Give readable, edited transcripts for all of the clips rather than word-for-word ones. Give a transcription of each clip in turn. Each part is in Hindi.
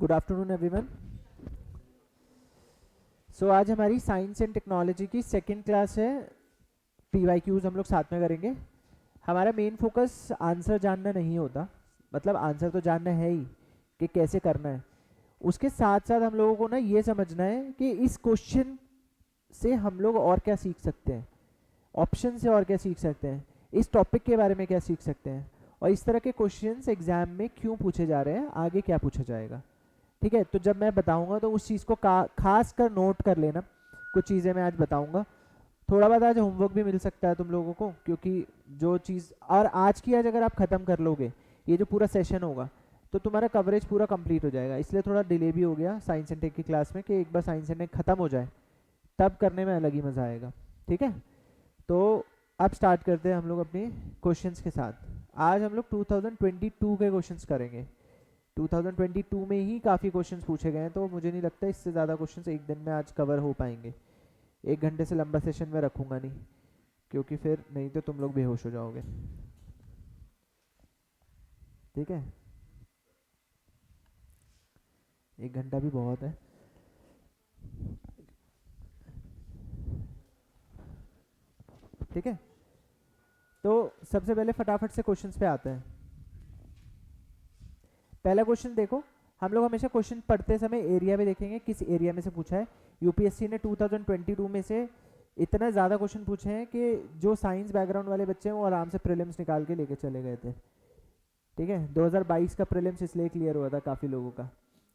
Good afternoon everyone. सो आज हमारी साइंस एंड टेक्नोलॉजी की सेकंड क्लास है। पीवाईक्यूज हम लोग साथ में करेंगे। हमारा मेन फोकस आंसर जानना नहीं होता, मतलब आंसर तो जानना है ही कि कैसे करना है। उसके साथ साथ हम लोगों को ना ये समझना है कि इस क्वेश्चन से हम लोग और क्या सीख सकते हैं, ऑप्शन से और क्या सीख सकते हैं, इस टॉपिक के बारे में क्या सीख सकते हैं, और इस तरह के क्वेश्चंस एग्जाम में क्यों पूछे जा रहे हैं, आगे क्या पूछा जाएगा। ठीक है, तो जब मैं बताऊंगा तो उस चीज़ को खास कर नोट कर लेना। कुछ चीज़ें मैं आज बताऊंगा, थोड़ा बहुत आज होमवर्क भी मिल सकता है तुम लोगों को, क्योंकि जो चीज़ और आज की आज अगर आप ख़त्म कर लोगे, ये जो पूरा सेशन होगा, तो तुम्हारा कवरेज पूरा कंप्लीट हो जाएगा। इसलिए थोड़ा डिले भी हो गया साइंस एंड टेक की क्लास में कि एक बार साइंस एंड टेक ख़त्म हो जाए तब करने में अलग ही मज़ा आएगा। ठीक है, तो अब स्टार्ट करते हैं हम लोग अपने क्वेश्चंस के साथ। आज हम लोग 2022 के क्वेश्चंस करेंगे। 2022 में ही काफ़ी क्वेश्चंस पूछे गए हैं, तो मुझे नहीं लगता इससे ज़्यादा क्वेश्चंस एक दिन में आज कवर हो पाएंगे। 1 घंटे से लंबा सेशन में रखूँगा नहीं, क्योंकि फिर नहीं तो तुम लोग बेहोश हो जाओगे। ठीक है, 1 घंटा भी बहुत है। ठीक है, तो सबसे पहले फटाफट से क्वेश्चंस पे आते हैं। पहला क्वेश्चन देखो, हम लोग हमेशा क्वेश्चन पढ़ते समय एरिया भी देखेंगे किस एरिया में से पूछा है। यूपीएससी ने 2022 में से इतना ज़्यादा क्वेश्चन पूछे हैं कि जो साइंस बैकग्राउंड वाले बच्चे हैं वो आराम से प्रीलिम्स निकाल के लेके चले गए थे। ठीक है, 2022 का प्रीलिम्स इसलिए क्लियर हुआ था काफ़ी लोगों का,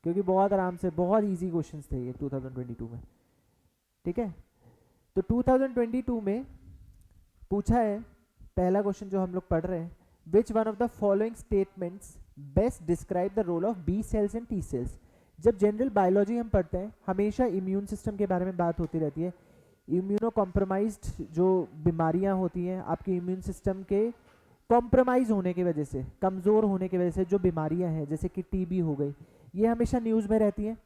क्योंकि बहुत आराम से बहुत इजी क्वेश्चंस थे ये 2022 में। ठीक है, तो 2022 में पूछा है पहला क्वेश्चन जो हम लोग पढ़ रहे हैं, which one of the following statements best describe the role of B cells and T cells. जब जनरल बायोलॉजी हम पढ़ते हैं हमेशा इम्यून सिस्टम के बारे में बात होती रहती है। इम्यूनो कॉम्प्रोमाइज्ड जो बीमारियां होती हैं, आपके इम्यून सिस्टम के कॉम्प्रोमाइज़ होने की वजह से, कमज़ोर होने की वजह से जो बीमारियां हैं, जैसे कि टीबी हो गई, ये हमेशा न्यूज़ में रहती हैं।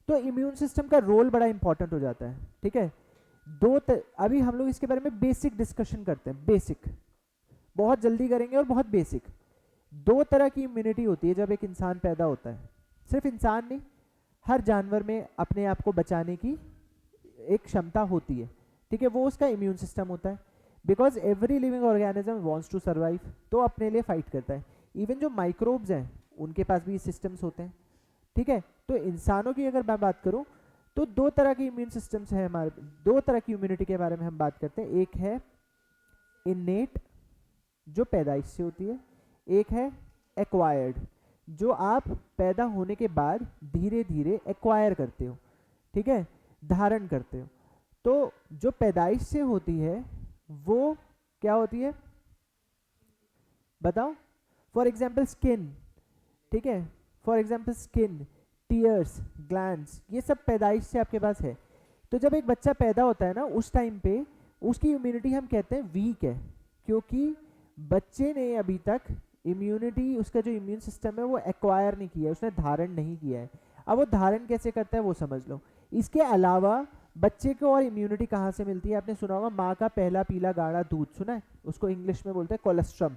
तो इम्यून सिस्टम का रोल बड़ा इंपॉर्टेंट हो जाता है। ठीक है, अभी हम लोग इसके बारे में बेसिक डिस्कशन करते हैं। बेसिक बहुत जल्दी करेंगे और बहुत बेसिक। 2 तरह की इम्यूनिटी होती है जब एक इंसान पैदा होता है। सिर्फ इंसान नहीं, हर जानवर में अपने आप को बचाने की एक क्षमता होती है। ठीक है, वो उसका इम्यून सिस्टम होता है। Because every living organism wants to survive, तो अपने लिए फाइट करता है। इवन जो माइक्रोब्स हैं उनके पास भी सिस्टम्स होते हैं। ठीक है, तो इंसानों की अगर मैं बात करूं तो 2 तरह के इम्यून सिस्टम्स हैं हमारे। 2 तरह की इम्यूनिटी के बारे में हम बात करते हैं। एक है इनेट जो पैदाइश से होती है, एक है एक्वायर्ड जो आप पैदा होने के बाद धीरे धीरे एक्वायर करते हो। ठीक है, धारण करते हो। तो जो पैदाइश से होती है वो क्या होती है बताओ? For example skin. ठीक है, for example skin, tears, glands, ये सब पैदाइश से आपके पास है। तो जब एक बच्चा पैदा होता है ना, उस टाइम पे उसकी इम्यूनिटी हम कहते हैं वीक है, क्योंकि बच्चे ने अभी तक इम्यूनिटी, उसका जो इम्यून सिस्टम है वो एक्वायर नहीं किया है, उसने धारण नहीं किया है। अब वो धारण कैसे करता है वो समझ लो। इसके अलावा बच्चे को और इम्यूनिटी कहाँ से मिलती है? आपने सुना होगा माँ का पहला पीला गाढ़ा दूध, सुना है? उसको इंग्लिश में बोलते हैं कोलेस्ट्रम।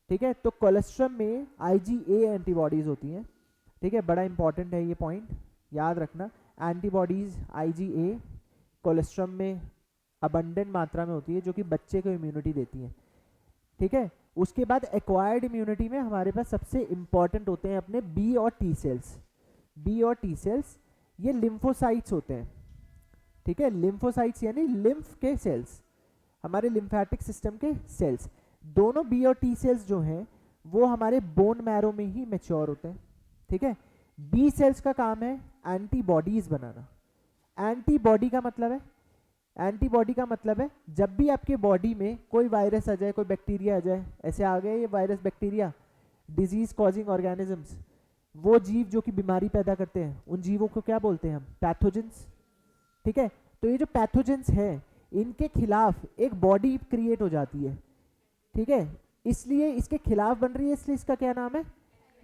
ठीक है, तो कोलेस्ट्रम में IgA एंटीबॉडीज होती हैं। ठीक है, बड़ा इंपॉर्टेंट है ये पॉइंट, याद रखना। एंटीबॉडीज IgA कोलेस्ट्रम में अबंडेंट मात्रा में होती है, जो कि बच्चे को इम्यूनिटी देती है। ठीक है, उसके बाद एक्वायर्ड इम्यूनिटी में हमारे पास सबसे इंपॉर्टेंट होते हैं अपने बी और टी सेल्स। बी और टी सेल्स ये लिम्फोसाइट्स होते हैं। ठीक है, लिम्फोसाइट्स यानी लिम्फ के सेल्स, हमारे लिम्फेटिक सिस्टम के सेल्स। दोनों बी और टी सेल्स जो हैं वो हमारे बोन मैरो में ही मैच्योर होते हैं। ठीक है, बी सेल्स का काम है एंटीबॉडीज बनाना। एंटीबॉडी का मतलब है, एंटीबॉडी का मतलब है जब भी आपके बॉडी में कोई वायरस आ जाए, कोई बैक्टीरिया आ जाए, ऐसे आ गए ये virus bacteria, disease causing organisms, वो जीव जो कि बीमारी पैदा करते हैं, उन जीवों को क्या बोलते हैं हम? पैथोजेंस। ठीक है, तो ये जो पैथोजेंस है इनके खिलाफ एक बॉडी क्रिएट हो जाती है। ठीक है, इसलिए इसके खिलाफ बन रही है, इसलिए इसका क्या नाम है?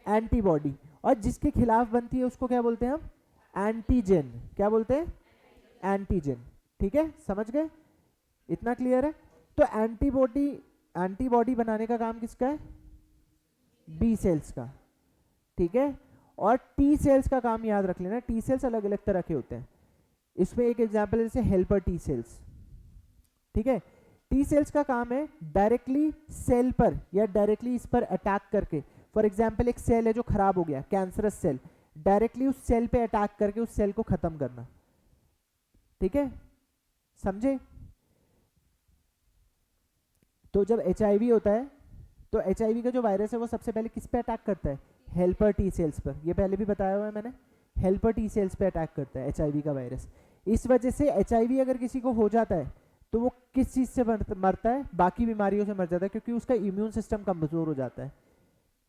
एंटीबॉडी। और जिसके खिलाफ बनती है उसको क्या बोलते हैं हम? एंटीजन। क्या बोलते हैं? एंटीजन। ठीक है, समझ गए? इतना क्लियर है? तो एंटीबॉडी बनाने का काम किसका है? बी सेल्स का। ठीक है, और टी सेल्स का काम याद रख लेना, टी सेल्स अलग अलग तरह के होते हैं। इसमें एक एग्जांपल जैसे हेल्पर टी सेल्स, ठीक है। टी सेल्स का काम है डायरेक्टली सेल पर या डायरेक्टली इस पर अटैक करके, फॉर एग्जांपल एक सेल है जो खराब हो गया, कैंसरस सेल, डायरेक्टली उस सेल पे अटैक करके उस सेल को खत्म करना, ठीक है, समझे। तो जब HIV होता है तो HIV का जो वायरस है वो सबसे पहले किस पे अटैक करता है, हेल्पर टी सेल्स पर, ये पहले भी बताया हुआ है मैंने, हेल्पर टी सेल्स पे अटैक करता है HIV का वायरस। इस वजह से HIV अगर किसी को हो जाता है तो वो किस चीज से मरता है, बाकी बीमारियों से मर जाता है, क्योंकि उसका इम्यून सिस्टम कमजोर हो जाता है।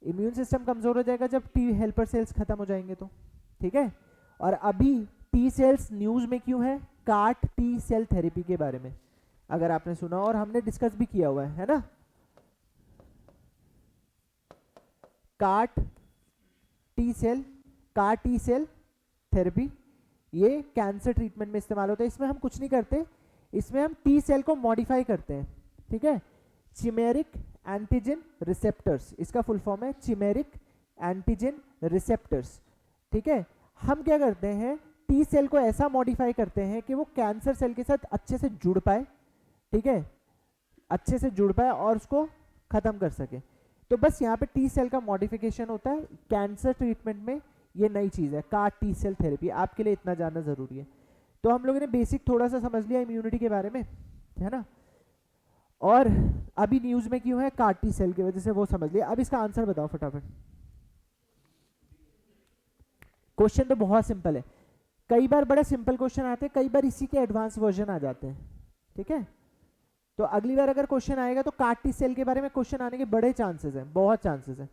इम्यून सिस्टम कमजोर हो जाएगा जब टी हेल्पर सेल्स खत्म हो जाएंगे तो, ठीक है। और अभी टी सेल्स न्यूज में क्यों है, कार्ट टी सेल थेरेपी के बारे में अगर आपने सुना, और हमने डिस्कस भी किया हुआ है ना। कार्ट टी सेल थेरेपी ये कैंसर ट्रीटमेंट में इस्तेमाल होता है। इसमें हम कुछ नहीं करते, इसमें हम टी सेल को मॉडिफाई करते हैं, ठीक है। चिमेरिक एंटीजन रिसेप्टर्स, इसका फुल फॉर्म है चिमेरिक एंटीजन रिसेप्टर्स, ठीक है। हम क्या करते हैं, टी सेल को ऐसा मॉडिफाई करते हैं कि वो कैंसर सेल के साथ अच्छे से जुड़ पाए, ठीक है, अच्छे से जुड़ पाए और उसको खत्म कर सके। तो बस यहाँ पे टी सेल का मॉडिफिकेशन होता है कैंसर ट्रीटमेंट में, ये नई चीज़ है कार्ट टी सेल थेरेपी, आपके लिए इतना जानना जरूरी है। तो हम लोगों ने बेसिक थोड़ा सा समझ लिया इम्यूनिटी के बारे में, है ना। और अभी न्यूज में क्यों है, कार्ट टी सेल की वजह से, वो समझ लिया। अब इसका आंसर बताओ फटाफट। क्वेश्चन तो बहुत सिंपल है, कई बार बड़ा सिंपल क्वेश्चन आते हैं, कई बार इसी के एडवांस वर्जन आ जाते हैं, ठीक है। तो अगली बार अगर क्वेश्चन आएगा तो कार्ट टी सेल के बारे में क्वेश्चन आने के बड़े चांसेस हैं, बहुत चांसेस हैं,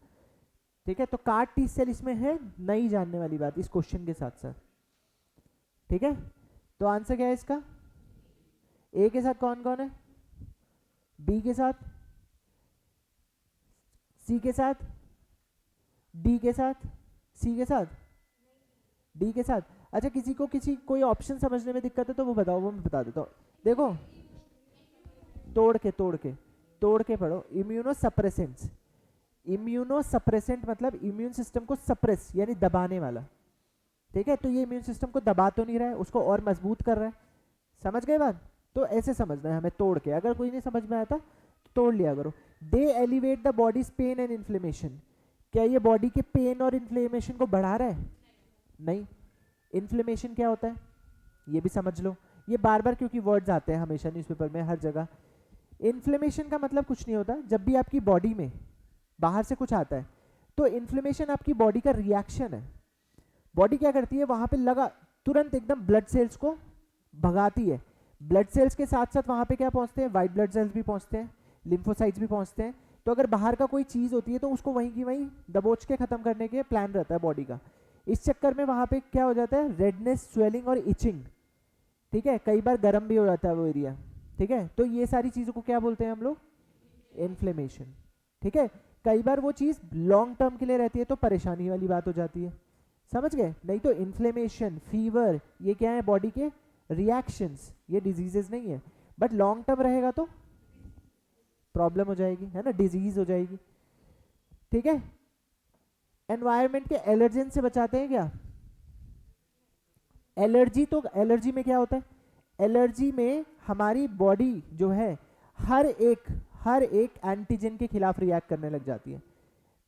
ठीक है। तो कार्ट टी सेल इसमें है नई जानने वाली बात इस क्वेश्चन के साथ साथ, ठीक है। तो आंसर क्या है इसका, ए के साथ कौन कौन है, बी के साथ, सी के साथ, डी के साथ, सी के साथ, डी के साथ। अच्छा किसी कोई ऑप्शन समझने में दिक्कत है तो वो बताओ, वो मैं बता देता हूँ। देखो तोड़ के पढ़ो। इम्यूनो सप्रेसेंट मतलब इम्यून सिस्टम को सप्रेस यानी दबाने वाला, ठीक है। तो ये इम्यून सिस्टम को दबा तो नहीं रहा है, उसको और मजबूत कर रहा है, समझ गए बात। तो ऐसे समझना है हमें तोड़ के, अगर कोई नहीं समझ में आता तो तोड़ लिया करो। They elevate the body's pain and inflammation, क्या ये बॉडी के पेन और इन्फ्लेमेशन को बढ़ा रहा है, नहीं। इन्फ्लेमेशन क्या होता है ये भी समझ लो, ये बार बार क्योंकि वर्ड्स आते हैं हमेशा न्यूज़पेपर में हर जगह। इन्फ्लेमेशन का मतलब कुछ नहीं होता, जब भी आपकी बॉडी में बाहर से कुछ आता है तो इन्फ्लेमेशन आपकी बॉडी का रिएक्शन है। बॉडी क्या करती है, वहां पे लगा तुरंत एकदम ब्लड सेल्स को भगाती है, ब्लड सेल्स के साथ साथ वहां पे क्या पहुंचते हैं, वाइट ब्लड सेल्स भी पहुंचते हैं, लिम्फोसाइट्स भी पहुंचते हैं। तो अगर बाहर का कोई चीज होती है तो उसको वहीं की वहीं दबोच के खत्म करने के प्लान रहता है बॉडी का। इस चक्कर में वहां पे क्या हो जाता है, रेडनेस, स्वेलिंग और इचिंग, ठीक है। कई बार गर्म भी हो जाता है वो एरिया, ठीक है। तो ये सारी चीजों को क्या बोलते हैं हम लोग, इन्फ्लेमेशन, ठीक है। कई बार वो चीज लॉन्ग टर्म के लिए रहती है तो परेशानी वाली बात हो जाती है, समझ गए। नहीं तो इन्फ्लेमेशन, फीवर, ये क्या है, बॉडी के रिएक्शंस, ये डिजीजेस नहीं है। बट लॉन्ग टर्म रहेगा तो प्रॉब्लम हो जाएगी, है ना, डिजीज हो जाएगी, ठीक है। एनवायरनमेंट के एलर्जेन से बचाते हैं क्या, एलर्जी, तो एलर्जी में क्या होता है, एलर्जी में हमारी बॉडी जो है हर एक एंटीजन के खिलाफ रिएक्ट करने लग जाती है,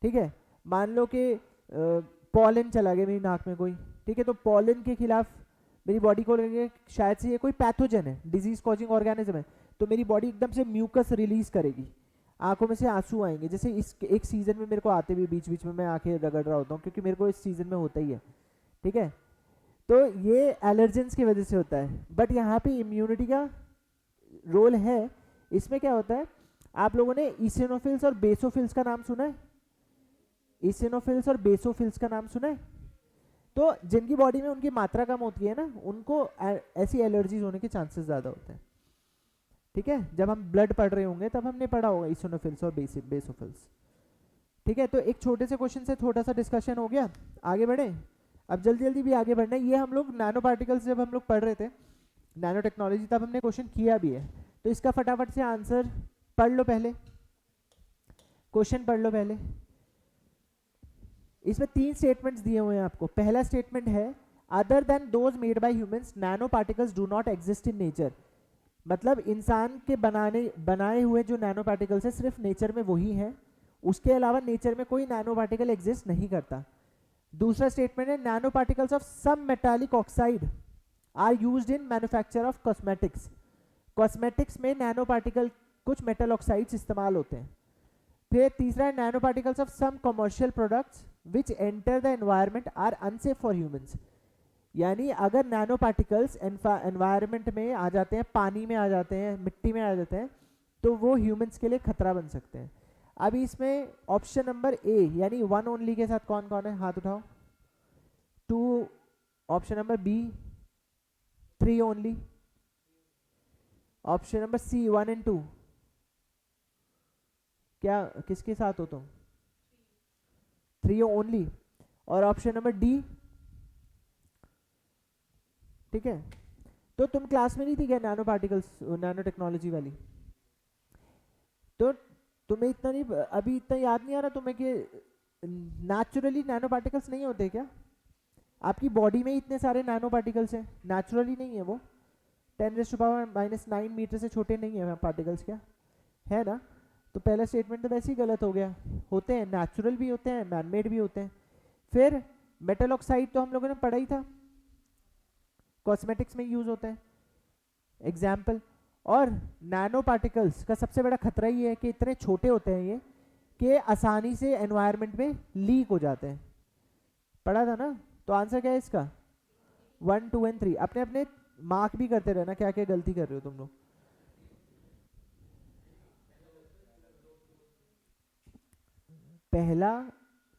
ठीक है। मान लो कि पॉलन चला गया मेरी नाक में कोई, ठीक है, तो पॉलन के खिलाफ मेरी बॉडी को लगे शायद से ये कोई पैथोजन है, डिजीज कॉजिंग ऑर्गेनिज्म है, तो मेरी बॉडी एकदम से म्यूकस रिलीज करेगी, आंखों में से आंसू आएंगे। जैसे इस एक सीजन में मेरे को आते भी बीच बीच में मैं आंखें रगड़ रहा होता हूँ क्योंकि मेरे को इस सीजन में होता ही है, ठीक है। तो ये एलर्जेंस की वजह से होता है। बट यहाँ पे इम्यूनिटी का रोल है। इसमें क्या होता है, आप लोगों ने इसिनोफिल्स और बेसोफिल्स का नाम सुना है, इसिनोफिल्स और बेसोफिल्स का नाम सुना है। तो जिनकी बॉडी में उनकी मात्रा कम होती है ना, उनको ऐसी एलर्जीज होने के चांसेस ज़्यादा होते हैं, ठीक है। जब हम ब्लड पढ़ रहे होंगे तब हमने पढ़ा होगा इसिनोफिल्स और बेसोफिल्स, ठीक है। तो एक छोटे से क्वेश्चन से थोड़ा सा डिस्कशन हो गया, आगे बढ़े। अब जल्दी जल्दी भी आगे बढ़ना है। ये हम लोग नैनो पार्टिकल्स जब हम लोग पढ़ रहे थे, नैनो टेक्नोलॉजी, तब हमने क्वेश्चन किया भी है। तो इसका फटाफट से आंसर पढ़ लो, पहले क्वेश्चन पढ़ लो पहले। इसमें 3 स्टेटमेंट्स दिए हुए हैं आपको। पहला स्टेटमेंट है other than those made by humans nano particles do not exist in nature. मतलब इंसान के बनाए हुए जो नैनो पार्टिकल्स है सिर्फ नेचर में वही है, उसके अलावा नेचर में कोई नैनो पार्टिकल एग्जिस्ट नहीं करता। दूसरा स्टेटमेंट है nano particles of some metallic oxide are used in manufacture of cosmetics. Cosmetics में नैनो पार्टिकल कुछ मेटल ऑक्साइड्स इस्तेमाल होते हैं। फिर तीसरा है nano particles of some commercial products which enter the environment are unsafe for humans. यानी अगर नैनो पार्टिकल्स एनवायरनमेंट में आ जाते हैं, पानी में आ जाते हैं, मिट्टी में आ जाते हैं, तो वो ह्यूमंस के लिए खतरा बन सकते हैं। अभी इसमें ऑप्शन नंबर ए यानी 1 ओनली के साथ कौन कौन है, हाथ उठाओ। 2, option number B 3 only, option number C 1 and 2। क्या किसके साथ हो तुम? 3 ओनली। और ऑप्शन नंबर डी, ठीक है। तो तुम क्लास में नहीं थी क्या नैनो पार्टिकल्स नैनो टेक्नोलॉजी वाली? तो तुम्हें इतना नहीं, अभी इतना याद नहीं आ रहा तुम्हें कि नेचुरली नैनो पार्टिकल्स नहीं होते क्या? आपकी बॉडी में इतने सारे नैनो पार्टिकल्स हैं, नेचुरली नहीं है वो। 10⁻⁹ मीटर से छोटे नहीं है पार्टिकल्स, क्या है ना? तो पहला स्टेटमेंट तो वैसे ही गलत हो गया। होते हैं, नेचुरल भी होते हैं, मैनमेड भी होते हैं। फिर मेटल ऑक्साइड तो हम लोगों ने पढ़ा ही था, कॉस्मेटिक्स में यूज होते हैं, एग्जाम्पल। और नैनो पार्टिकल्स का सबसे बड़ा खतरा ये है कि इतने छोटे होते हैं ये कि आसानी से एनवायरनमेंट में लीक हो जाते हैं। पढ़ा था ना? तो आंसर क्या है इसका? 1, 2 एंड 3। अपने अपने मार्क भी करते रहना क्या क्या गलती कर रहे हो तुम लोग। पहला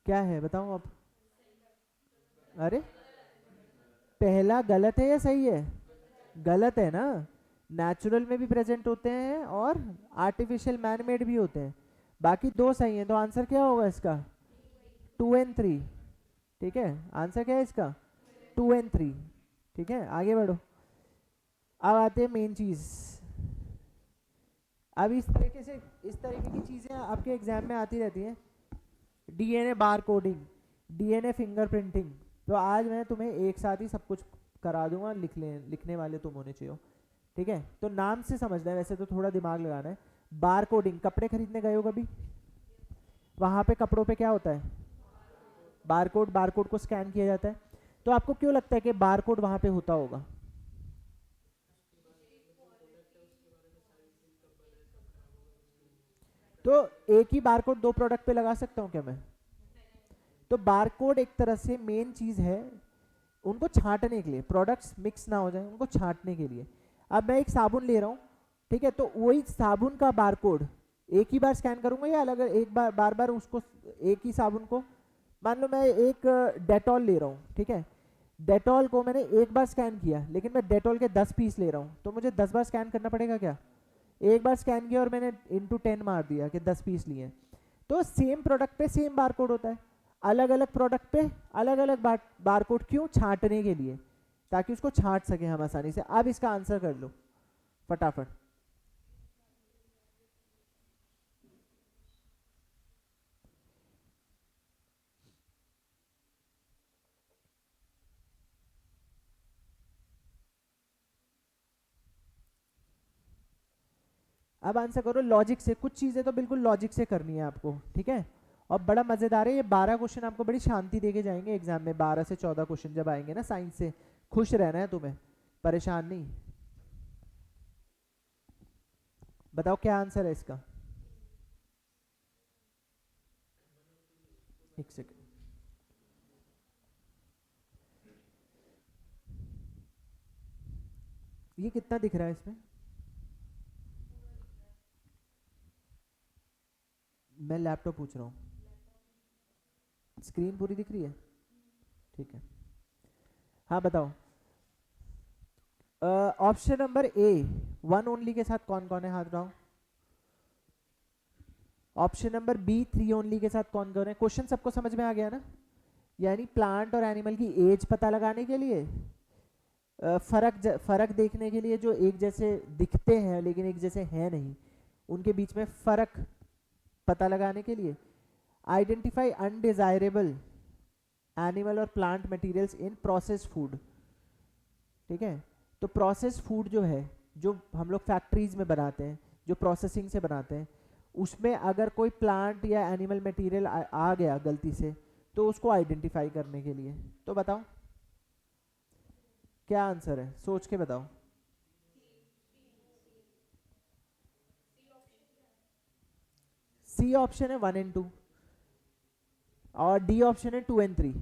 क्या है बताओ अब? अरे पहला गलत है या सही है? गलत है ना। नेचुरल में भी प्रेजेंट होते हैं और आर्टिफिशियल मैन मेड भी होते हैं। बाकी 2 सही हैं, तो आंसर क्या होगा इसका? 2 एंड 3। ठीक है, आंसर क्या है इसका? 2 एंड 3। ठीक है, आगे बढ़ो। अब आते हैं मेन चीज। अब इस तरीके की चीजें आपके एग्जाम में आती रहती हैं। डीएनए बार कोडिंग, डीएनए फिंगरप्रिंटिंग। तो आज मैं तुम्हें एक साथ ही सब कुछ करा दूंगा, लिखने वाले तुम होने चाहिए। ठीक है, तो नाम से समझना है, वैसे तो थोड़ा दिमाग लगाना है। बार कोडिंग, कपड़े खरीदने गए हो कभी? वहां पे कपड़ों पे क्या होता है? बारकोड। बारकोड को स्कैन किया जाता है। तो आपको क्यों लगता है कि बारकोड वहां पे होता होगा? तो एक ही बारकोड 2 प्रोडक्ट पे लगा सकता हूँ क्या मैं? तो बारकोड एक तरह से मेन चीज है उनको छांटने के लिए, प्रोडक्ट्स मिक्स ना हो जाए उनको छांटने के लिए। अब मैं एक साबुन ले रहा हूँ, ठीक है, तो वही साबुन का बारकोड एक ही बार स्कैन करूंगा या अलग एक बार बार उसको एक ही साबुन को? मान लो मैं एक डेटॉल ले रहा हूँ, ठीक है, डेटॉल को मैंने एक बार स्कैन किया, लेकिन मैं डेटॉल के 10 पीस ले रहा हूँ, तो मुझे 10 बार स्कैन करना पड़ेगा क्या? एक बार स्कैन किया और मैंने इंटू 10 मार दिया कि 10 पीस लिए। तो सेम प्रोडक्ट पे सेम बारकोड होता है, अलग अलग प्रोडक्ट पे अलग अलग बारकोड। क्यों? छांटने के लिए, ताकि उसको छांट सके हम आसानी से। अब इसका आंसर कर लो फटाफट। अब आंसर करो लॉजिक से। कुछ चीजें तो बिल्कुल लॉजिक से करनी है आपको, ठीक है। और बड़ा मजेदार है, ये 12 क्वेश्चन आपको बड़ी शांति देके जाएंगे एग्जाम में। 12 से 14 क्वेश्चन जब आएंगे ना साइंस से, खुश रहना है तुम्हें, परेशान नहीं। बताओ क्या आंसर है इसका? एक सेकंड, ये कितना दिख रहा है इसमें? मैं लैपटॉप पूछ रहा हूँ, स्क्रीन पूरी दिख रही है? ठीक है, हाँ बताओ। ऑप्शन नंबर ए 1 ओनली के साथ कौन कौन है, हाथ उठाओ। ऑप्शन नंबर बी 3 ओनली के साथ कौन कौन है? क्वेश्चन सबको समझ में आ गया ना? यानी प्लांट और एनिमल की एज पता लगाने के लिए, फर्क देखने के लिए, जो एक जैसे दिखते हैं लेकिन एक जैसे हैं नहीं, उनके बीच में फर्क पता लगाने के लिए, आइडेंटिफाई अनडिजायरेबल एनिमल और plant materials in process food. ठीक है, तो प्रोसेस फूड जो है, जो हम लोग फैक्ट्रीज में बनाते हैं, जो प्रोसेसिंग से बनाते हैं, उसमें अगर कोई प्लांट या एनिमल मटेरियल आ गया गलती से, तो उसको आइडेंटिफाई करने के लिए। तो बताओ क्या आंसर है, सोच के बताओ। सी ऑप्शन है 1 एंड 2 और डी ऑप्शन है 2 एंड 3।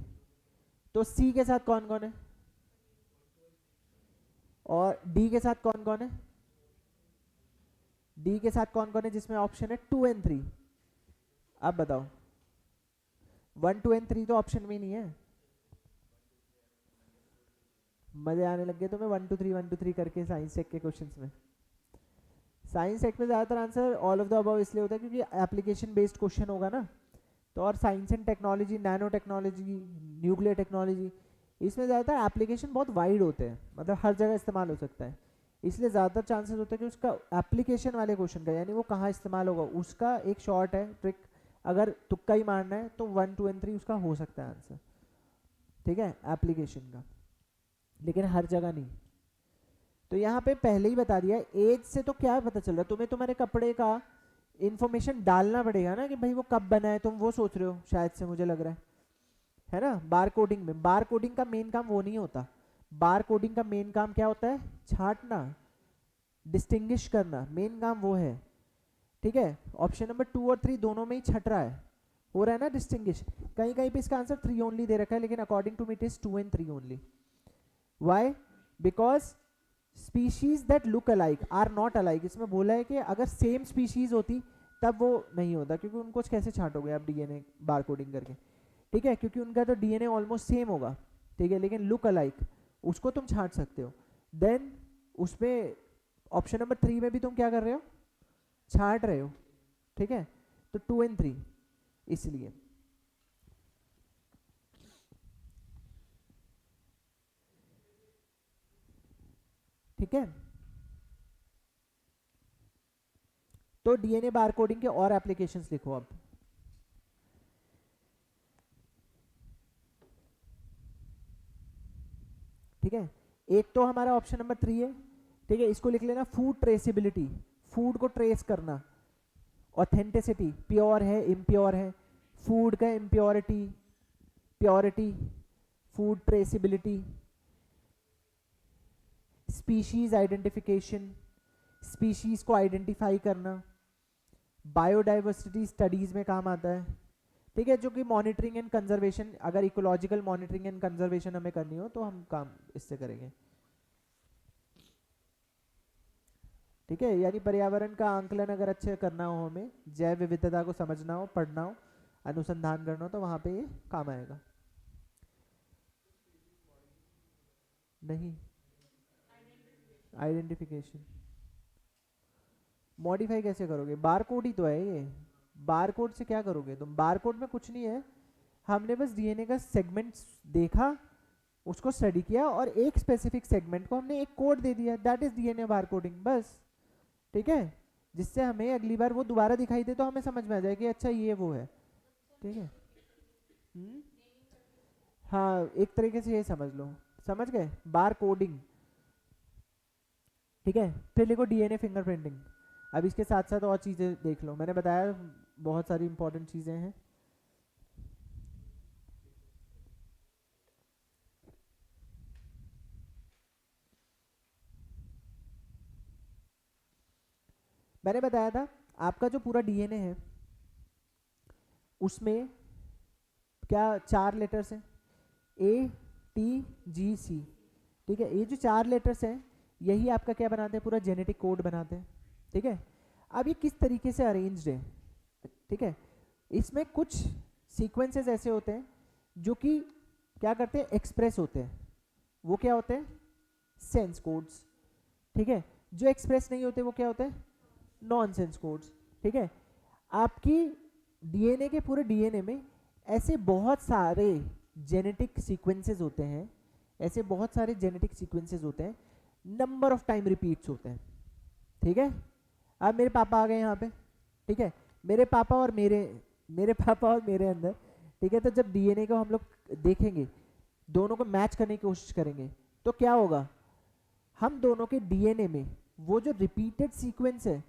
तो सी के साथ कौन कौन है और डी के साथ कौन कौन है? डी के साथ कौन कौन है जिसमें ऑप्शन है 2 एंड 3? अब बताओ। 1 2 एंड 3 तो ऑप्शन में नहीं है। मजे आने लग गए तो मैं 1 2 3 करके साइंस टेक के क्वेश्चंस में। साइंस टेक में ज़्यादातर answer all of the above इसलिए होता है क्योंकि एप्लीकेशन बेस्ड क्वेश्चन होगा ना। तो और science and technology, nano technology, nuclear technology, इसमें ज़्यादातर एप्लीकेशन बहुत वाइड होते हैं, मतलब हर जगह इस्तेमाल हो सकता है। इसलिए ज़्यादातर चांसेस होते हैं कि उसका एप्लीकेशन वाले क्वेश्चन का, यानी वो कहाँ इस्तेमाल होगा, उसका एक शॉर्ट है ट्रिक। अगर तुक्का ही मारना है तो 1 2 एंड 3 उसका हो सकता है आंसर। ठीक है, एप्लीकेशन का, लेकिन हर जगह नहीं। तो यहाँ पे पहले ही बता दिया, एज से तो क्या पता चल रहा है तुम्हें? तुम्हारे कपड़े का इंफॉर्मेशन डालना पड़ेगा ना कि भाई वो कब बना है, तुम वो सोच रहे हो शायद से, मुझे लग रहा है ना। बार कोडिंग में, बार कोडिंग का मेन काम वो नहीं होता। बार कोडिंग का मेन काम क्या होता है? छांटना, डिस्टिंग्विश करना, मेन काम वो है। ठीक है, ऑप्शन नंबर 2 और 3 दोनों में ही छट रहा है, हो रहा है ना डिस्टिंग्विश। कहीं कहीं पे इसका आंसर 3 ओनली दे रखा है, लेकिन according to me it is 2 and 3 only. Why? Because species that look alike are not alike. इसमें बोला है कि अगर सेम स्पीशीज होती तब वो नहीं होता, क्योंकि उनको कैसे छांटोगे आप डीएनए बार कोडिंग करके? ठीक है, क्योंकि उनका तो डीएनए ऑलमोस्ट सेम होगा। ठीक है, लेकिन लुक अलाइक उसको तुम छांट सकते हो। देन उसमें ऑप्शन नंबर 3 में भी तुम क्या कर रहे हो? छांट रहे हो। ठीक है, तो 2 and 3 इसलिए। ठीक है, तो डीएनए बार कोडिंग के और एप्लीकेशंस लिखो अब। ठीक है, एक तो हमारा ऑप्शन नंबर 3 है। ठीक है, इसको लिख लेना, फूड ट्रेसिबिलिटी, फूड को ट्रेस करना। ऑथेंटिसिटी, प्योर है इम्प्योर है, फूड का impurity, purity, food traceability. Species identification, species को आइडेंटिफाई करना। बायोडाइवर्सिटी स्टडीज में काम आता है। ठीक है, जो कि मॉनिटरिंग एंड कंजर्वेशन, अगर इकोलॉजिकल मॉनिटरिंग एंड कंजर्वेशन हमें करनी हो तो हम काम इससे करेंगे। ठीक है, यानी पर्यावरण का आंकलन अगर अच्छे करना हो, हमें जैव विविधता को समझना हो, पढ़ना हो, अनुसंधान करना हो, तो वहां पे ये काम आएगा। नहीं, आइडेंटिफिकेशन मॉडिफाई कैसे करोगे? बार कोड ही तो है ये। बार कोड से क्या करोगे तुम? बार कोड में कुछ नहीं है, हमने बस डीएनए का सेगमेंट देखा, उसको स्टडी किया और एक स्पेसिफिक सेगमेंट को हमने एक कोड दे दिया, that is DNA bar coding, बस। ठीक है, जिससे हमें अगली बार वो दोबारा दिखाई दे तो हमें समझ में आ जाए कि अच्छा ये वो है। ठीक है, हाँ, एक तरीके से ये समझ लो, समझ गए, बार कोडिंग। ठीक है, फिर लिखो डीएनए फिंगरप्रिंटिंग। अब इसके साथ साथ और चीज़ें देख लो, मैंने बताया बहुत सारी इंपॉर्टेंट चीज़ें हैं। मैंने बताया था आपका जो पूरा डीएनए है उसमें क्या 4 लेटर्स हैं, ATGC। ठीक है, ये जो 4 लेटर्स हैं यही आपका क्या बनाते हैं? पूरा जेनेटिक कोड बनाते हैं। ठीक है, अब ये किस तरीके से अरेंज्ड है? ठीक है, इसमें कुछ सीक्वेंसेस ऐसे होते हैं जो कि क्या करते हैं? एक्सप्रेस होते हैं। वो क्या होते हैं? Sense codes. ठीक है, जो एक्सप्रेस नहीं होते वो क्या होते हैं? Non sense codes. ठीक है, आपकी डीएनए के पूरे डीएनए में ऐसे बहुत सारे जेनेटिक सीक्वेंसेस होते हैं, ऐसे बहुत सारे जेनेटिक सीक्वेंसेस होते हैं, नंबर ऑफ टाइम रिपीट्स होते हैं। ठीक है, अब मेरे पापा आ गए यहाँ पे। ठीक है, मेरे पापा और मेरे पापा और मेरे अंदर ठीक है। तो जब डीएनए को हम लोग देखेंगे, दोनों को मैच करने की कोशिश करेंगे, तो क्या होगा, हम दोनों के डीएनए में वो जो रिपीटेड सीक्वेंस है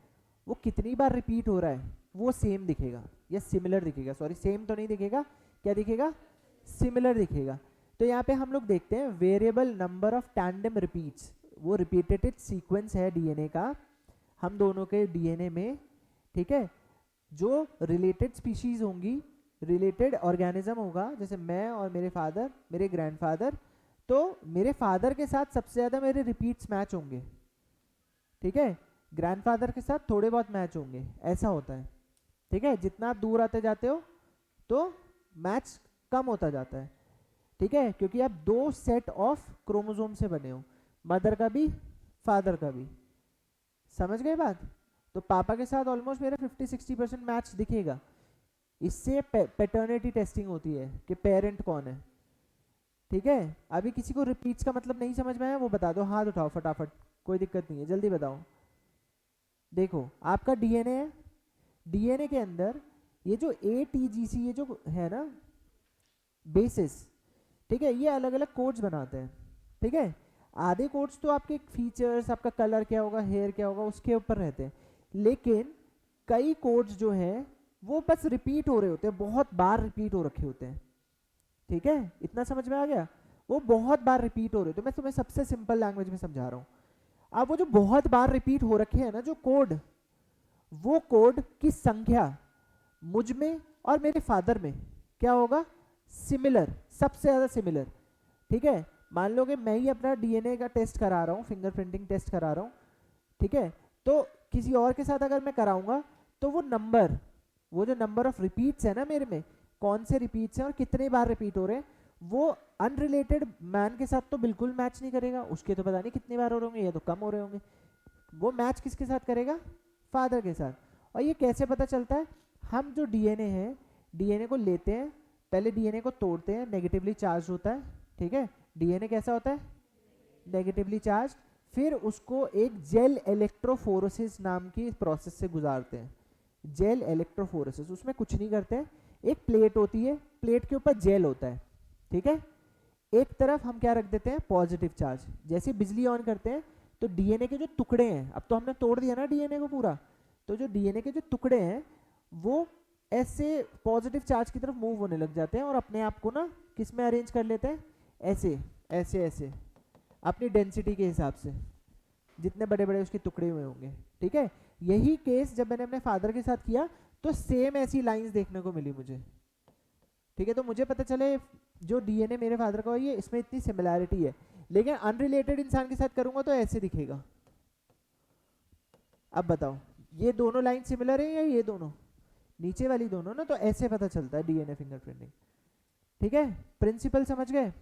वो कितनी बार रिपीट हो रहा है वो सेम दिखेगा या सिमिलर दिखेगा। सॉरी, सेम तो नहीं दिखेगा, क्या दिखेगा, सिमिलर दिखेगा। तो यहाँ पे हम लोग देखते हैं variable number of tandem repeats, वो रिपीटेड सीक्वेंस है डीएनए का हम दोनों के डीएनए में, ठीक है। जो रिलेटेड स्पीशीज होंगी, रिलेटेड ऑर्गेनिज्म होगा, जैसे मैं और मेरे फादर, मेरे ग्रैंडफादर, तो मेरे फादर के साथ सबसे ज़्यादा मेरे रिपीट्स मैच होंगे, ठीक है। ग्रैंडफादर के साथ थोड़े बहुत मैच होंगे, ऐसा होता है, ठीक है। जितना आप दूर आते जाते हो तो मैच कम होता जाता है, ठीक है, क्योंकि आप दो सेट ऑफ क्रोमोसोम से बने हो, मदर का भी फादर का भी। समझ गए बात? तो पापा के साथ ऑलमोस्ट मेरा 50-60% मैच दिखेगा। इससे पैटर्निटी टेस्टिंग होती है कि पेरेंट कौन है, ठीक है। अभी किसी को रिपीट्स का मतलब नहीं समझ में आया वो बता दो, हाथ उठाओ फटाफट, कोई दिक्कत नहीं है, जल्दी बताओ। देखो आपका डीएनए है, डीएनए के अंदर ये जो एटीजीसी ये जो है ना बेसिस, ठीक है, ये अलग अलग कोड्स बनाते हैं, ठीक है। आधे कोड्स तो आपके फीचर्स, आपका कलर क्या होगा, हेयर क्या होगा, उसके ऊपर रहते हैं, लेकिन कई कोड्स जो हैं वो बस रिपीट हो रहे होते हैं, बहुत बार रिपीट हो रखे होते हैं, ठीक है। इतना समझ में आ गया? वो बहुत बार रिपीट हो रहे होते हैं, मैं तुम्हें सबसे सिंपल लैंग्वेज में समझा रहा हूँ। अब वो जो बहुत बार रिपीट हो रखे हैं ना जो कोड, वो कोड की संख्या मुझ में और मेरे फादर में क्या होगा, सिमिलर, सबसे ज्यादा सिमिलर, ठीक है। मान लो कि मैं ही अपना डीएनए का टेस्ट करा रहा हूँ, फिंगरप्रिंटिंग टेस्ट करा रहा हूँ, ठीक है, तो किसी और के साथ अगर मैं कराऊंगा तो वो नंबर, वो जो नंबर ऑफ रिपीट्स है ना मेरे में, कौन से रिपीट्स हैं और कितने बार रिपीट हो रहे हैं, वो अनरिलेटेड मैन के साथ तो बिल्कुल मैच नहीं करेगा, उसके तो पता नहीं कितनी बार हो रहे होंगे, ये तो कम हो रहे होंगे। वो मैच किसके साथ करेगा, फादर के साथ। और ये कैसे पता चलता है, हम जो डीएनए है, डीएनए को लेते हैं, पहले डीएनए को तोड़ते हैं, नेगेटिवली चार्ज होता है, ठीक है, डीएनए कैसा होता है, नेगेटिवली चार्ज, फिर उसको एक जेल इलेक्ट्रोफोरेसिस नाम की प्रोसेस से गुजारते हैं, जेल इलेक्ट्रोफोरेसिस। उसमें कुछ नहीं करते हैं, एक प्लेट होती है, प्लेट के ऊपर जेल होता है, ठीक है, एक तरफ हम क्या रख देते हैं, पॉजिटिव चार्ज। जैसे बिजली ऑन करते हैं तो डीएनए के जो टुकड़े हैं, अब तो हमने तोड़ दिया ना डीएनए को पूरा, तो जो डीएनए के जो टुकड़े हैं वो ऐसे पॉजिटिव चार्ज की तरफ मूव होने लग जाते हैं और अपने आप को ना किस में अरेंज कर लेते हैं, ऐसे ऐसे ऐसे, अपनी डेंसिटी के हिसाब से, जितने बड़े बड़े उसके टुकड़े हुए होंगे, ठीक है। यही केस जब मैंने अपने फादर के साथ किया तो सेम ऐसी लाइंस देखने को मिली मुझे, ठीक है। तो मुझे पता चले जो डीएनए मेरे फादर का है ये इसमें इतनी सिमिलैरिटी है, लेकिन अनरिलेटेड इंसान के साथ करूंगा तो ऐसे दिखेगा। अब बताओ ये दोनों लाइन सिमिलर है या ये दोनों, नीचे वाली दोनों ना, तो ऐसे पता चलता है डीएनए फिंगरप्रिंटिंग, ठीक है। प्रिंसिपल समझ गए?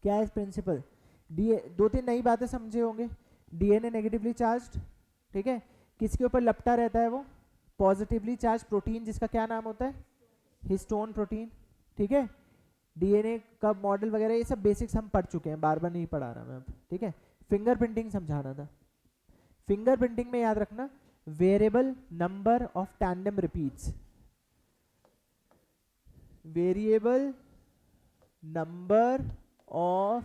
क्या है प्रिंसिपल? दो तीन नई बातें समझे होंगे। डीएनए नेगेटिवली चार्ज्ड, ठीक है, किसके ऊपर लपटा रहता है वो, पॉजिटिवली चार्ज प्रोटीन, जिसका क्या नाम होता है, हिस्टोन प्रोटीन, ठीक है। डीएनए का मॉडल वगैरह ये सब बेसिक्स हम पढ़ चुके हैं, बार बार नहीं पढ़ा रहा मैं अब, ठीक है। फिंगरप्रिंटिंग समझाना था। फिंगरप्रिंटिंग में याद रखना variable number of tandem repeats, variable number of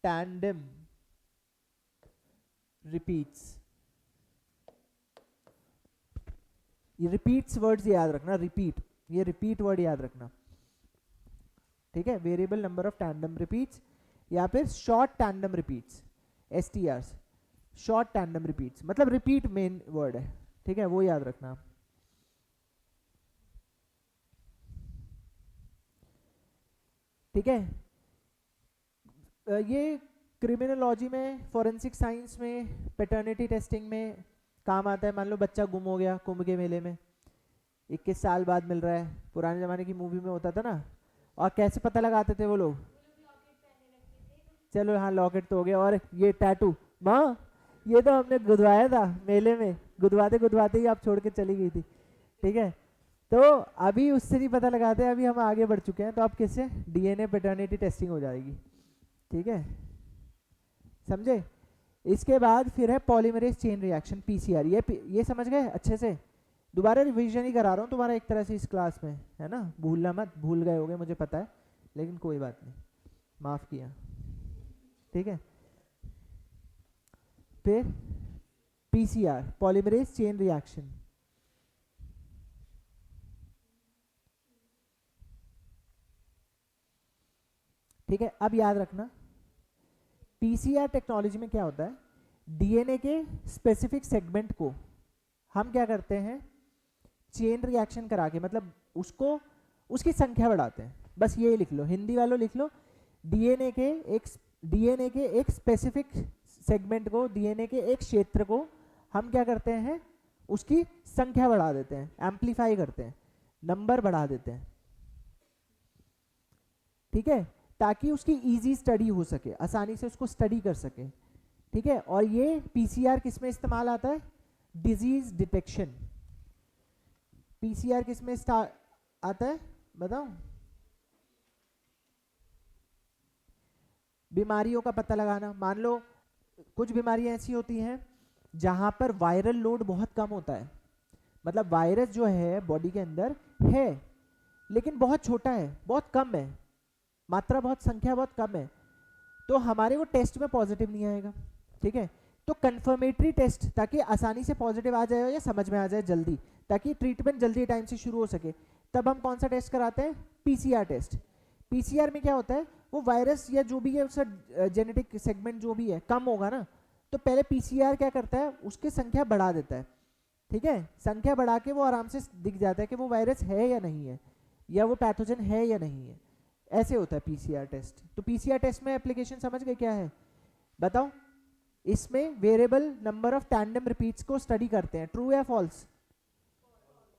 tandem repeats, ये रिपीट्स वर्ड्स याद रखना, रिपीट, ये रिपीट वर्ड याद रखना, ठीक है। Variable number of tandem repeats या फिर short tandem repeats, STRs, short tandem repeats, मतलब रिपीट मेन वर्ड है, ठीक है, वो याद रखना। ठीक है, ये क्रिमिनोलॉजी में, फॉरेंसिक साइंस में, पैटर्निटी टेस्टिंग में काम आता है। मान लो बच्चा गुम हो गया कुंभ के मेले में, 21 साल बाद मिल रहा है, पुराने जमाने की मूवी में होता था ना, और कैसे पता लगाते थे वो लोग, चलो हाँ लॉकेट तो हो गया, और ये टैटू, माँ ये तो हमने गुदवाया था मेले में, गुदवाते गुदवाते ही आप छोड़ के चली गई थी, ठीक है। तो अभी उससे नहीं पता लगाते, अभी हम आगे बढ़ चुके हैं, तो अब किससे, डीएनए पैटर्निटी टेस्टिंग हो जाएगी, ठीक है, समझे। इसके बाद फिर है पॉलीमरेज चेन रिएक्शन, पीसीआर, ये समझ गए अच्छे से। दोबारा रिवीजन ही करा रहा हूँ तुम्हारा एक तरह से इस क्लास में, है ना, भूलना मत, भूल गए होगे मुझे पता है, लेकिन कोई बात नहीं, माफ़ किया, ठीक है। फिर पीसीआर, पॉलीमरेज चेन रिएक्शन, ठीक है। अब याद रखना पीसीआर टेक्नोलॉजी में क्या होता है, डीएनए के स्पेसिफिक सेगमेंट को हम क्या करते हैं, चेन रिएक्शन करा के, मतलब उसको उसकी संख्या बढ़ाते हैं, बस ये लिख लो, हिंदी वालों लिख लो, डीएनए के एक स्पेसिफिक सेगमेंट को, डीएनए के एक क्षेत्र को हम क्या करते हैं, उसकी संख्या बढ़ा देते हैं, एम्पलीफाई करते हैं, नंबर बढ़ा देते हैं, ठीक है, ताकि उसकी इजी स्टडी हो सके, आसानी से उसको स्टडी कर सके, ठीक है। और ये पीसीआर किस में इस्तेमाल आता है, डिजीज डिटेक्शन। पीसीआर किस में आता है बताओ, बीमारियों का पता लगाना। मान लो कुछ बीमारियां ऐसी होती हैं जहां पर वायरल लोड बहुत कम होता है, मतलब वायरस जो है बॉडी के अंदर है लेकिन बहुत छोटा है, बहुत कम है, मात्रा बहुत, संख्या बहुत कम है, तो हमारे वो टेस्ट में पॉजिटिव नहीं आएगा, ठीक है। तो कंफर्मेटरी टेस्ट, ताकि आसानी से पॉजिटिव आ जाए या समझ में आ जाए जल्दी, ताकि ट्रीटमेंट जल्दी टाइम से शुरू हो सके, तब हम कौन सा टेस्ट कराते हैं, पीसीआर टेस्ट। पीसीआर में क्या होता है, वो वायरस या जो भी है उसका जेनेटिक सेगमेंट जो भी है कम होगा ना, तो पहले पीसीआर क्या करता है, उसकी संख्या बढ़ा देता है, ठीक है, संख्या बढ़ा के वो आराम से दिख जाता है कि वो वायरस है या नहीं है, या वो पैथोजन है या नहीं है, ऐसे होता है पीसीआर टेस्ट। तो पीसीआर टेस्ट में एप्लीकेशन समझ गए क्या है, बताओ। इसमें variable number of tandem repeats को स्टडी करते हैं, ट्रू या फॉल्स,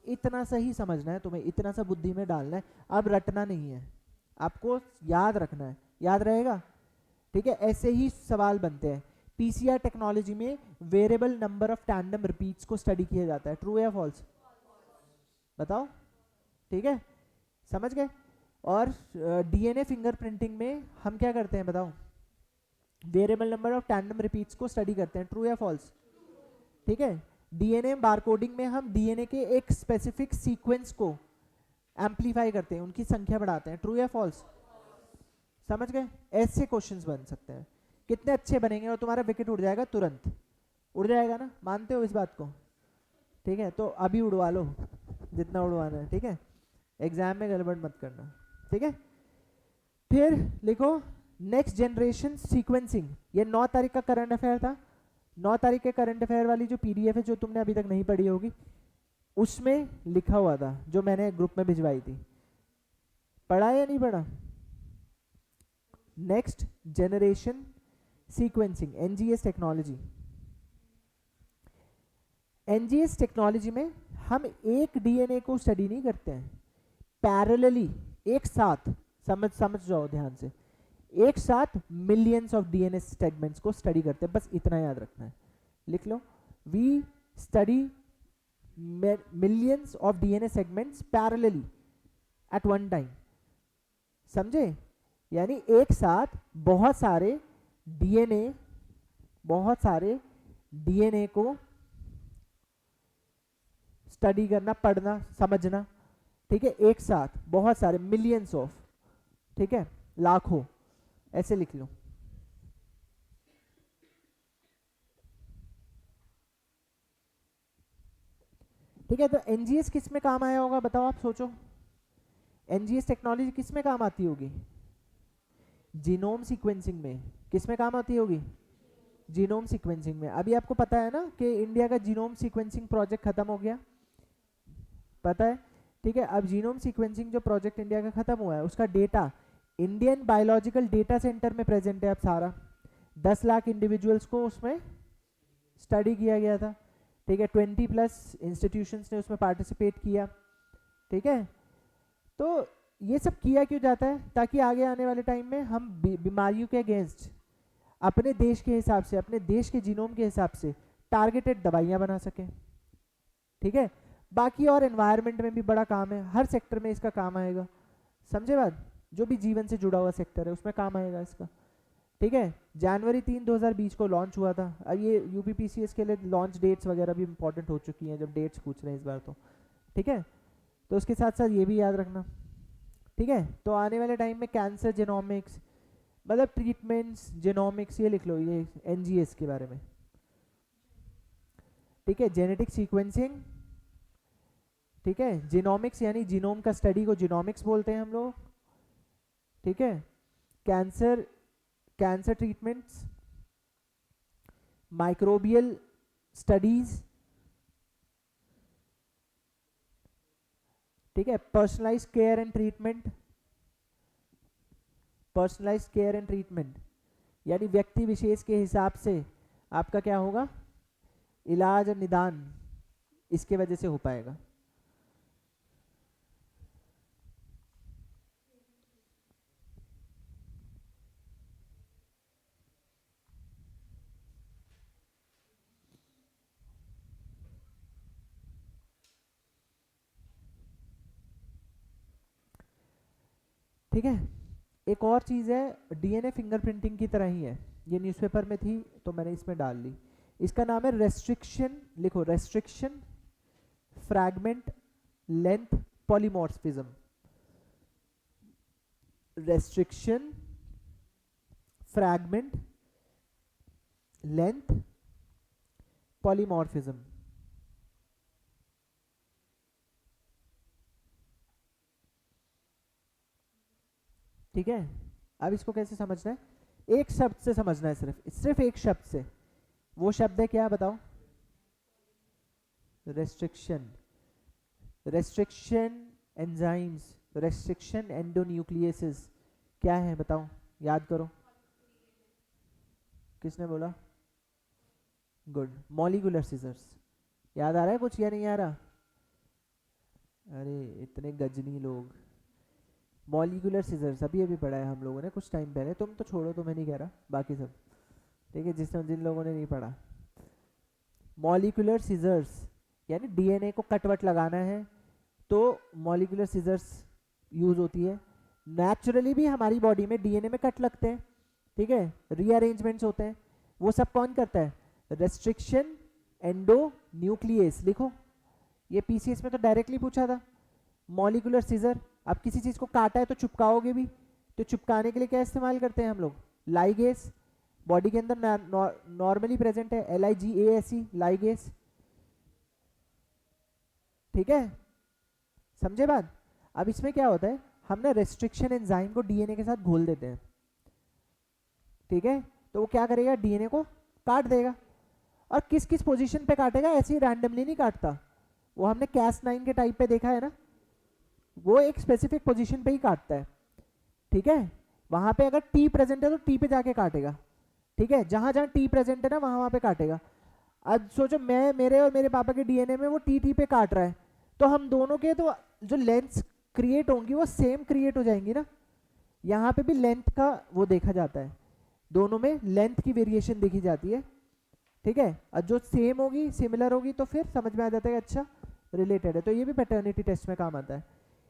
इतना सही समझना है तुम्हें, इतना सा बुद्धि में डालना है, अब रटना नहीं है, आपको याद रखना है, याद रहेगा, ठीक है। ऐसे ही सवाल बनते हैं, पीसीआर टेक्नोलॉजी में variable number of tandem repeats को स्टडी किया जाता है, ट्रू या फॉल्स, बताओ, ठीक है, समझ गए। और डीएनए फिंगरप्रिंटिंग में हम क्या करते हैं बताओ, variable number of tandem repeats को स्टडी करते हैं, ट्रू या फॉल्स, ठीक है। डीएनए बारकोडिंग में हम डीएनए के एक स्पेसिफिक सीक्वेंस को एम्पलीफाई करते हैं, उनकी संख्या बढ़ाते हैं, ट्रू या फॉल्स, समझ गए। ऐसे क्वेश्चंस बन सकते हैं, कितने अच्छे बनेंगे, और तुम्हारा विकेट उड़ जाएगा, तुरंत उड़ जाएगा ना, मानते हो इस बात को, ठीक है। तो अभी उड़वा लो जितना उड़वाना है, ठीक है, एग्जाम में गड़बड़ मत करना, ठीक है। फिर लिखो नेक्स्ट जनरेशन सीक्वेंसिंग, ये 9 तारीख का करंट अफेयर था, 9 तारीख के करंट अफेयर वाली जो पीडीएफ है जो तुमने अभी तक नहीं पढ़ी होगी, उसमें लिखा हुआ था, जो मैंने ग्रुप में भिजवाई थी, पढ़ा या नहीं पढ़ा, next generation sequencing, NGS technology. NGS technology में हम एक डीएनए को स्टडी नहीं करते हैं, पैरेलली एक साथ, समझ जाओ ध्यान से, एक साथ मिलियंस ऑफ डीएनए सेगमेंट्स को स्टडी करते हैं, बस इतना याद रखना है, लिख लो, we study millions of DNA segments parallelly at one time, समझे, यानी एक साथ बहुत सारे डीएनए को स्टडी करना, पढ़ना, समझना, ठीक है, एक साथ बहुत सारे मिलियंस ऑफ, ठीक है, लाखों, ऐसे लिख लो। ठीक है, तो एनजीएस किस में काम आया होगा बताओ, आप सोचो, एनजीएस टेक्नोलॉजी किस में काम आती होगी, जीनोम सीक्वेंसिंग में, किस में काम आती होगी, जीनोम सीक्वेंसिंग में। अभी आपको पता है ना कि इंडिया का जीनोम सीक्वेंसिंग प्रोजेक्ट खत्म हो गया, पता है, ठीक है। अब जीनोम सीक्वेंसिंग जो प्रोजेक्ट इंडिया का खत्म हुआ है, उसका data Indian biological data centre में प्रेजेंट है अब सारा, 10 लाख इंडिविजुअल्स को उसमें स्टडी किया गया था, ठीक है, 20+ इंस्टीट्यूशंस ने उसमें पार्टिसिपेट किया, ठीक है। तो ये सब किया क्यों जाता है, ताकि आगे आने वाले टाइम में हम बीमारियों के अगेंस्ट अपने देश के हिसाब से, अपने देश के जीनोम के हिसाब से टारगेटेड दवाइयाँ बना सकें, ठीक है। बाकी और एनवायरनमेंट में भी बड़ा काम है, हर सेक्टर में इसका काम आएगा, समझे बात, जो भी जीवन से जुड़ा हुआ सेक्टर है उसमें काम आएगा इसका, ठीक है, जनवरी 3 2020 को लॉन्च हुआ था। अब ये यूपीपीसीएस के लिए लॉन्च डेट्स वगैरह भी इंपॉर्टेंट हो चुकी हैं जब डेट्स पूछ रहे हैं इस बार तो। ठीक है, तो उसके साथ साथ ये भी याद रखना। ठीक है, तो आने वाले टाइम में कैंसर जेनोमिक्स, मतलब ट्रीटमेंट्स जेनोमिक्स, ये लिख लो, ये एनजीएस के बारे में। ठीक है, जेनेटिक सीक्वेंसिंग। ठीक है, जीनोमिक्स यानी जीनोम का स्टडी को जीनोमिक्स बोलते हैं हम लोग। ठीक है, cancer, cancer treatments, microbial studies. ठीक है, personalise care and treatment, personalise care and treatment यानी व्यक्ति विशेष के हिसाब से आपका क्या होगा, इलाज और निदान इसके वजह से हो पाएगा। ठीक है, एक और चीज़ है, डीएनए फिंगरप्रिंटिंग की तरह ही है, ये न्यूज़पेपर में थी तो मैंने इसमें डाल ली। इसका नाम है रेस्ट्रिक्शन, लिखो restriction, fragment, length, polymorphism. Restriction, fragment, length, polymorphism. ठीक है, अब इसको कैसे समझना है, एक शब्द से समझना है, सिर्फ एक शब्द से। वो शब्द है क्या, बताओ? Restriction, restriction enzymes, restriction endonucleases, क्या है बताओ, याद करो। किसने बोला? Good, molecular scissors. याद आ रहा है कुछ या नहीं आ रहा? अरे इतने गजनी लोग, मॉलिक्यूलर सीजर्स अभी अभी पढ़ा है हम लोगों ने कुछ टाइम पहले, तुम तो छोड़ो, तो मैं नहीं कह रहा, बाकी सब ठीक है, जिन लोगों ने नहीं पढ़ा। मॉलिक्यूलर सीजर्स यानी डीएनए को कटवट लगाना है तो मॉलिक्यूलर सीजर्स यूज होती है। नेचुरली भी हमारी बॉडी में डीएनए में कट लगते हैं, ठीक है, रीअरेंजमेंट्स होते हैं, वो सब कौन करता है? रेस्ट्रिक्शन एंडो न्यूक्लियस, लिखो, ये पीसीएस में तो डायरेक्टली पूछा था। मॉलिक्यूलर सीजर, अब किसी चीज को काटा है तो चिपकाओगे भी, तो चिपकाने के लिए क्या इस्तेमाल करते हैं हम लोग? लाइगेस, बॉडी के अंदर नॉर्मली प्रेजेंट है, LIGASE, लाइगेस। ठीक है, समझे बात? अब इसमें क्या होता है, हम ना रेस्ट्रिक्शन एंजाइम को डीएनए के साथ घोल देते हैं, ठीक है, तो वो क्या करेगा, डीएनए को काट देगा। और किस किस पोजीशन पे काटेगा, ऐसे ही रैंडमली नहीं काटता, वो हमने Cas9 के टाइप पे देखा है ना, वो एक स्पेसिफिक पोजीशन पे ही काटता है। ठीक है, वहां पे अगर टी प्रेजेंट है तो टी पे जाके काटेगा, ठीक है, जहां जहां टी प्रेजेंट है ना वहां वहां पे काटेगा। अब सोचो मैं, मेरे और मेरे पापा के डीएनए में वो टी पे काट रहा है, तो हम दोनों के तो जो लेंथ्स क्रिएट होंगी वो सेम क्रिएट हो जाएंगी ना। यहाँ पे भी लेंथ का वो देखा जाता है, दोनों में लेंथ की वेरिएशन देखी जाती है। ठीक है, और जो सेम होगी, सिमिलर होगी, तो फिर समझ में आ जाता है अच्छा रिलेटेड है, तो ये भी पैटर्निटी टेस्ट में काम आता है।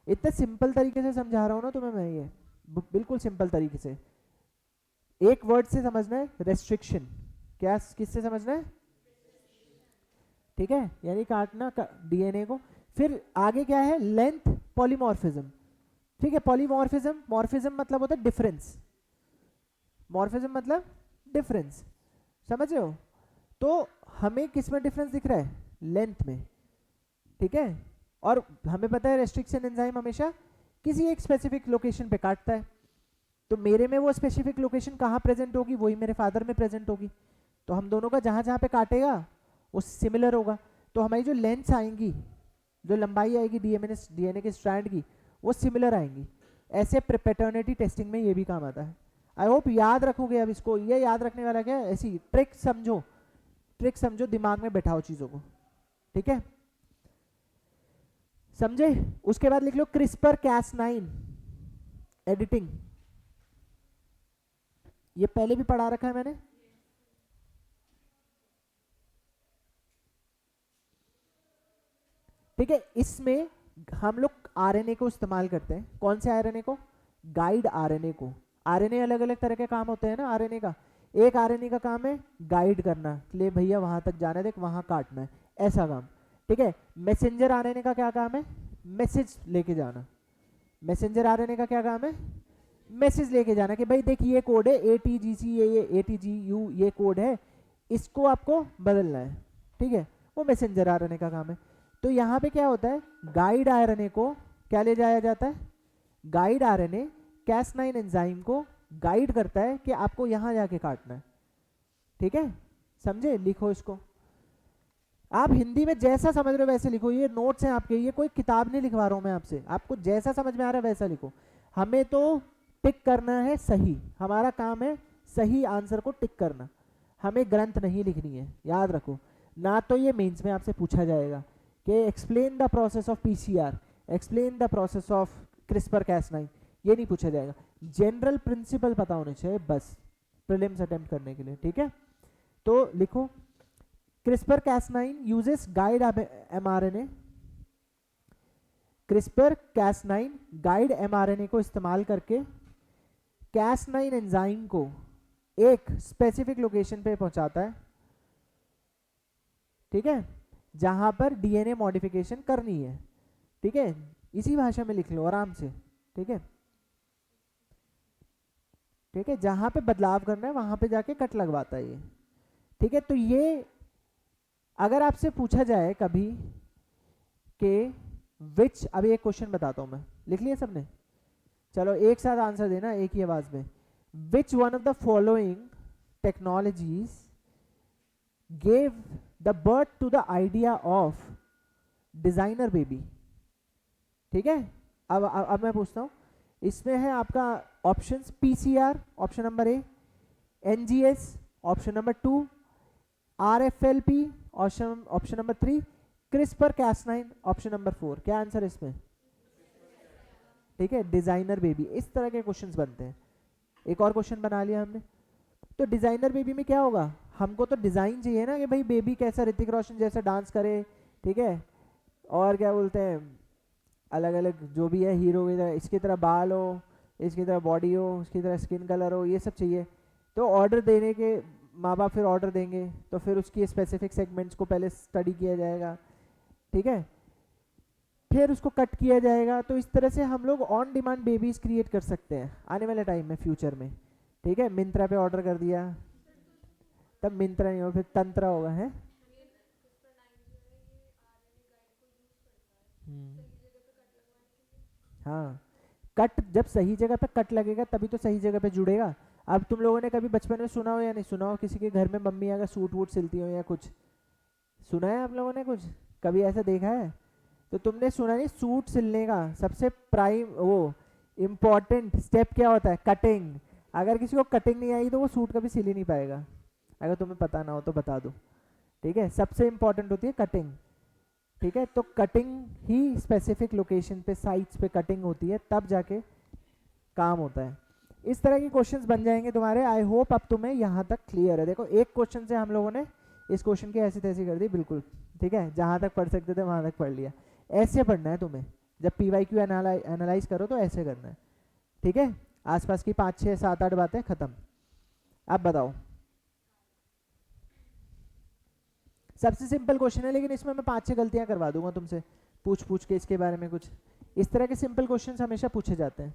इतने सिंपल तरीके से समझा रहा हूँ ना तुम्हें मैं, ये बिल्कुल सिंपल तरीके से, एक वर्ड से समझना है, रेस्ट्रिक्शन। क्या, किससे समझना है? ठीक है, यानी काटना डीएनए को। फिर आगे क्या है, लेंथ, पॉलीमॉर्फिज्म। ठीक है, पॉलीमॉर्फिज्म, मॉर्फिज्म मतलब होता है डिफरेंस, मॉर्फिज्म मतलब डिफरेंस, समझ रहे हो? तो हमें किस में डिफरेंस दिख रहा है? लेंथ में। ठीक है, और हमें पता है रेस्ट्रिक्शन एंजाइम हमेशा किसी एक स्पेसिफिक लोकेशन पे काटता है, तो मेरे में वो स्पेसिफिक लोकेशन कहाँ प्रेजेंट होगी, वही मेरे फादर में प्रेजेंट होगी, तो हम दोनों का जहाँ जहाँ पे काटेगा वो सिमिलर होगा, तो हमारी जो लेंथ आएंगी, जो लंबाई आएगी डीएनए के स्ट्रैंड की, वो सिमिलर आएंगी। ऐसे पैटर्निटी टेस्टिंग में ये भी काम आता है। आई होप याद रखोगे। अब इसको, ये याद रखने वाला क्या है, ऐसी ट्रिक समझो, ट्रिक समझो, दिमाग में बैठाओ चीज़ों को, ठीक है, समझे? उसके बाद लिख लो क्रिस्पर Cas9 एडिटिंग, ये पहले भी पढ़ा रखा है मैंने। ठीक है, इसमें हम लोग आरएनए को इस्तेमाल करते हैं, कौन से आरएनए को? गाइड आरएनए को। आरएनए अलग अलग तरह के काम होते हैं ना आरएनए का। एक आरएनए का काम है गाइड करना, ले भैया वहां तक जाना है, देख वहां काटना है, ऐसा काम। ठीक है, मैसेंजर आरएनए का क्या काम है, मैसेज लेके जाना। मैसेंजर आरएनए का क्या काम है, मैसेज लेके जाना कि भाई देख ये कोड है ATGC, ये ATGU ये कोड है, इसको आपको बदलना है। ठीक है, वो मैसेंजर आरएनए का काम है। तो यहाँ पे क्या होता है, गाइड आरएनए को क्या ले जाया जाता है, गाइड आरएनए Cas9 एंजाइम को गाइड करता है कि आपको यहाँ जाके काटना है। ठीक है, समझे, लिखो इसको। आप हिंदी में जैसा समझ रहे हो वैसे लिखो, ये नोट्स हैं आपके, ये कोई किताब नहीं लिखवा रहा हूँ मैं आपसे, आपको जैसा समझ में आ रहा है वैसा लिखो। हमें तो टिक करना है सही, हमारा काम है सही आंसर को टिक करना, हमें ग्रंथ नहीं लिखनी है, याद रखो। ना तो ये मेंस में आपसे पूछा जाएगा कि explain the process of PCR, explain the process of CRISPR-Cas9, ये नहीं पूछा जाएगा। जनरल प्रिंसिपल पता होने चाहिए बस प्रीलिम्स अटेम्प्ट करने के लिए। ठीक है, तो लिखो CRISPR-Cas9 uses guide mRNA, CRISPR-Cas9 guide mRNA को इस्तेमाल करके Cas9 एंजाइम को एक स्पेसिफिक लोकेशन पे पहुंचाता है। ठीक है, जहां पर DNA मॉडिफिकेशन करनी है। ठीक है, इसी भाषा में लिख लो आराम से। ठीक है, ठीक है, जहां पे बदलाव करना है वहां पे जाके कट लगवाता है ये। ठीक है, तो ये अगर आपसे पूछा जाए कभी कि विच, अभी एक क्वेश्चन बताता हूं मैं, लिख लिया सबने, चलो एक साथ आंसर देना एक ही आवाज में। Which one of the following technologies gave the birth to the idea of designer baby. ठीक है, अब मैं पूछता हूं, इसमें है आपका options PCR option number A, NGS option number 2, RFLP option number 3, CRISPR-Cas9 option number 4। क्या आंसर है इसमें? ठीक है, डिजाइनर बेबी। इस तरह के क्वेश्चंस बनते हैं। एक और क्वेश्चन बना लिया हमने। तो डिजाइनर बेबी में क्या होगा, हमको तो डिजाइन चाहिए ना कि भाई बेबी कैसा ऋतिक रोशन जैसा डांस करे। ठीक है, और क्या बोलते हैं, अलग अलग जो भी है हीरो की तरह, इसकी तरह बाल हो, इसकी तरह बॉडी हो, इसकी तरह स्किन कलर हो, ये सब चाहिए। तो ऑर्डर देने के माँ बाप फिर ऑर्डर देंगे, तो फिर उसकी स्पेसिफिक सेगमेंट्स को पहले स्टडी किया जाएगा। ठीक है, फिर उसको कट किया जाएगा। तो इस तरह से हम लोग ऑन डिमांड बेबीज क्रिएट कर सकते हैं आने वाले टाइम में, फ्यूचर में। ठीक है, मिंत्रा पे ऑर्डर कर दिया, तब मिंत्रा नहीं होगा, फिर तंत्रा होगा है। हाँ, कट जब सही जगह पे कट लगेगा तभी तो सही जगह पे जुड़ेगा। अब तुम लोगों ने कभी बचपन में सुना हो या नहीं सुना हो, किसी के घर में मम्मी अगर सूट वूट सिलती हो या कुछ, सुना है आप लोगों ने कुछ, कभी ऐसा देखा है? तो तुमने सुना नहीं, सूट सिलने का सबसे प्राइम वो इम्पॉर्टेंट स्टेप क्या होता है, कटिंग। अगर किसी को कटिंग नहीं आई तो वो सूट कभी सिल ही नहीं पाएगा। अगर तुम्हें पता ना हो तो बता दो। ठीक है, सबसे इम्पॉर्टेंट होती है कटिंग। ठीक है, तो कटिंग ही स्पेसिफिक लोकेशन पे, साइट्स पे कटिंग होती है, तब जाके काम होता है। इस तरह के क्वेश्चंस बन जाएंगे तुम्हारे। आई होप अब तुम्हें यहाँ तक क्लियर है। देखो एक क्वेश्चन से हम लोगों ने इस क्वेश्चन की ऐसी तैसी कर दी बिल्कुल। ठीक है, जहाँ तक पढ़ सकते थे वहाँ तक पढ़ लिया। ऐसे पढ़ना है तुम्हें, जब PYQ एनालाइज करो तो ऐसे करना है। ठीक है, आसपास की 5 6 7 8 बातें खत्म। अब बताओ, सबसे सिंपल क्वेश्चन है, लेकिन इसमें मैं 5 6 गलतियां करवा दूंगा तुमसे, पूछ पूछ के इसके बारे में कुछ। इस तरह के सिंपल क्वेश्चन हमेशा पूछे जाते हैं।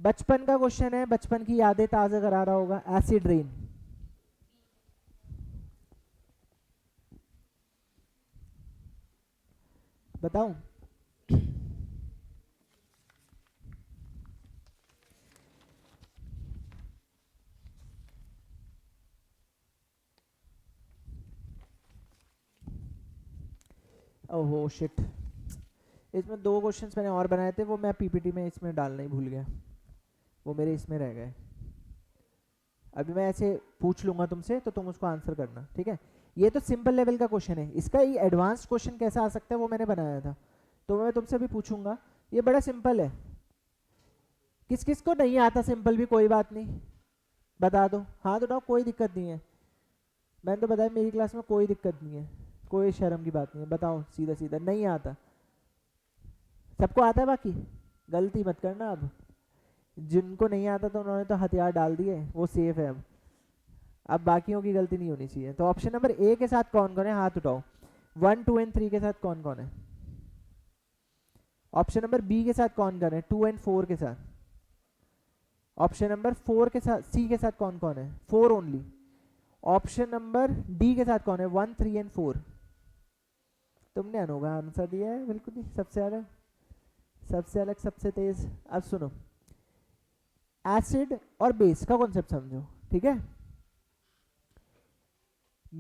बचपन का क्वेश्चन है, बचपन की यादें ताज़ा करा रहा होगा। एसिड रेन, बताऊं? ओहो शिट, इसमें 2 क्वेश्चंस मैंने और बनाए थे, वो मैं PPT में इसमें डालना ही भूल गया, वो मेरे इसमें रह गए। अभी मैं ऐसे पूछ लूंगा तुमसे तो तुम उसको आंसर करना। ठीक है, ये तो सिंपल लेवल का क्वेश्चन है, इसका ही एडवांस क्वेश्चन कैसा आ सकता है वो मैंने बनाया था, तो मैं तुमसे भी पूछूंगा। ये बड़ा सिंपल है, किस किस को नहीं आता सिंपल भी, कोई बात नहीं, बता दो, हाथ उठाओ, कोई दिक्कत नहीं है। मैंने तो बताया मेरी क्लास में कोई दिक्कत नहीं है, कोई शर्म की बात नहीं है। बताओ सीधा सीधा, नहीं आता? सबको आता है? बाकी गलती मत करना अब, जिनको नहीं आता तो उन्होंने तो हथियार डाल दिए, वो सेफ है अब बाकियों की गलती नहीं होनी चाहिए। तो ऑप्शन नंबर ए के साथ कौन कौन है, हाथ उठाओ। 1 2 एंड 3 के साथ कौन कौन है? ऑप्शन नंबर बी के साथ कौन कौन है? 2 एंड 4 के साथ। ऑप्शन नंबर 4 के साथ, सी के साथ कौन कौन है? 4 ओनली। ऑप्शन नंबर डी के साथ कौन है? 1 3 एंड 4। तुमने अनोखा आंसर दिया है, बिल्कुल ही सबसे अलग, सबसे अलग, सबसे तेज। अब सुनो, एसिड और बेस का कॉन्सेप्ट समझो, ठीक है।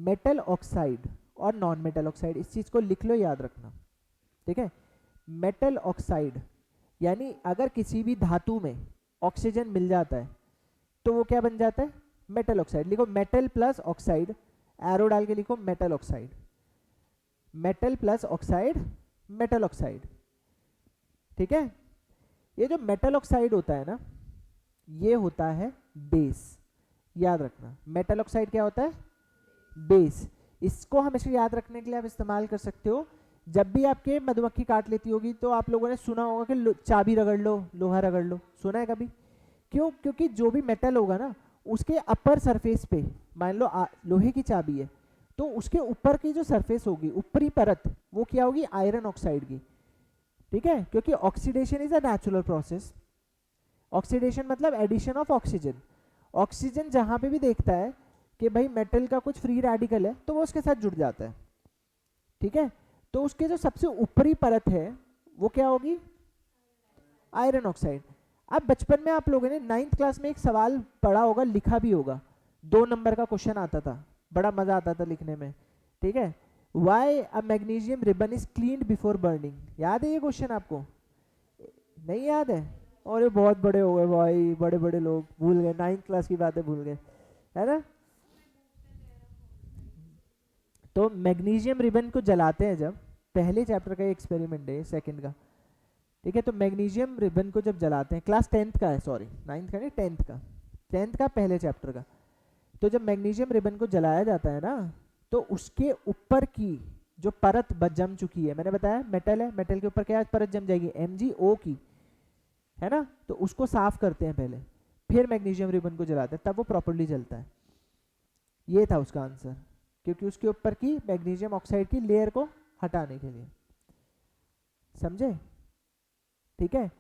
मेटल ऑक्साइड और नॉन मेटल ऑक्साइड, इस चीज को लिख लो, याद रखना, ठीक है। मेटल ऑक्साइड यानी अगर किसी भी धातु में ऑक्सीजन मिल जाता है तो वो क्या बन जाता है? Metal oxide. लिखो मेटल प्लस ऑक्साइड, एरो डाल के लिखो metal oxide, metal plus oxide, metal oxide, ठीक है। ये जो मेटल ऑक्साइड होता है ना, ये होता है बेस, याद रखना। मेटल ऑक्साइड क्या होता है? बेस। इसको हमेशा याद रखने के लिए आप इस्तेमाल कर सकते हो। जब भी आपके मधुमक्खी काट लेती होगी तो आप लोगों ने सुना होगा कि चाबी रगड़ लो, लोहा रगड़ लो, सुना है कभी? क्यों? क्योंकि जो भी मेटल होगा ना, उसके अपर सरफेस पे, मान लो लोहे की चाबी है, तो उसके ऊपर की जो सरफेस होगी, ऊपरी परत, वो क्या होगी? आयरन ऑक्साइड की, ठीक है। क्योंकि oxidation is a natural process. Oxidation मतलब एडिशन ऑफ ऑक्सीजन। ऑक्सीजन जहां पे भी देखता है कि भाई मेटल का कुछ फ्री रेडिकल है तो वो उसके साथ जुड़ जाता है, ठीक है। तो उसके जो सबसे ऊपरी परत है वो क्या होगी? Iron oxide. अब बचपन में आप लोगों ने 9th क्लास में एक सवाल पढ़ा होगा, लिखा भी होगा, 2 नंबर का क्वेश्चन आता था, बड़ा मजा आता था लिखने में, ठीक है। Why a magnesium ribbon is cleaned before burning? याद है ये क्वेश्चन आपको? नहीं याद है? और ये बहुत बड़े हो गए भाई, बड़े बड़े लोग भूल गए, 9th क्लास की बातें भूल गए, है ना। तो मैग्नीशियम रिबन को जलाते हैं जब, पहले चैप्टर का एक्सपेरिमेंट है, सेकंड का, ठीक है। तो मैग्नीशियम रिबन को जब जलाते हैं, क्लास 10th का है, सॉरी 9th का नहीं, 10th का, 10th का पहले चैप्टर का। तो जब मैग्नीशियम रिबन को जलाया जाता है ना, तो उसके ऊपर की जो परत जम चुकी है, मैंने बताया मेटल है, मेटल के ऊपर क्या परत जम जाएगी? MgO की, है ना। तो उसको साफ करते हैं पहले, फिर मैग्नीशियम रिबन को जलाते हैं, तब वो प्रॉपर्ली जलता है। ये था उसका आंसर, क्योंकि उसके ऊपर की मैग्नीशियम ऑक्साइड की लेयर को हटाने के लिए, समझे, ठीक है।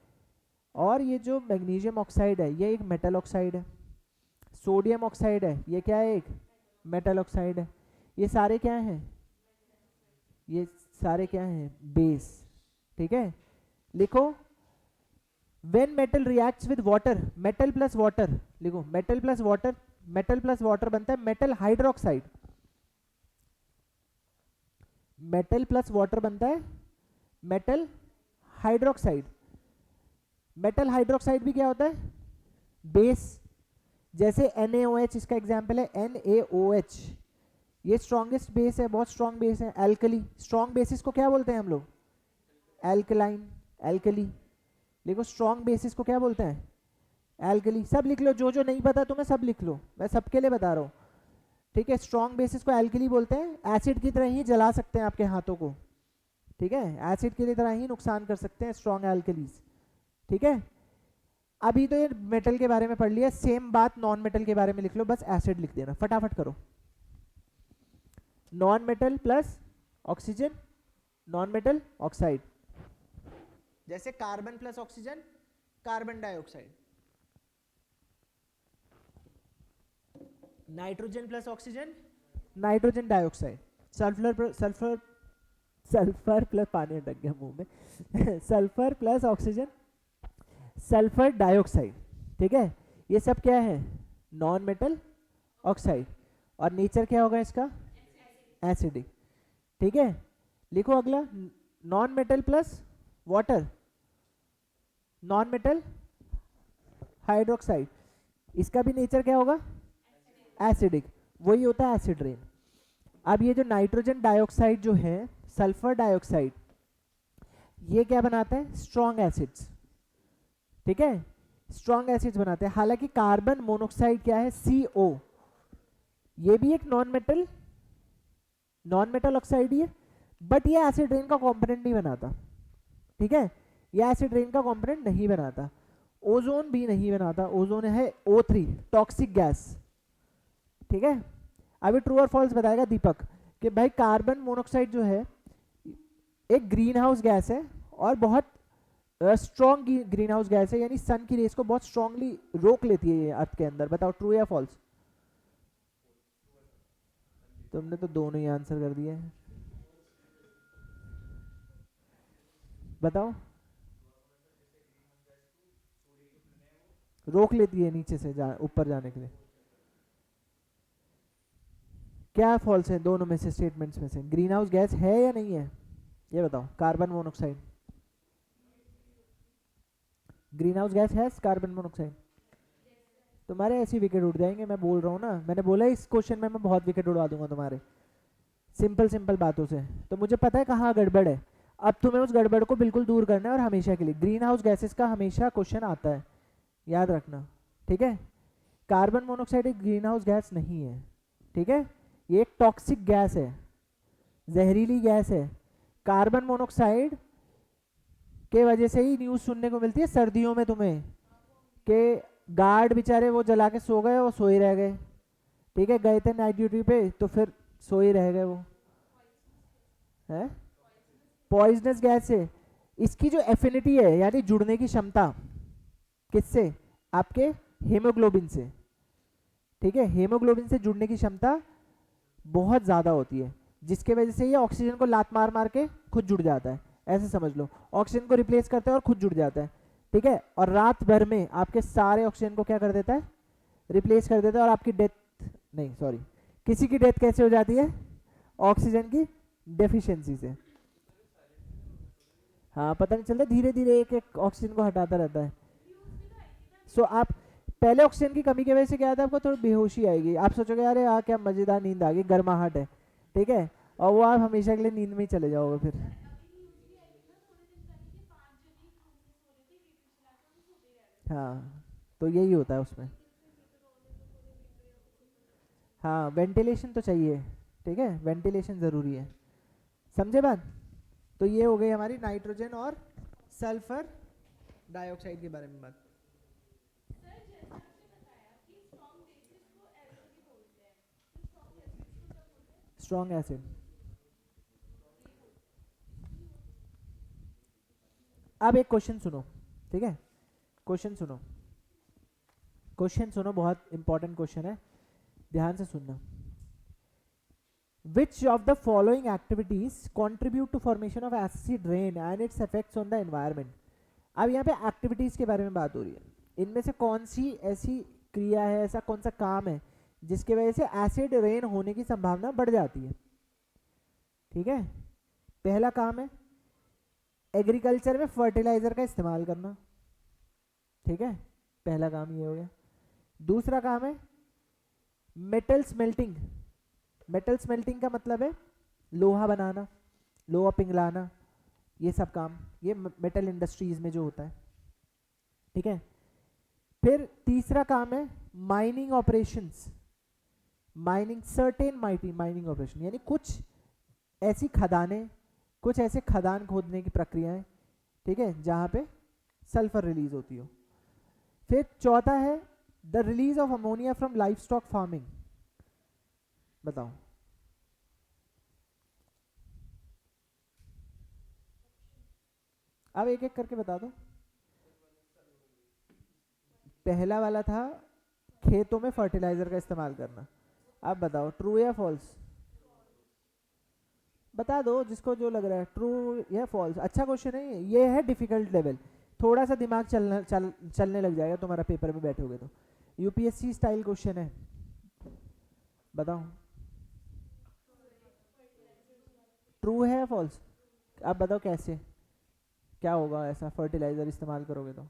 और ये जो मैग्नीशियम ऑक्साइड है ये एक मेटल ऑक्साइड है, सोडियम ऑक्साइड है, ये क्या है? एक मेटल ऑक्साइड है। ये सारे क्या हैं? ये सारे क्या हैं? बेस, ठीक है। लिखो when metal reacts with water, metal plus water, लिखो metal plus water, metal plus water बनता है metal hydroxide, metal plus water बनता है मेटल हाइड्रोक्साइड। मेटल हाइड्रोक्साइड भी क्या होता है? बेस। जैसे NaOH इसका एग्जांपल है, NaOH, ये स्ट्रॉन्गेस्ट बेस है, बहुत स्ट्रॉन्ग बेस है। एल्कली, स्ट्रॉन्ग बेसिस को क्या बोलते हैं हम लोग? Alkaline, alkali. देखो स्ट्रॉन्ग बेसिस को क्या बोलते हैं? एल्कली। सब लिख लो, जो जो नहीं पता तुम्हें सब लिख लो, मैं सबके लिए बता रहा हूँ, ठीक है। स्ट्रॉन्ग बेसिस को एल्कली बोलते हैं। एसिड की तरह ही जला सकते हैं आपके हाथों को, ठीक है, एसिड की तरह ही नुकसान कर सकते हैं स्ट्रॉन्ग एल्कलीज, ठीक है। अभी तो ये मेटल के बारे में पढ़ लिया, सेम बात नॉन मेटल के बारे में लिख लो, बस एसिड लिख देना, फटाफट करो। Non metal plus oxygen, non metal oxide, जैसे carbon plus oxygen, carbon dioxide. Nitrogen plus oxygen, nitrogen dioxide. Sulphur sulphur sulphur plus, पानी अटक गया मुंह में sulphur plus oxygen, sulphur dioxide, ठीक है। ये सब क्या है? Non metal oxide. और नेचर क्या होगा इसका? एसिडिक, ठीक है। लिखो अगला, non metal plus water, non metal hydroxide, इसका भी नेचर क्या होगा? एसिडिक, वही होता है एसिड रेन। अब ये जो नाइट्रोजन डाइऑक्साइड जो है, सल्फर डाइऑक्साइड, ये क्या बनाता है? स्ट्रॉन्ग एसिड्स, ठीक है, स्ट्रॉन्ग एसिड्स बनाते हैं। हालांकि कार्बन मोनोऑक्साइड क्या है? CO, ये भी एक नॉन मेटल ऑक्साइड ही है, बट ये एसिड रेन का कंपोनेंट नहीं बनाता, ठीक है, ये एसिड रेन का कंपोनेंट नहीं बनाता। ओजोन भी नहीं बनाता, ओजोन है O3 टॉक्सिक गैस। ठीक है, अभी ट्रू और फॉल्स बताएगा दीपक कि भाई कार्बन मोनोऑक्साइड जो है एक ग्रीन हाउस गैस है और बहुत स्ट्रॉन्ग ग्रीन हाउस गैस है, यानी सन की रेस को बहुत स्ट्रांगली रोक लेती है ये अर्थ के अंदर। बताओ ट्रू या फॉल्स? तुमने तो दोनों ही आंसर कर दिए, बताओ। रोक लेती है नीचे से ऊपर जाने के लिए। क्या फॉल्स है दोनों में से, स्टेटमेंट्स में से? ग्रीन हाउस गैस है या नहीं है ये बताओ। Carbon monoxide green house gas है, कार्बन मोनोऑक्साइड। तुम्हारे ऐसे विकेट उड़ जाएंगे, मैं बोल रहा हूँ ना, मैंने बोला इस क्वेश्चन में मैं बहुत विकेट उड़वा दूंगा तुम्हारे, सिंपल सिंपल बातों से। तो मुझे पता है कहाँ गड़बड़ है, अब तुम्हें उस गड़बड़ को बिल्कुल दूर करना है और हमेशा के लिए। ग्रीन हाउस गैसेस का हमेशा क्वेश्चन आता है, याद रखना, ठीक है। कार्बन मोनोऑक्साइड एक ग्रीन हाउस गैस नहीं है, ठीक है, ये एक टॉक्सिक गैस है, जहरीली गैस है। कार्बन मोनोऑक्साइड के वजह से ही न्यूज़ सुनने को मिलती है सर्दियों में तुम्हें कि गार्ड बेचारे वो जला के सो गए, वो सोए रह गए, ठीक है, गए थे नाइट ड्यूटी पे तो फिर सोए रह गए वो, है पॉइजनस गैस है। इसकी जो एफिनिटी है यानी जुड़ने की क्षमता, किससे? आपके हेमोग्लोबिन से, ठीक है, हेमोग्लोबिन से जुड़ने की क्षमता बहुत ज़्यादा होती है, जिसके वजह से ये ऑक्सीजन को लात मार मार के खुद जुड़ जाता है, ऐसे समझ लो। ऑक्सीजन को रिप्लेस करता है और खुद जुड़ जाता है, ठीक है, और रात भर में आपके सारे ऑक्सीजन को क्या कर देता है? रिप्लेस कर देता है, और आपकी डेथ, नहीं सॉरी, किसी की डेथ कैसे हो जाती है? ऑक्सीजन की डेफिशिएंसी से। हाँ, पता नहीं चलता, धीरे धीरे एक एक ऑक्सीजन को हटाता रहता है। सो आप पहले ऑक्सीजन की कमी की वजह से क्या आता है, आपको थोड़ी बेहोशी आएगी, आप सोचोगे अरे यार क्या मजेदार नींद आ गई, गर्माहट है, ठीक है, और वो आप हमेशा के लिए नींद में ही चले जाओगे फिर। हाँ, तो यही होता है उसमें। हाँ, वेंटिलेशन तो चाहिए, ठीक है, वेंटिलेशन ज़रूरी है, समझे बात? तो ये हो गई हमारी नाइट्रोजन और सल्फर डाइऑक्साइड के बारे में बात। Strong acid. अब एक क्वेश्चन सुनो, ठीक है, क्वेश्चन सुनो, क्वेश्चन सुनो, बहुत इंपॉर्टेंट क्वेश्चन है, ध्यान से सुनना। Which of the following activities contribute to formation of acid rain and its effects on the environment? अब यहाँ पे एक्टिविटीज के बारे में बात हो रही है, इनमें से कौन सी ऐसी क्रिया है, ऐसा कौन सा काम है जिसके वजह से एसिड रेन होने की संभावना बढ़ जाती है? ठीक है, पहला काम है एग्रीकल्चर में फर्टिलाइजर का इस्तेमाल करना, ठीक है, पहला काम ये हो गया। दूसरा काम है मेटल स्मेल्टिंग। मेटल स्मेल्टिंग का मतलब है लोहा बनाना, लोहा पिघलाना, ये सब काम ये मेटल इंडस्ट्रीज में जो होता है, ठीक है। फिर तीसरा काम है mining operations, mining certain mining operation, यानी कुछ ऐसी खदानें, कुछ ऐसे खदान खोदने की प्रक्रियाएं, ठीक है, जहां पे सल्फर रिलीज होती हो। फिर चौथा है the release of ammonia from life stock farming. बताओ, अब एक एक करके बता दो। पहला वाला था खेतों में फर्टिलाइजर का इस्तेमाल करना, अब बताओ ट्रू या फॉल्स? बता दो जिसको जो लग रहा है, ट्रू या फॉल्स। अच्छा क्वेश्चन है ये है डिफिकल्ट लेवल, थोड़ा सा दिमाग चलने लग जाएगा तुम्हारा पेपर में बैठोगे तो, यूपीएससी स्टाइल क्वेश्चन है, बताओ ट्रू है या फॉल्स? अब बताओ कैसे, क्या होगा ऐसा फर्टिलाइजर इस्तेमाल करोगे तो?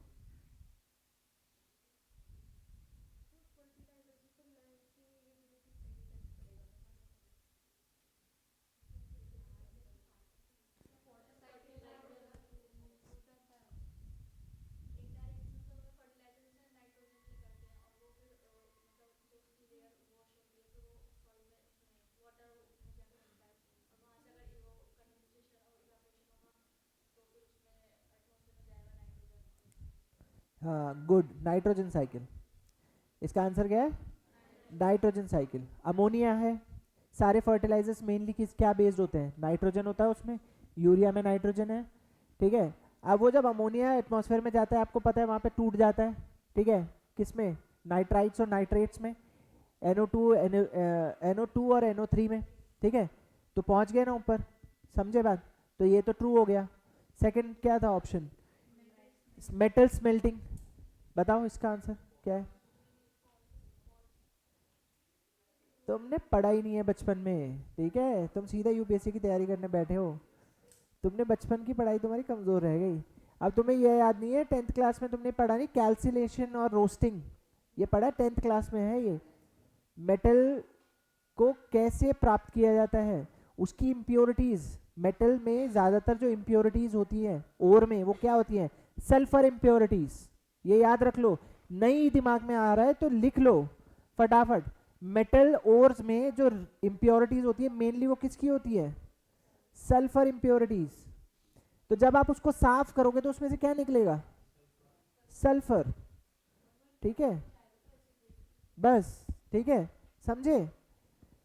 हाँ गुड, नाइट्रोजन साइकिल। इसका आंसर क्या है? Nitrogen cycle. अमोनिया है, सारे फर्टिलाइजर्स मेनली किस क्या बेस्ड होते हैं? नाइट्रोजन होता है उसमें, यूरिया में नाइट्रोजन है, ठीक है। अब वो जब अमोनिया एटमॉस्फेयर में जाता है, आपको पता है वहाँ पे टूट जाता है, ठीक है, किसमें? नाइट्राइट्स और नाइट्रेट्स में, NO2 NO2 और NO3 में, ठीक है। तो पहुँच गए ना ऊपर, समझे बात? तो ये तो ट्रू हो गया। सेकंड क्या था ऑप्शन? Metal smelting. बताओ इसका आंसर क्या है? तुमने पढ़ा ही नहीं है बचपन में, ठीक है, तुम सीधा यूपीएससी की तैयारी करने बैठे हो। तुमने बचपन की पढ़ाई तुम्हारी कमज़ोर रह गई। अब तुम्हें यह याद नहीं है, 10th क्लास में तुमने पढ़ा नहीं कैल्सिलेशन और रोस्टिंग? ये पढ़ा 10th क्लास में है ये। मेटल को कैसे प्राप्त किया जाता है, उसकी इम्प्योरिटीज़, मेटल में ज़्यादातर जो इम्प्योरिटीज़ होती हैं ओर में, वो क्या होती हैं? Sulphur impurities. ये याद रख लो, नहीं दिमाग में आ रहा है तो लिख लो फटाफट। मेटल ओर्स में जो इम्प्योरिटीज़ होती है मेनली वो किसकी होती है? Sulphur impurities. तो जब आप उसको साफ करोगे तो उसमें से क्या निकलेगा? सल्फर, ठीक है, बस, ठीक है, समझे।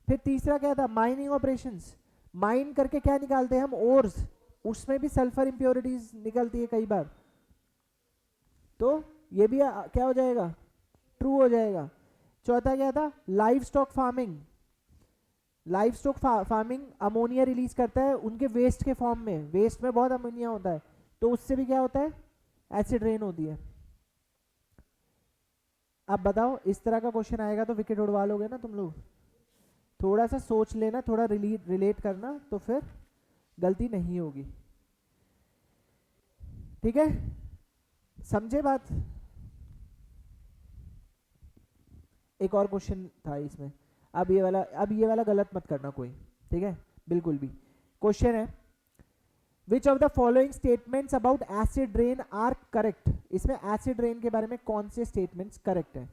फिर तीसरा क्या था? Mining operations. माइन करके क्या निकालते हैं हम? ओर्स। उसमें भी सल्फर इम्प्योरिटीज निकलती है कई बार। तो ये भी क्या हो जाएगा? ट्रू हो जाएगा। चौथा क्या था? Live stock farming. Live stock farming ammonia release करता है उनके वेस्ट के फॉर्म में, वेस्ट में बहुत अमोनिया होता है, तो उससे भी क्या होता है? एसिड रेन होती है। अब बताओ, इस तरह का क्वेश्चन आएगा तो विकेट उड़वा लोगे ना तुम लोग? थोड़ा सा सोच लेना, थोड़ा रिलेट करना, तो फिर गलती नहीं होगी, ठीक है, समझे बात? एक और क्वेश्चन था इसमें। अब ये वाला गलत मत करना कोई, ठीक है, बिल्कुल भी। क्वेश्चन है, which of the following statements about acid rain are correct? इसमें एसिड रेन के बारे में कौन से स्टेटमेंट्स करेक्ट है?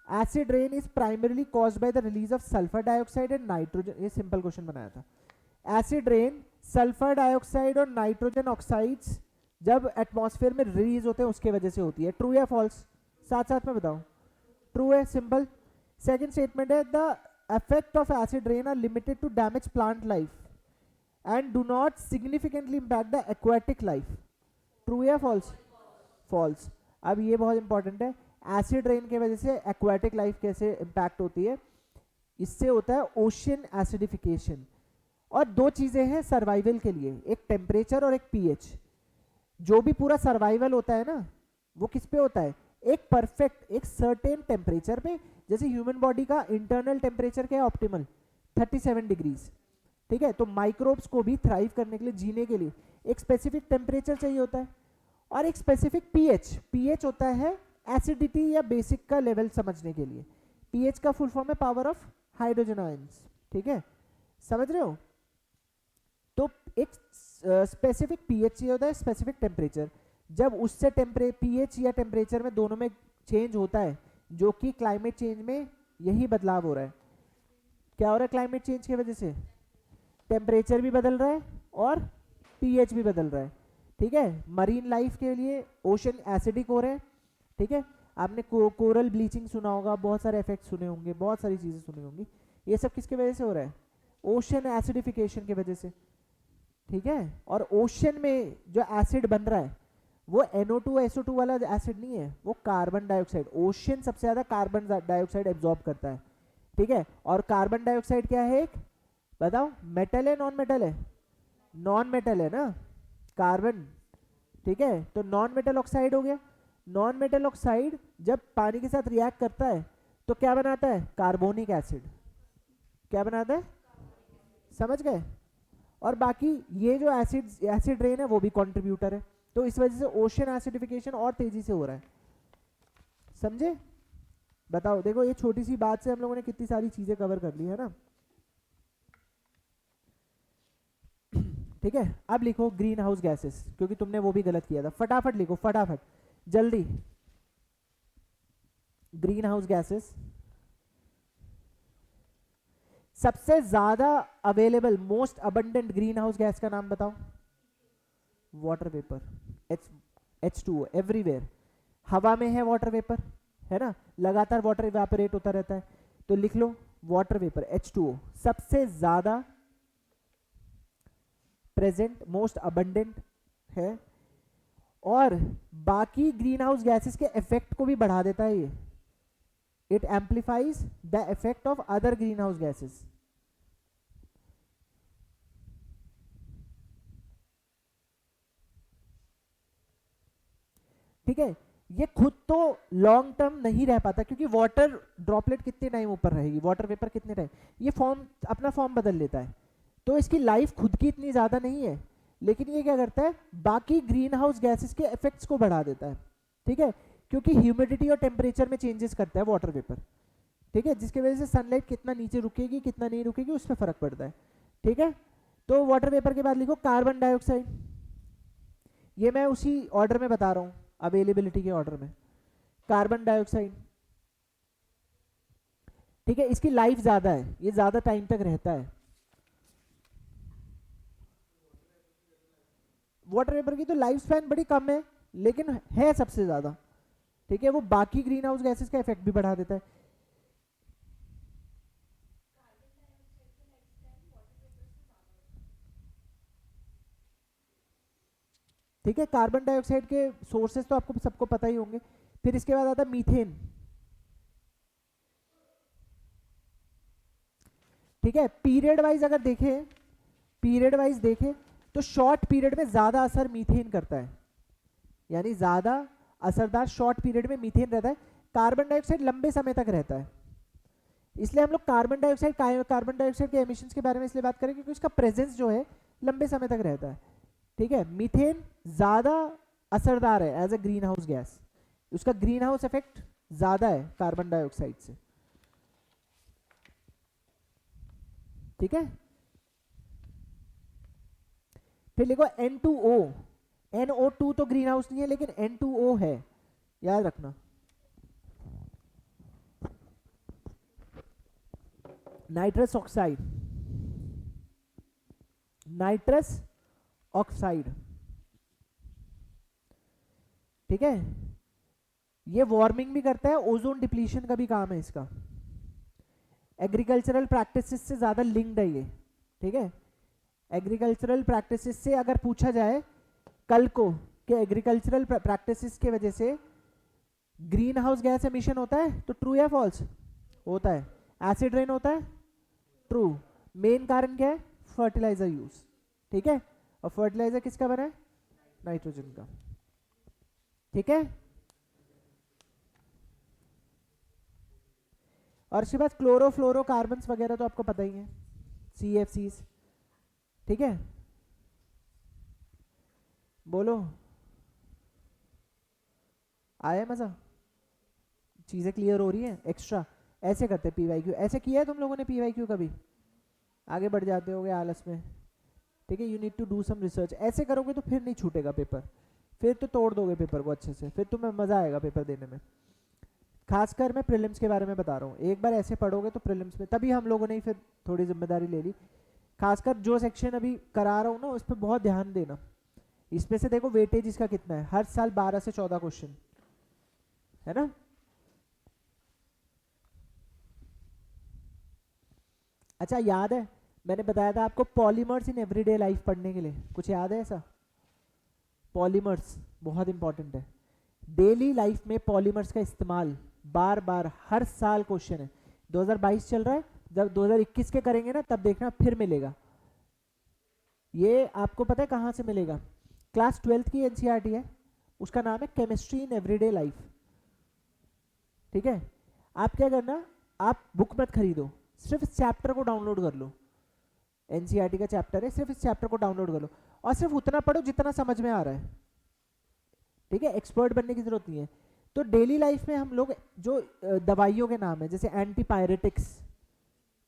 Acid rain is primarily caused by the release of sulphur dioxide and nitrogen. ये सिंपल क्वेश्चन बनाया था। एसिड रेन सल्फर डाइऑक्साइड और नाइट्रोजन ऑक्साइड्स जब एटमॉस्फेयर में रिलीज होते हैं उसके वजह से होती है। ट्रू या फॉल्स? साथ साथ में बताओ। ट्रू है, सिंपल। सेकंड स्टेटमेंट है, the effect of acid rain are limited to damage plant life and do not significantly impact the aquatic life. True या false? False. अब ये बहुत इंपॉर्टेंट है, एसिड रेन के वजह से एक्वाटिक लाइफ कैसे इम्पैक्ट होती है? इससे होता है ओशन एसिडिफिकेशन। और दो चीजें हैं सर्वाइवल के लिए, एक टेम्परेचर और एक पीएच। जो भी पूरा सर्वाइवल होता है ना, वो किस पे होता है? एक परफेक्ट, एक सर्टेन टेम्परेचर पे। जैसे ह्यूमन बॉडी का इंटरनल टेम्परेचर क्या है? ऑप्टिमल 37 डिग्रीज, ठीक है। तो माइक्रोब्स को भी थ्राइव करने के लिए, जीने के लिए एक स्पेसिफिक टेम्परेचर चाहिए होता है और एक स्पेसिफिक पीएच। पीएच होता है एसिडिटी या बेसिक का लेवल समझने के लिए। पीएच का फुल फॉर्म है पावर ऑफ हाइड्रोजन आयंस, ठीक है, समझ रहे हो? तो एक स्पेसिफिक पीएच चाहिए होता है, स्पेसिफिक टेम्परेचर। जब उससे पीएच या टेम्परेचर में दोनों में चेंज होता है, जो कि क्लाइमेट चेंज में यही बदलाव हो रहा है। क्या हो रहा है क्लाइमेट चेंज की वजह से? टेम्परेचर भी बदल रहा है और पीएच भी बदल रहा है, ठीक है। मरीन लाइफ के लिए ओशन एसिडिक हो रहे हैं, ठीक है। आपने कोरल ब्लीचिंग सुना होगा, बहुत सारे इफेक्ट सुने होंगे, बहुत सारी चीजें सुनी होंगी। ये सब किसकी वजह से हो रहा है? ओशन एसिडिफिकेशन की वजह से, ठीक है। और ओशन में जो एसिड बन रहा है वो NO2 SO2 वाला एसिड नहीं है, वो कार्बन डाइऑक्साइड। ओशन सबसे ज्यादा कार्बन डाइऑक्साइड एब्जॉर्ब करता है, ठीक है। और कार्बन डाइऑक्साइड क्या है? एक बताओ, मेटल है नॉन मेटल है? नॉन मेटल है ना कार्बन, ठीक है। तो नॉन मेटल ऑक्साइड हो गया। नॉन मेटल ऑक्साइड जब पानी के साथ रिएक्ट करता है तो क्या बनाता है? Carbonic acid. क्या बनाता है? समझ गए? और बाकी ये जो एसिड रेन है वो भी कंट्रीब्यूटर है। तो इस वजह से ओशन एसिडिफिकेशन और तेजी से हो रहा है, समझे? बताओ, देखो ये छोटी सी बात से हम लोगों ने कितनी सारी चीजें कवर कर ली है ना, ठीक है। अब लिखो ग्रीन हाउस गैसेस, क्योंकि तुमने वो भी गलत किया था। फटाफट लिखो, फटाफट, जल्दी। ग्रीन हाउस गैसेस, सबसे ज्यादा available, most abundant green house gas का नाम बताओ। Water vapour, H2O everywhere. हवा में है वाटर वेपर, है ना, लगातार वाटर इवेपोरेट होता रहता है, तो लिख लो वाटर वेपर H2O सबसे ज्यादा प्रेजेंट, मोस्ट अबंडेंट है, और बाकी ग्रीन हाउस गैसेस के इफेक्ट को भी बढ़ा देता है ये, it amplifies the effect of other greenhouse gases. ठीक है, ये खुद तो लॉन्ग टर्म नहीं रह पाता, क्योंकि वाटर ड्रॉपलेट कितने टाइम ऊपर रहेगी, वाटर वेपर कितने टाइम, ये फॉर्म अपना फॉर्म बदल लेता है, तो इसकी लाइफ खुद की इतनी ज्यादा नहीं है, लेकिन ये क्या करता है, बाकी ग्रीन हाउस गैसेस के इफेक्ट्स को बढ़ा देता है। ठीक है, क्योंकि ह्यूमिडिटी और टेम्परेचर में चेंजेस करता है वाटर वेपर। ठीक है, जिसकी वजह से सनलाइट कितना नीचे रुकेगी कितना नहीं रुकेगी उस पर फर्क पड़ता है। ठीक है, तो वाटर वेपर के बाद लिखो कार्बन डाइऑक्साइड, ये मैं उसी ऑर्डर में बता रहा हूँ, अवेलेबिलिटी के ऑर्डर में। कार्बन डाइऑक्साइड, ठीक है, इसकी लाइफ ज्यादा है, ये ज्यादा टाइम तक रहता है। वाटर वेपर की तो लाइफ स्पैन बड़ी कम है, लेकिन है सबसे ज्यादा। ठीक है, वो बाकी ग्रीन हाउस गैसेस का इफेक्ट भी बढ़ा देता है। ठीक है, कार्बन डाइऑक्साइड के सोर्सेस तो आपको सबको पता ही होंगे। फिर इसके बाद आता है मीथेन। ठीक है, पीरियड वाइज अगर देखें, पीरियड वाइज देखें तो शॉर्ट पीरियड में ज्यादा असर मीथेन करता है, यानी ज्यादा असरदार शॉर्ट पीरियड में मीथेन रहता है। कार्बन डाइऑक्साइड लंबे समय तक रहता है, इसलिए हम लोग कार्बन डाइऑक्साइड के एमिशंस के बारे में इसलिए बात करें क्योंकि उसका प्रेजेंस जो है लंबे समय तक रहता है। ठीक है, मीथेन ज्यादा असरदार है as a greenhouse gas, उसका ग्रीन हाउस इफेक्ट ज्यादा है कार्बन डाइऑक्साइड से। ठीक है, फिर लिखो N2O। NO2 तो ग्रीन हाउस नहीं है, लेकिन N2O है, याद रखना। Nitrous oxide, nitrous oxide. ठीक है, ये वार्मिंग भी करता है, ओजोन डिप्लीशन का भी काम है इसका। एग्रीकल्चरल प्रैक्टिसेस से ज्यादा लिंक्ड है ये। ठीक है, एग्रीकल्चरल प्रैक्टिसेस से अगर पूछा जाए कल को कि एग्रीकल्चरल प्रैक्टिसेस के वजह से ग्रीन हाउस गैस एमिशन होता है, तो ट्रू या फॉल्स? होता है। एसिड रेन होता है? ट्रू। मेन कारण क्या है? Fertiliser use. ठीक है, और फर्टिलाइजर किसका बना है? नाइट्रोजन का। ठीक है, और इसके बाद क्लोरोफ्लोरोकार्बन्स वगैरह तो आपको पता ही है, CFCs। ठीक है, बोलो, आया मजा? चीजें क्लियर हो रही हैं? एक्स्ट्रा ऐसे करते हैं PYQ, ऐसे किया है तुम लोगों ने PYQ कभी? आगे बढ़ जाते होगे आलस में। ठीक है, you need to do some research, ऐसे करोगे तो फिर नहीं छूटेगा पेपर, फिर तो तोड़ दोगे पेपर को अच्छे से, फिर तुम्हें मजा आएगा पेपर देने में। खासकर मैं प्रीलिम्स के बारे में बता रहा हूँ, एक बार ऐसे पढ़ोगे तो प्रीलिम्स में, तभी हम लोगों ने ही फिर थोड़ी जिम्मेदारी ले ली। खासकर जो सेक्शन अभी करा रहा हूँ ना, उस पर बहुत ध्यान देना। इसमें से देखो वेटेज इसका कितना है, हर साल 12 से 14 क्वेश्चन है ना। अच्छा, याद है मैंने बताया था आपको पॉलीमर्स इन एवरीडे लाइफ पढ़ने के लिए, कुछ याद है ऐसा? पॉलीमर्स बहुत इंपॉर्टेंट है, डेली लाइफ में पॉलीमर्स का इस्तेमाल बार बार हर साल क्वेश्चन है। 2022 चल रहा है, जब 2021 के करेंगे ना तब देखना फिर मिलेगा। ये आपको पता है कहाँ से मिलेगा? क्लास 12th की NCERT है, उसका नाम है केमिस्ट्री इन एवरीडे लाइफ। ठीक है, आप क्या करना, आप बुक मत खरीदो, सिर्फ इस चैप्टर को डाउनलोड कर लो। NCERT का चैप्टर है, सिर्फ इस चैप्टर को डाउनलोड कर लो और सिर्फ उतना पढ़ो जितना समझ में आ रहा है। ठीक है, एक्सपर्ट बनने की जरूरत नहीं है। तो डेली लाइफ में हम लोग जो दवाइयों के नाम है, जैसे एंटीपायरेटिक्स,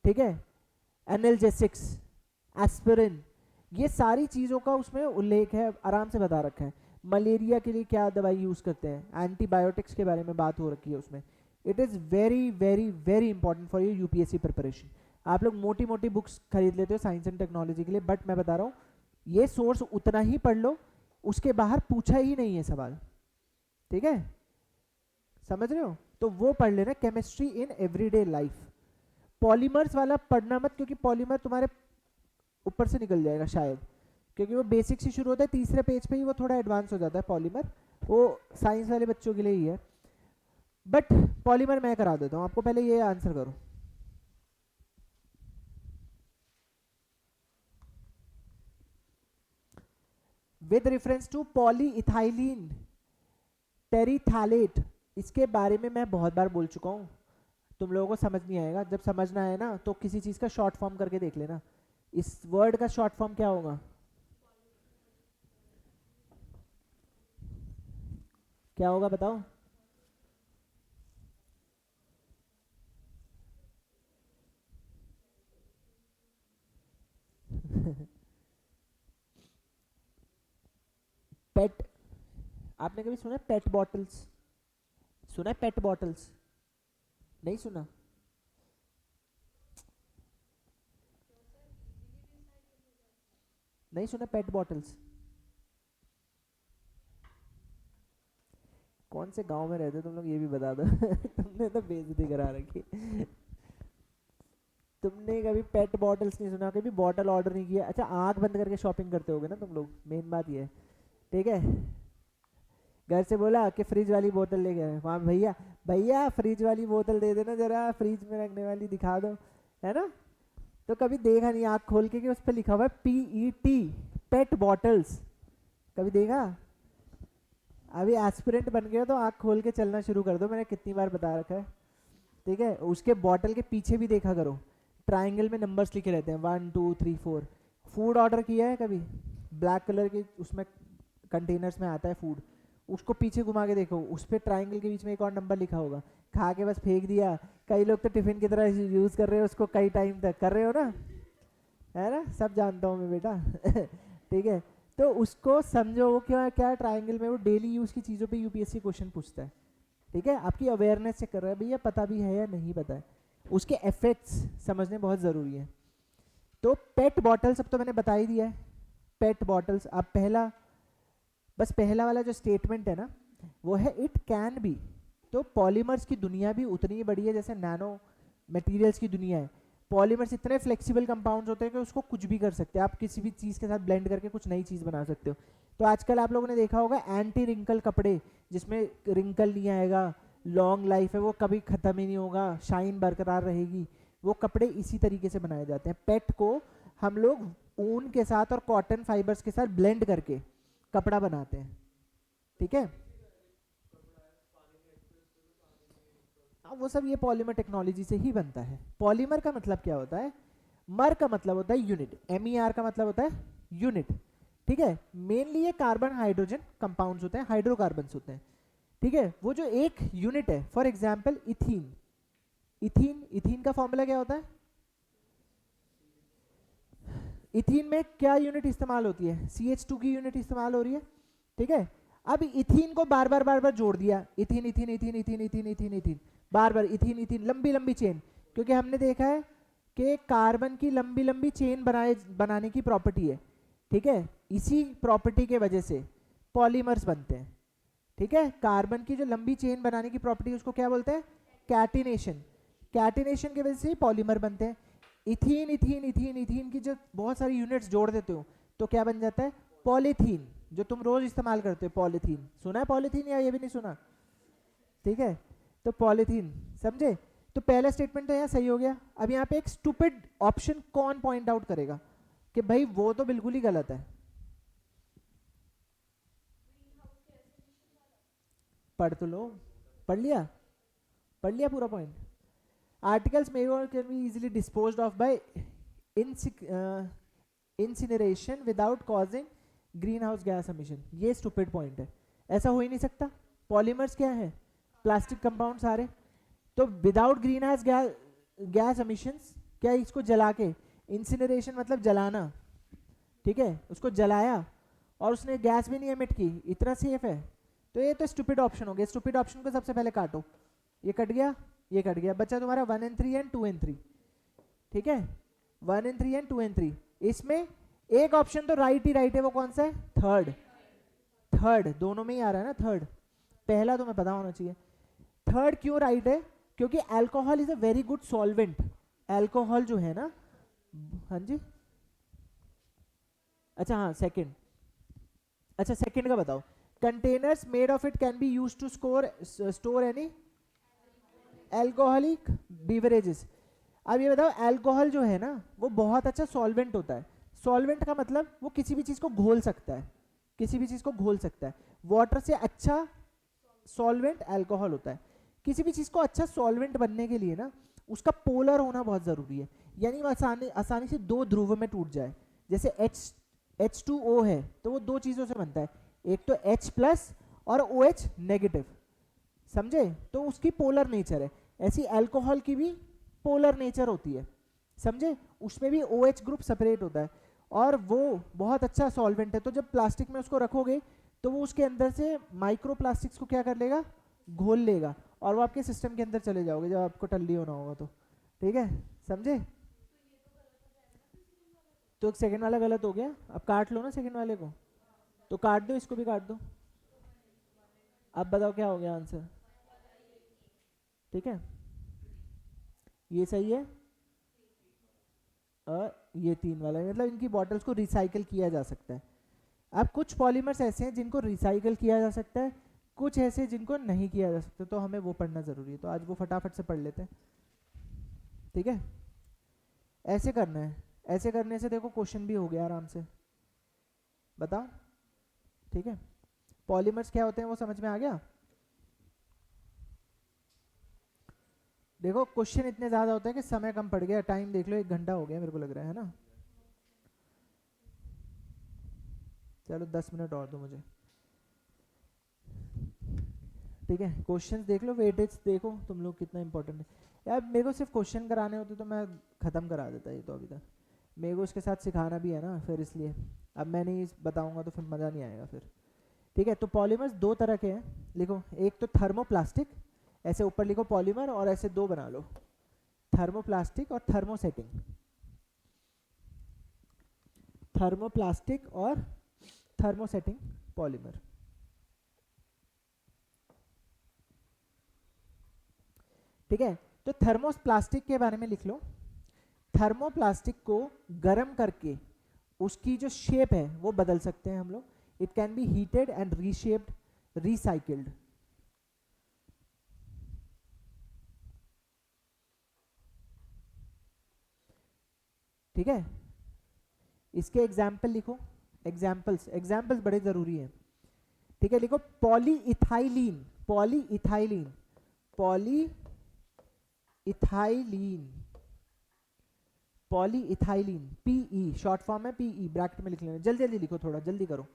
ठीक है, एनाल्जेसिक्स, एस्पिरिन, ये सारी चीज़ों का उसमें उल्लेख है, आराम से बता रखा है। मलेरिया के लिए क्या दवाई यूज़ करते हैं, एंटीबायोटिक्स के बारे में बात हो रखी है उसमें। It is very very very important for your UPSC preparation. आप लोग मोटी मोटी बुक्स खरीद लेते हो साइंस एंड टेक्नोलॉजी के लिए, बट मैं बता रहा हूँ ये सोर्स उतना ही पढ़ लो, उसके बाहर पूछा ही नहीं है सवाल। ठीक है, समझ रहे हो? तो वो पढ़ लेना, chemistry in everyday life. Polymers वाला पढ़ना मत, क्योंकि पॉलीमर तुम्हारे ऊपर से निकल जाएगा शायद, क्योंकि वो बेसिक से शुरू होता है, तीसरे पेज पे ही वो थोड़ा एडवांस हो जाता है पॉलीमर, वो साइंस वाले बच्चों के लिए ही है। बट पॉलीमर मैं करा देता हूँ आपको, पहले ये आंसर करो। विद रेफरेंस टू पॉलीइथाइलिन टेरिथैलेट, इसके बारे में मैं बहुत बार बोल चुका हूँ, तुम लोगों को समझ नहीं आएगा, जब समझना है ना तो किसी चीज़ का शॉर्ट फॉर्म करके देख लेना। इस वर्ड का शॉर्ट फॉर्म क्या होगा? क्या होगा बताओ? पेट, आपने कभी सुना पेट बॉटल्स? सुना है पेट बॉटल्स? नहीं सुना? नहीं सुना पेट बॉटल्स? कौन से गांव में रहते तुम लोग, ये भी बता दो। तुमने तो बेइज्जती करा रखी। तुमने कभी पेट बॉटल्स नहीं सुना, कभी बॉटल ऑर्डर नहीं किया? अच्छा, आंख बंद करके शॉपिंग करते होगे ना तुम लोग, मेन बात ये है। ठीक है, घर से बोला कि फ्रिज वाली बोतल ले गए, वहाँ भैया भैया फ्रिज वाली बोतल दे देना जरा, फ्रिज में रखने वाली दिखा दो, है ना? तो कभी देखा नहीं आँख खोल के कि उस पर लिखा हुआ है PET, पेट बॉटल्स, कभी देखा? अभी एस्पिरेंट बन गया तो आँख खोल के चलना शुरू कर दो, मैंने कितनी बार बता रखा है। ठीक है, उसके बॉटल के पीछे भी देखा करो, ट्राइंगल में नंबर्स लिखे रहते हैं, 1 2 3 4। फूड ऑर्डर किया है कभी? ब्लैक कलर के उसमें कंटेनर्स में आता है फूड, उसको पीछे घुमा के देखो, उस पर ट्राइंगल के बीच में एक और नंबर लिखा होगा, खा के बस फेंक दिया। कई लोग तो टिफिन की तरह यूज़ कर रहे हो उसको, कई टाइम तक कर रहे हो ना, है ना? सब जानता हूँ मैं बेटा। ठीक है, तो उसको समझो वो क्या क्या ट्राइंगल में वो डेली यूज़ की चीज़ों पे यूपीएससी क्वेश्चन पूछता है। ठीक है, आपकी अवेयरनेस चेक कर रहा है भैया, पता भी है या नहीं पता है, उसके इफेक्ट्स समझने बहुत ज़रूरी है। तो पेट बॉटल्स अब तो मैंने बता ही दिया है, पेट बॉटल्स। अब पहला, बस पहला वाला जो स्टेटमेंट है ना वो है इट कैन बी। तो पॉलीमर्स की दुनिया भी उतनी ही बड़ी है जैसे नैनो मटेरियल्स की दुनिया है। पॉलीमर्स इतने फ्लेक्सिबल कंपाउंड्स होते हैं कि उसको कुछ भी कर सकते हैं आप, किसी भी चीज़ के साथ ब्लेंड करके कुछ नई चीज़ बना सकते हो। तो आजकल आप लोगों ने देखा होगा एंटी रिंकल कपड़े, जिसमें रिंकल नहीं आएगा, लॉन्ग लाइफ है, वो कभी ख़त्म ही नहीं होगा, शाइन बरकरार रहेगी, वो कपड़े इसी तरीके से बनाए जाते हैं। पेट को हम लोग ऊन के साथ और कॉटन फाइबर्स के साथ ब्लेंड करके कपड़ा बनाते हैं। ठीक है, वो सब ये पॉलीमर टेक्नोलॉजी से ही बनता है। पॉलीमर का मतलब क्या होता है? मर का मतलब होता है यूनिट, MER का मतलब होता है यूनिट। ठीक है, मेनली ये कार्बन हाइड्रोजन कंपाउंड्स होते हैं, हाइड्रोकार्बन्स होते हैं। ठीक है, वो जो एक यूनिट है, for example ethene, ethene, ethene का फॉर्मूला क्या होता है? इथीन में क्या यूनिट इस्तेमाल होती है? CH2 की यूनिट इस्तेमाल हो रही है। ठीक है, अब इथीन को बार बार बार जोड़ दिया, ethene ethene ethene ethene ethene ethene ethene, बार बार इथीन इथीन, लंबी लंबी चेन, क्योंकि हमने देखा है कि कार्बन की लंबी लंबी चेन बनाने की प्रॉपर्टी है। ठीक है, इसी प्रॉपर्टी के वजह से पॉलीमर्स बनते हैं। ठीक है, कार्बन की जो लंबी चेन बनाने की प्रॉपर्टी है उसको क्या बोलते हैं? कैटिनेशन। कैटिनेशन की वजह से पॉलीमर बनते हैं। इथीन इथीन इथीन इथीन की जो बहुत सारी यूनिट्स जोड़ देते हो तो क्या बन जाता है? पॉलीथीन, जो तुम रोज इस्तेमाल करते हो पॉलीथीन। सुना है पॉलीथीन या ये भी नहीं सुना? ठीक है, तो पॉलीथीन, समझे? तो पहला स्टेटमेंट तो यहाँ सही हो गया। अब यहाँ पे एक स्टूपिड ऑप्शन कौन पॉइंट आउट करेगा कि भाई वो तो बिल्कुल ही गलत है? पढ़ तो लो, पढ़ लिया? पढ़ लिया पूरा point? Articles may or can be easily disposed of by incineration without causing green house gas emission। ये स्टूपिड पॉइंट है, ऐसा हो ही नहीं सकता। पॉलीमर्स क्या है? प्लास्टिक कंपाउंड सारे। तो without green house gas emissions, क्या इसको जला के, इंसिनरेशन मतलब जलाना, ठीक है, उसको जलाया और उसने गैस भी नहीं एमिट की, इतना सेफ है? तो ये तो स्टूपिड ऑप्शन हो गया। स्टूपिड ऑप्शन को सबसे पहले काटो, ये कट गया, ये कट गया, बच्चा तुम्हारा 1 and 3 and 2 and 3। ठीक है, 1 and 3 and 2 and 3। इसमें एक ऑप्शन तो राइट ही राइट है, वो कौन सा है? थर्ड। थर्ड दोनों में ही आ रहा है ना, थर्ड। पहला तुम्हें पता होना चाहिए। थर्ड क्यों राइट है? क्योंकि alcohol is a very good solvent. Alcohol जो है ना, हाँ जी, अच्छा हाँ सेकंड, अच्छा सेकंड का बताओ। Containers made of it can be use to store any alcoholic beverages. अब ये बताओ, अल्कोहल जो है ना वो बहुत अच्छा सॉल्वेंट होता है। सॉल्वेंट का मतलब वो किसी भी चीज़ को घोल सकता है, किसी भी चीज़ को घोल सकता है। वाटर से अच्छा सॉल्वेंट अल्कोहल होता है। किसी भी चीज़ को अच्छा सॉल्वेंट बनने के लिए ना उसका पोलर होना बहुत ज़रूरी है, यानी वो आसानी आसानी से दो ध्रुव में टूट जाए। जैसे H2O है तो वो दो चीज़ों से बनता है, एक तो H प्लस और OH नेगेटिव, समझे? तो उसकी पोलर नेचर है। ऐसी अल्कोहल की भी पोलर नेचर होती है, समझे? उसमें भी OH ग्रुप सेपरेट होता है और वो बहुत अच्छा सॉल्वेंट है। तो जब प्लास्टिक में उसको रखोगे तो वो उसके अंदर से माइक्रो प्लास्टिक्स को क्या कर लेगा, घोल लेगा, और वो आपके सिस्टम के अंदर चले जाओगे जब आपको टल्ली होना होगा तो। ठीक है, समझे? तो सेकंड वाला गलत हो गया, अब काट लो ना सेकंड वाले को, तो काट दो, इसको भी काट दो। अब बताओ क्या हो गया आंसर? ठीक है, ये सही है और ये तीन वाला है, मतलब इनकी बॉटल्स को रिसाइकल किया जा सकता है। अब कुछ पॉलीमर्स ऐसे हैं जिनको रिसाइकल किया जा सकता है, कुछ ऐसे जिनको नहीं किया जा सकता, तो हमें वो पढ़ना ज़रूरी है। तो आज वो फटाफट से पढ़ लेते हैं, ठीक है? ऐसे करना है, ऐसे करने से देखो क्वेश्चन भी हो गया आराम से। बताओ, ठीक है? पॉलीमर्स क्या होते हैं वो समझ में आ गया? देखो क्वेश्चन इतने ज़्यादा होते हैं कि समय कम पड़ गया, टाइम देख लो 1 घंटा हो गया मेरे को लग रहा है ना। चलो 10 मिनट और दो मुझे, ठीक है? क्वेश्चंस देख लो, वेटेज देखो तुम लोग कितना इंपॉर्टेंट है। यार मेरे को सिर्फ क्वेश्चन कराने होते तो मैं ख़त्म करा देता ये तो अभी तक। मेरे को इसके साथ सिखाना भी है ना, फिर इसलिए अब मैं नहीं बताऊंगा तो फिर मज़ा नहीं आएगा फिर। ठीक है, तो पॉलीमर्स दो तरह के हैं, लिखो। एक तो थर्मोप्लास्टिक, ऐसे ऊपर लिखो पॉलीमर और ऐसे दो बना लो, थर्मोप्लास्टिक और थर्मोसेटिंग। थर्मोप्लास्टिक और थर्मोसेटिंग पॉलीमर। ठीक है, तो थर्मोप्लास्टिक के बारे में लिख लो। थर्मोप्लास्टिक को गर्म करके उसकी जो शेप है वो बदल सकते हैं हम लोग। It can B heated and reshaped, recycled. ठीक है, इसके एग्जाम्पल लिखो। एग्जाम्पल्स, एग्जाम्पल्स बड़े जरूरी हैं। ठीक है, लिखो polyethylene, polyethylene, polyethylene, polyethylene, PE short form है, पीई ब्रैकेट में लिख लेना। जल्दी जल्दी लिखो, थोड़ा जल्दी करो।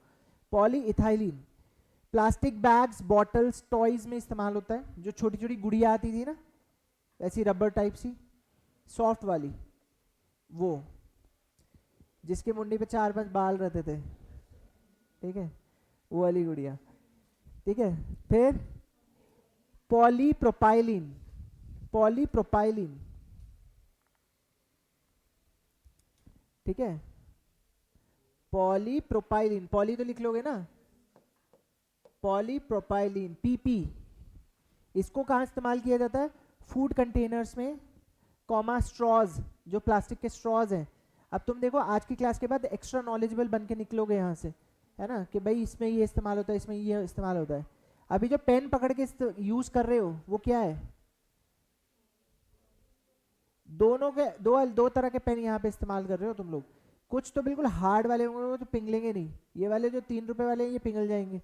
Polyethylene plastic bags, bottles, toys में इस्तेमाल होता है। जो छोटी छोटी गुड़िया आती थी ना, ऐसी रबर टाइप सी सॉफ्ट वाली, वो जिसके मुंडी पे 4-5 बाल रहते थे, ठीक है, वो वाली गुड़िया। ठीक है, फिर पॉलीप्रोपाइलिन, पॉलीप्रोपाइलिन, ठीक है, पॉलीप्रोपाइलिन, पॉली तो लिख लोगे ना, पॉलीप्रोपाइलिन, पीपी। इसको कहाँ इस्तेमाल किया जाता है? फूड कंटेनर्स में, कॉमा स्ट्रॉज, जो प्लास्टिक के स्ट्रॉज हैं। अब तुम देखो आज की क्लास के बाद एक्स्ट्रा नॉलेजेबल बन के निकलोगे यहाँ से, है ना, कि भाई इसमें ये इस्तेमाल होता है, इसमें ये इस्तेमाल होता है। अभी जो पेन पकड़ के यूज कर रहे हो वो क्या है? दोनों के दो दो तरह के पेन यहाँ पे इस्तेमाल कर रहे हो तुम लोग। कुछ तो बिल्कुल हार्ड वाले होंगे, वो तो पिघलेंगे नहीं। ये वाले जो 3 रुपए वाले हैं ये पिघल जाएंगे,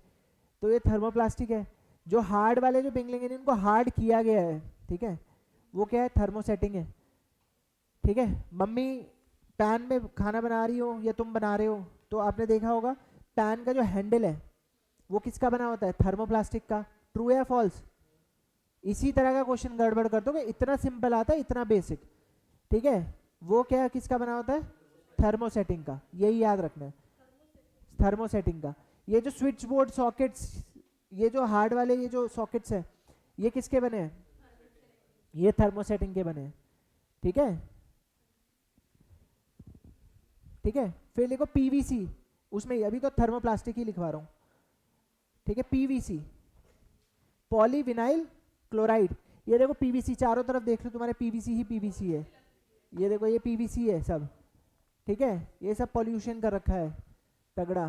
तो ये थर्मोप्लास्टिक है। जो हार्ड वाले जो पिघलेंगे नहीं, उनको हार्ड किया गया है, ठीक है, वो क्या है? थर्मोसेटिंग है। ठीक है, मम्मी पैन में खाना बना रही हो या तुम बना रहे हो तो आपने देखा होगा पैन का जो हैंडल है वो किसका बना होता है? थर्मोप्लास्टिक का। ट्रू या फॉल्स? इसी तरह का क्वेश्चन गड़बड़ कर दोगे, इतना सिंपल आता है, इतना बेसिक। ठीक है, वो क्या किसका बना होता है? थर्मोसेटिंग का, यही याद रखना है, थर्मोसेटिंग का। ये जो स्विच बोर्ड सॉकेट्स, ये जो हार्ड वाले ये जो सॉकेट्स है, ये किसके बने हैं? ये थर्मोसेटिंग के बने हैं। ठीक है, ठीक है, फिर लिखो पीवीसी, उसमें अभी तो थर्मोप्लास्टिक ही लिखवा रहा हूं। ठीक है, पीवीसी, पॉलीविनाइल क्लोराइड, ये देखो पीवीसी, चारों तरफ देख लो तुम्हारे पीवीसी ही पीवीसी है, ये देखो ये पीवीसी है सब, ठीक है, ये सब पॉल्यूशन कर रखा है तगड़ा,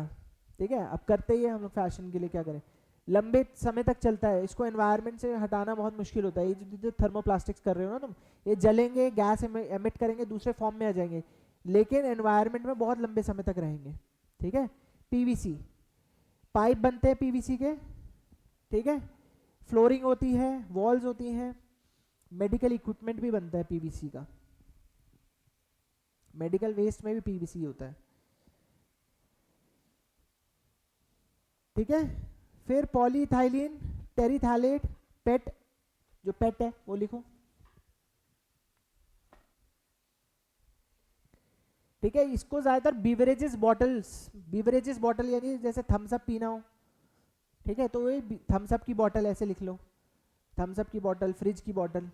ठीक है। अब करते ही हम लोग फैशन के लिए क्या करें, लंबे समय तक चलता है, इसको एनवायरनमेंट से हटाना बहुत मुश्किल होता है। ये जो थर्मोप्लास्टिक्स कर रहे हो ना तुम, ये जलेंगे, गैस एमिट करेंगे, दूसरे फॉर्म में आ जाएंगे, लेकिन एनवायरनमेंट में बहुत लंबे समय तक रहेंगे, ठीक है। पीवीसी पाइप बनते हैं पीवीसी के, ठीक है, फ्लोरिंग होती है, वॉल्स होती हैं, मेडिकल इक्विपमेंट भी बनता है पीवीसी का, मेडिकल वेस्ट में भी पीवीसी होता है, ठीक है। फिर पॉलीइथाइलिन, टेरिथैलेट, पेट, जो पेट है वो लिखो, ठीक है। इसको ज्यादातर बीवरेजेस बॉटल यानी जैसे थम्स अप पीना हो, ठीक है, तो ये थम्स अप की बॉटल ऐसे लिख लो, थम्स अप की बॉटल, फ्रिज की बॉटल,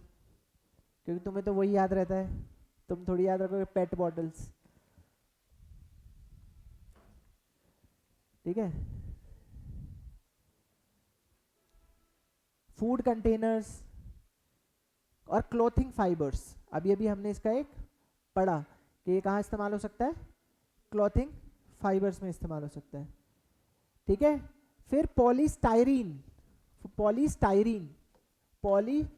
क्योंकि तुम्हें तो वही याद रहता है, तुम थोड़ी याद रखोगे पेट बॉटल्स, ठीक है। फूड कंटेनर्स और क्लोथिंग फाइबर्स, अभी अभी हमने इसका एक पढ़ा कि ये कहाँ इस्तेमाल हो सकता है, क्लॉथिंग फाइबर्स में इस्तेमाल हो सकता है, ठीक है। फिर पॉलीस्टाइरीन, पॉलीस्टाइरीन, पॉलीस्टाइरीन,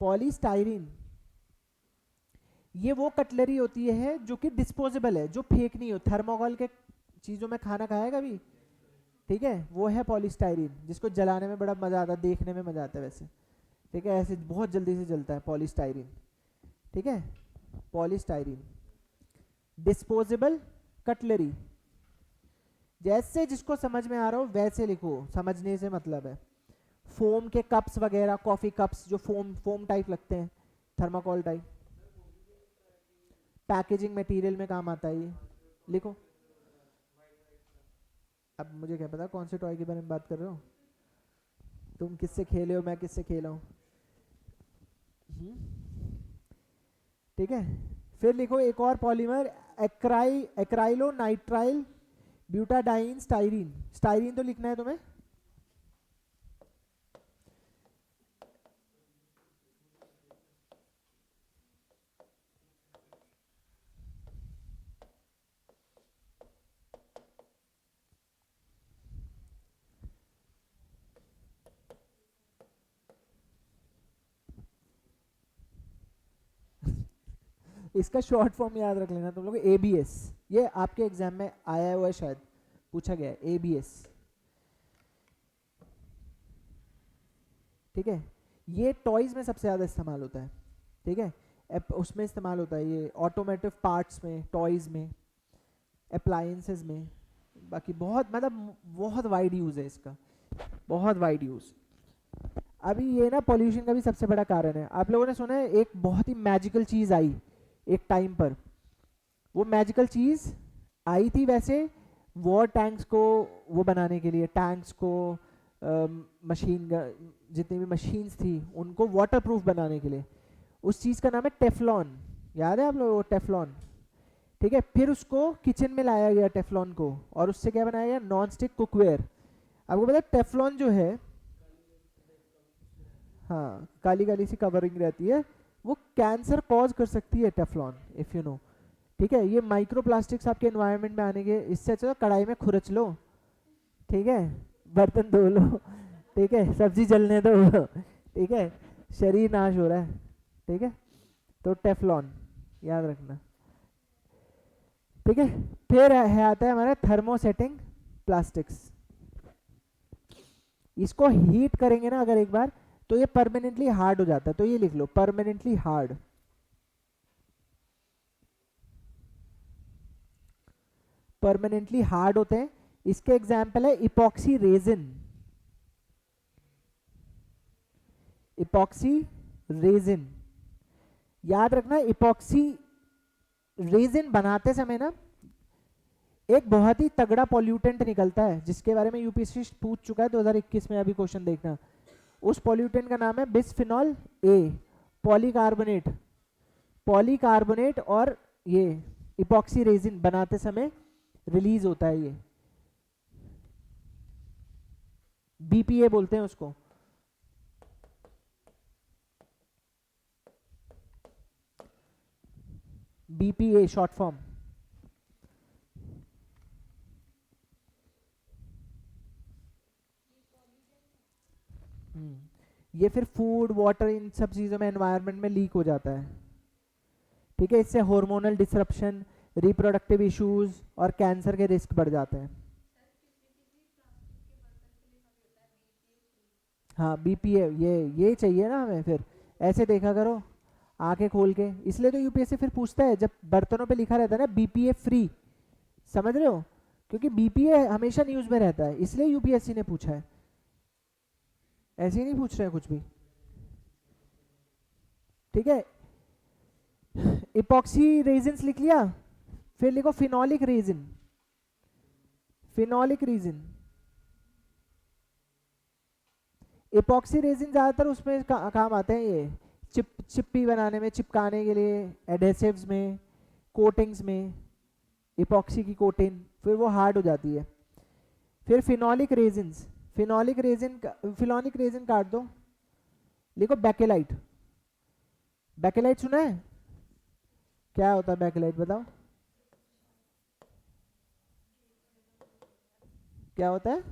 पॉलीस्टाइरीन, ये वो कटलरी होती है जो कि डिस्पोजेबल है, जो फेंकनी हो, थर्मोकोल के चीजों में खाना खाया कभी, ठीक है, वो है पॉलीस्टाइरीन, जिसको जलाने में बड़ा मजा आता है, देखने में मजा आता है वैसे, ठीक है, ऐसे बहुत जल्दी से जलता है पॉलीस्टाइरीन, ठीक है। पॉलीस्टाइरीन डिस्पोजेबल कटलरी, जैसे जिसको समझ में आ रहा हो वैसे लिखो, समझने से मतलब है। फोम के कप्स वगैरह, कॉफी कप्स जो फोम टाइप लगते हैं, थर्माकोल टाइप, पैकेजिंग मटेरियल में काम आता है ये, लिखो। अब मुझे क्या पता कौन से टॉय के बारे में बात कर रहे हो, तुम किससे खेले हो, मैं किससे खेला हूँ, ठीक है। फिर लिखो एक और polymer, acrylonitrile butadiene styrene, styrene तो लिखना है तुम्हें, इसका शॉर्ट फॉर्म याद रख लेना तुम लोग, एबीएस, ये आपके एग्जाम में आया हुआ है, शायद पूछा गया है, एबीएस, ठीक है। ये टॉयज में सबसे ज्यादा इस्तेमाल होता है, ठीक है, उसमें इस्तेमाल होता है ये ऑटोमेटिव पार्ट्स में, टॉयज में, अप्लायंसेस में, बाकी बहुत मतलब बहुत वाइड यूज है इसका, बहुत वाइड यूज। अभी ये ना पॉल्यूशन का भी सबसे बड़ा कारण है। आप लोगों ने सुना है एक बहुत ही मैजिकल चीज आई एक टाइम पर, वो मैजिकल चीज आई थी वैसे वॉर टैंक्स को वो बनाने के लिए, टैंक्स को मशीन, जितनी भी मशीन्स थी उनको वाटरप्रूफ बनाने के लिए, उस चीज का नाम है टेफ्लॉन, याद है आप लोगों को टेफ्लॉन, ठीक है। फिर उसको किचन में लाया गया टेफ्लॉन को, और उससे क्या बनाया गया, नॉन स्टिक कुकवेयर। आपको पता है टेफ्लॉन जो है, हाँ काली काली सी कवरिंग रहती है, वो कैंसर कॉज कर सकती है टेफ्लॉन, इफ यू नो, ठीक है। ये माइक्रो प्लास्टिक्स आपके एनवायरनमेंट में आने के, इससे अच्छा कढ़ाई में खुरच लो, ठीक है, बर्तन धो लो, ठीक है, सब्जी जलने दो, ठीक है, शरीर नाश हो रहा है, ठीक है। तो टेफ्लॉन याद रखना, ठीक है। फिर है आता है हमारा थर्मोसेटिंग प्लास्टिक्स, इसको हीट करेंगे ना अगर एक बार, तो ये परमानेंटली हार्ड हो जाता है, तो ये लिख लो परमानेंटली हार्ड, परमानेंटली हार्ड होते हैं। इसके एग्जाम्पल है इपॉक्सी रेजिन, इपॉक्सी रेजिन, याद रखना इपॉक्सी रेजिन बनाते समय ना एक बहुत ही तगड़ा पॉल्यूटेंट निकलता है, जिसके बारे में यूपीएससी पूछ चुका है 2021 में, अभी क्वेश्चन देखना। उस पॉल्यूटेंट का नाम है बिस्फिनॉल ए, पॉलीकार्बोनेट, पॉलीकार्बोनेट, और ये इपॉक्सी रेजिन बनाते समय रिलीज होता है ये, बीपीए बोलते हैं उसको। BPA short form. ये फिर फूड वाटर इन सब चीज़ों में एनवायरनमेंट में लीक हो जाता है। ठीक है, इससे हार्मोनल डिसरप्शन, रिप्रोडक्टिव इश्यूज और कैंसर के रिस्क बढ़ जाते हैं। हाँ बीपीए, ये चाहिए ना हमें फिर। ऐसे देखा करो आंखें खोल के, इसलिए तो यूपीएससी फिर पूछता है जब बर्तनों पे लिखा रहता है ना बीपीए फ्री, समझ रहे हो, क्योंकि बीपीए हमेशा न्यूज़ में रहता है, इसलिए यूपीएससी ने पूछा है, ऐसे ही नहीं पूछ रहे हैं कुछ भी। ठीक है, इपॉक्सी रेजिन्स लिख लिया, फिर लिखो phenolic resin. Phenolic resin, epoxy resin ज़्यादातर उसमें काम आते हैं, ये चिप्पी बनाने में, चिपकाने के लिए, एडहेसिव्स में, कोटिंग्स में, इपॉक्सी की कोटिंग, फिर वो हार्ड हो जाती है। फिर फिनोलिक रेजिन्स, फिनोलिक रेजिन काट दो, लिखो बैकेलाइट। बैकेलाइट सुना है? क्या होता है बैकेलाइट, बताओ क्या होता है,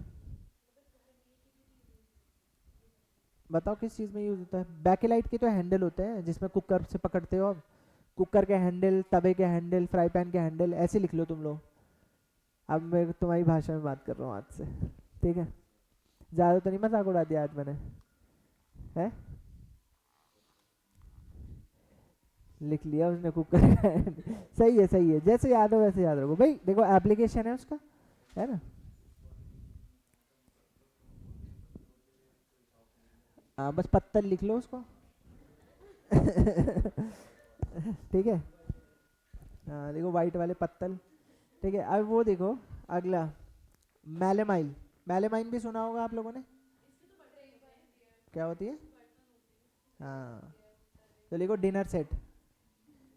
बताओ किस चीज़ में यूज होता है। बैकेलाइट के तो हैंडल होते हैं जिसमें कुकर से पकड़ते हो, अब कुकर के हैंडल, तवे के हैंडल, फ्राई पैन के हैंडल, ऐसे लिख लो तुम लोग। अब मैं तुम्हारी भाषा में बात कर रहा हूँ आज से, ठीक है, ज़्यादा तो नहीं मजाक उड़ा दिया आज मैंने, है? लिख लिया उसने कुकर का सही है सही है, जैसे याद हो वैसे याद रखो भाई, देखो एप्लीकेशन है उसका, है ना। हाँ बस पत्तल लिख लो उसको ठीक है, हाँ देखो वाइट वाले पत्तल। ठीक है, अब वो देखो अगला, मैलेमाइन। मैलेमाइन भी सुना होगा आप लोगों ने, क्या होती है? हाँ, तो लिखो डिनर सेट,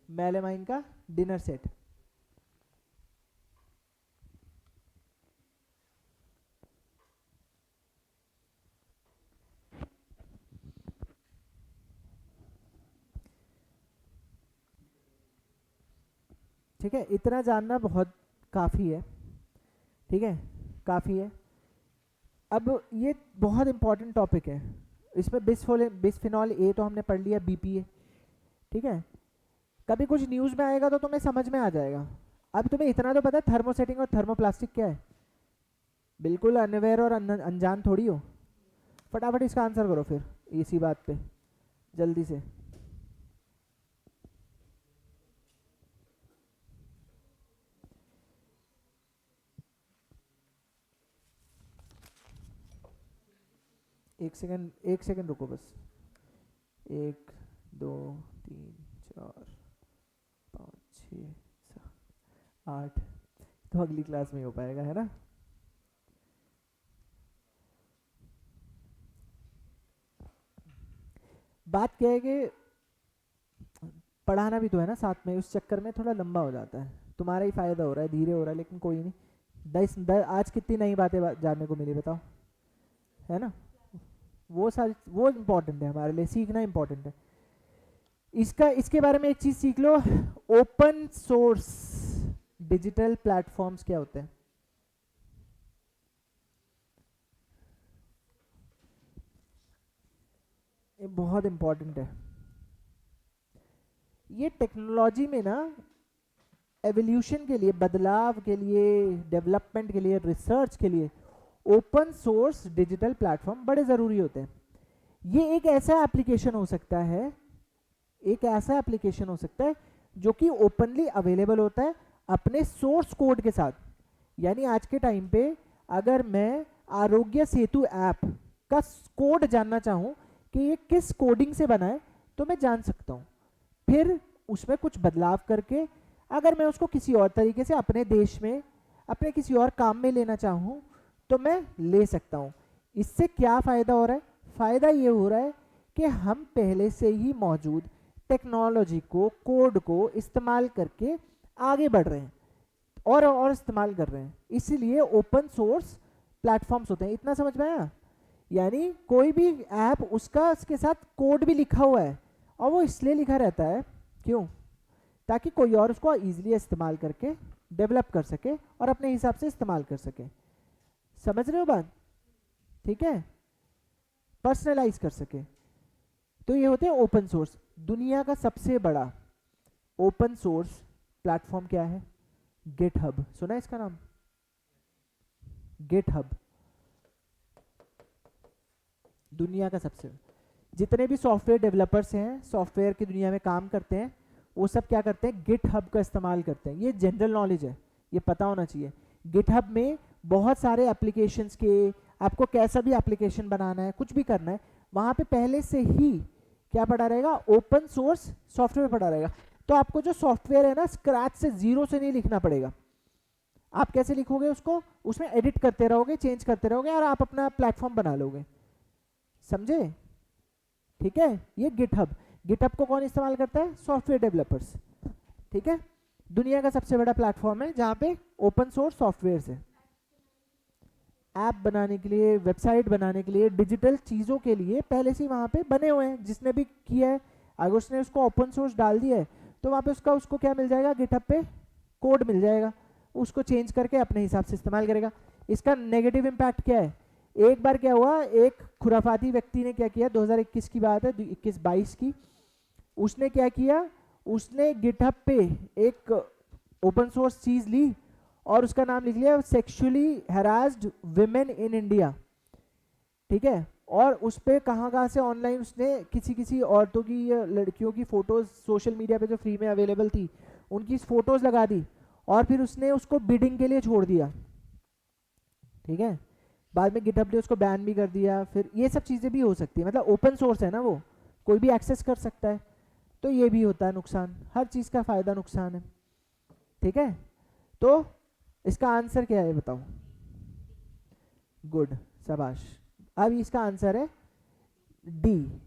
मैलेमाइन का डिनर सेट। ठीक है, इतना जानना बहुत काफ़ी है, ठीक है, काफ़ी है। अब ये बहुत इंपॉर्टेंट टॉपिक है, इसमें बिस्फिनॉल ए तो हमने पढ़ लिया, बीपीए, ठीक है। कभी कुछ न्यूज़ में आएगा तो तुम्हें समझ में आ जाएगा। अब तुम्हें इतना तो पता है थर्मोसेटिंग और थर्मोप्लास्टिक क्या है, बिल्कुल अनअवेयर और अनजान थोड़ी हो। फटाफट इसका आंसर करो फिर इसी बात पे, जल्दी से। एक सेकंड रुको बस, 1 2 3 4 5 6 7 8, तो अगली क्लास में ही हो पाएगा, है ना। बात क्या है कि पढ़ाना भी तो है ना साथ में, उस चक्कर में थोड़ा लंबा हो जाता है, तुम्हारा ही फायदा हो रहा है, धीरे हो रहा है, लेकिन कोई नहीं। आज कितनी नई बातें जानने को मिली बताओ, है ना। वो सारी वो इम्पोर्टेंट है हमारे लिए, सीखना इम्पोर्टेंट है। इसके बारे में एक चीज सीख लो, ओपन सोर्स डिजिटल प्लेटफॉर्म्स क्या होते हैं। ये बहुत इम्पोर्टेंट है। ये टेक्नोलॉजी में ना एवोल्यूशन के लिए, बदलाव के लिए, डेवलपमेंट के लिए, रिसर्च के लिए ओपन सोर्स डिजिटल प्लेटफॉर्म बड़े ज़रूरी होते हैं। ये एक ऐसा एप्लीकेशन हो सकता है, एक ऐसा एप्लीकेशन हो सकता है जो कि ओपनली अवेलेबल होता है अपने सोर्स कोड के साथ। यानी आज के टाइम पे अगर मैं आरोग्य सेतु ऐप का कोड जानना चाहूँ कि ये किस कोडिंग से बना है, तो मैं जान सकता हूँ। फिर उसमें कुछ बदलाव करके अगर मैं उसको किसी और तरीके से अपने देश में, अपने किसी और काम में लेना चाहूँ तो मैं ले सकता हूँ। इससे क्या फ़ायदा हो रहा है? फ़ायदा ये हो रहा है कि हम पहले से ही मौजूद टेक्नोलॉजी को, कोड को इस्तेमाल करके आगे बढ़ रहे हैं और इस्तेमाल कर रहे हैं, इसीलिए ओपन सोर्स प्लेटफॉर्म्स होते हैं। इतना समझ में आया? यानी कोई भी ऐप उसका उसके साथ कोड भी लिखा हुआ है, और वो इसलिए लिखा रहता है क्यों, ताकि कोई और उसको इजीली इस्तेमाल करके डेवलप कर सके और अपने हिसाब से इस्तेमाल कर सके। समझ रहे हो बात? ठीक है, पर्सनलाइज कर सके। तो ये होते हैं ओपन सोर्स। दुनिया का सबसे बड़ा ओपन सोर्स प्लेटफॉर्म क्या है? गिटहब। सुना है इसका नाम? गिटहब दुनिया का सबसे, जितने भी सॉफ्टवेयर डेवलपर्स हैं, सॉफ्टवेयर की दुनिया में काम करते हैं, वो सब क्या करते हैं? गिटहब का इस्तेमाल करते हैं। ये जनरल नॉलेज है, ये पता होना चाहिए। गिटहब में बहुत सारे एप्लीकेशंस के, आपको कैसा भी एप्लीकेशन बनाना है, कुछ भी करना है, वहाँ पे पहले से ही क्या पड़ा रहेगा? ओपन सोर्स सॉफ्टवेयर पड़ा रहेगा। तो आपको जो सॉफ्टवेयर है ना, स्क्रैच से, जीरो से नहीं लिखना पड़ेगा। आप कैसे लिखोगे उसको? उसमें एडिट करते रहोगे, चेंज करते रहोगे, और आप अपना प्लेटफॉर्म बना लोगे। समझे? ठीक है, ये गिटहब। गिटहब को कौन इस्तेमाल करता है? Software developers. ठीक है, दुनिया का सबसे बड़ा प्लेटफॉर्म है जहां पे ओपन सोर्स सॉफ्टवेयर है। ऐप बनाने के लिए, वेबसाइट बनाने के लिए, डिजिटल चीज़ों के लिए पहले से वहाँ पे बने हुए हैं। जिसने भी किया है, अगर उसने उसको ओपन सोर्स डाल दिया है, तो वहाँ पे उसको क्या मिल जाएगा? गिटहब पे कोड मिल जाएगा, उसको चेंज करके अपने हिसाब से इस्तेमाल करेगा। इसका नेगेटिव इम्पैक्ट क्या है? एक बार क्या हुआ, एक खुराफाती व्यक्ति ने क्या किया, 2021 की बात है, 21-22 की, उसने क्या किया, उसने गिटहब पे एक ओपन सोर्स चीज़ ली और उसका नाम लिख लिया सेक्सुअली हैरास्ड विमेन इन इंडिया। ठीक है, और उस पर कहाँ से ऑनलाइन उसने किसी औरतों की या लड़कियों की फ़ोटोज़ सोशल मीडिया पे जो फ्री में अवेलेबल थी, उनकी फ़ोटोज़ लगा दी, और फिर उसने उसको बिडिंग के लिए छोड़ दिया। ठीक है, बाद में गिटहब ने उसको बैन भी कर दिया। फिर ये सब चीज़ें भी हो सकती है, मतलब ओपन सोर्स है ना, वो कोई भी एक्सेस कर सकता है। तो ये भी होता है नुकसान। हर चीज़ का फ़ायदा नुकसान है। ठीक है, तो इसका आंसर क्या है बताओ? गुड, शाबाश। अब इसका आंसर है डी,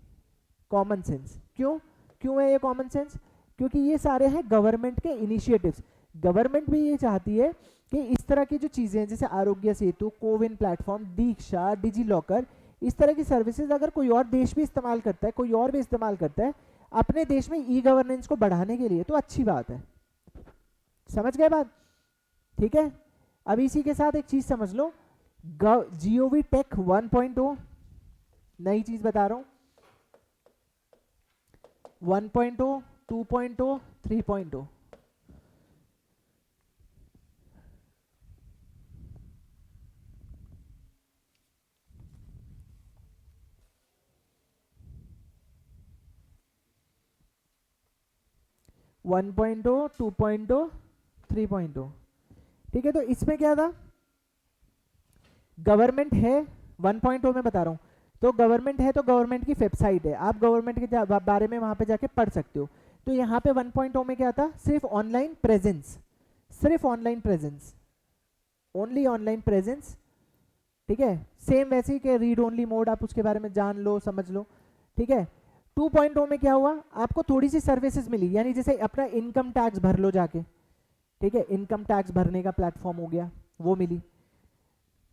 कॉमन सेंस। क्यों है ये कॉमन सेंस? क्योंकि ये सारे हैं गवर्नमेंट के इनिशिएटिव्स। गवर्नमेंट भी ये चाहती है कि इस तरह की जो चीज़ें हैं, जैसे आरोग्य सेतु, कोविन प्लेटफॉर्म, दीक्षा, डिजी लॉकर, इस तरह की सर्विसेज अगर कोई और देश भी इस्तेमाल करता है, कोई और भी इस्तेमाल करता है अपने देश में ई गवर्नेंस को बढ़ाने के लिए, तो अच्छी बात है। समझ गए बात? ठीक है, अब इसी के साथ एक चीज समझ लो, जीओवी टेक 1.0, नई चीज बता रहा हूं, 1.0, 2.0, 3.0। One point 2.0, 3.0। ठीक है, तो इसमें क्या था, गवर्नमेंट है, 1.0 में बता रहा हूँ, तो गवर्नमेंट है, तो गवर्नमेंट की वेबसाइट है, आप गवर्नमेंट के बारे में वहाँ पे जाके पढ़ सकते हो। तो यहाँ पे 1.0 में क्या था, सिर्फ ऑनलाइन प्रेजेंस, सिर्फ online presence, only online presence. ठीक है, सेम वैसे ही कि रीड ओनली मोड, आप उसके बारे में जान लो, समझ लो। ठीक है, 2.0 में क्या हुआ, आपको थोड़ी सी सर्विसेज मिली, यानी जैसे अपना इनकम टैक्स भर लो जाके। ठीक है, इनकम टैक्स भरने का प्लेटफॉर्म हो गया, वो मिली।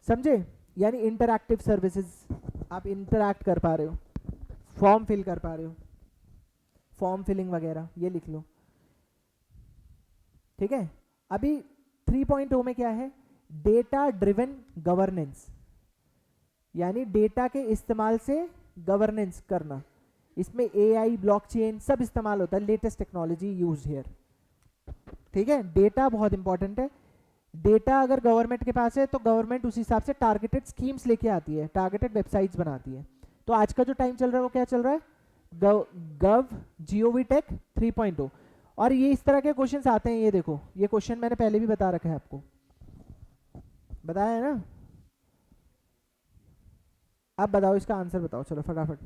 समझे? यानी इंटरैक्टिव सर्विसेज, आप इंटरैक्ट कर पा रहे हो, फॉर्म फिल कर पा रहे हो, फॉर्म फिलिंग वगैरह, ये लिख लो। ठीक है, अभी 3.0 में क्या है, डेटा ड्रिवन गवर्नेंस, यानी डेटा के इस्तेमाल से गवर्नेंस करना। इसमें एआई, ब्लॉकचेन सब इस्तेमाल होता है, लेटेस्ट टेक्नोलॉजी यूज हियर। ठीक है, डेटा बहुत इंपॉर्टेंट है। डेटा अगर गवर्नमेंट के पास है तो गवर्नमेंट उस हिसाब से टारगेटेड स्कीम्स लेके आती है, टारगेटेड वेबसाइट्स बनाती है। तो आज का जो टाइम चल रहा है वो क्या चल रहा है, गव जीओवी टेक 3.0। और ये इस तरह के क्वेश्चंस आते हैं, ये देखो, ये क्वेश्चन मैंने पहले भी बता रखा है, आपको बताया है ना। अब बताओ इसका आंसर बताओ, चलो फटाफट।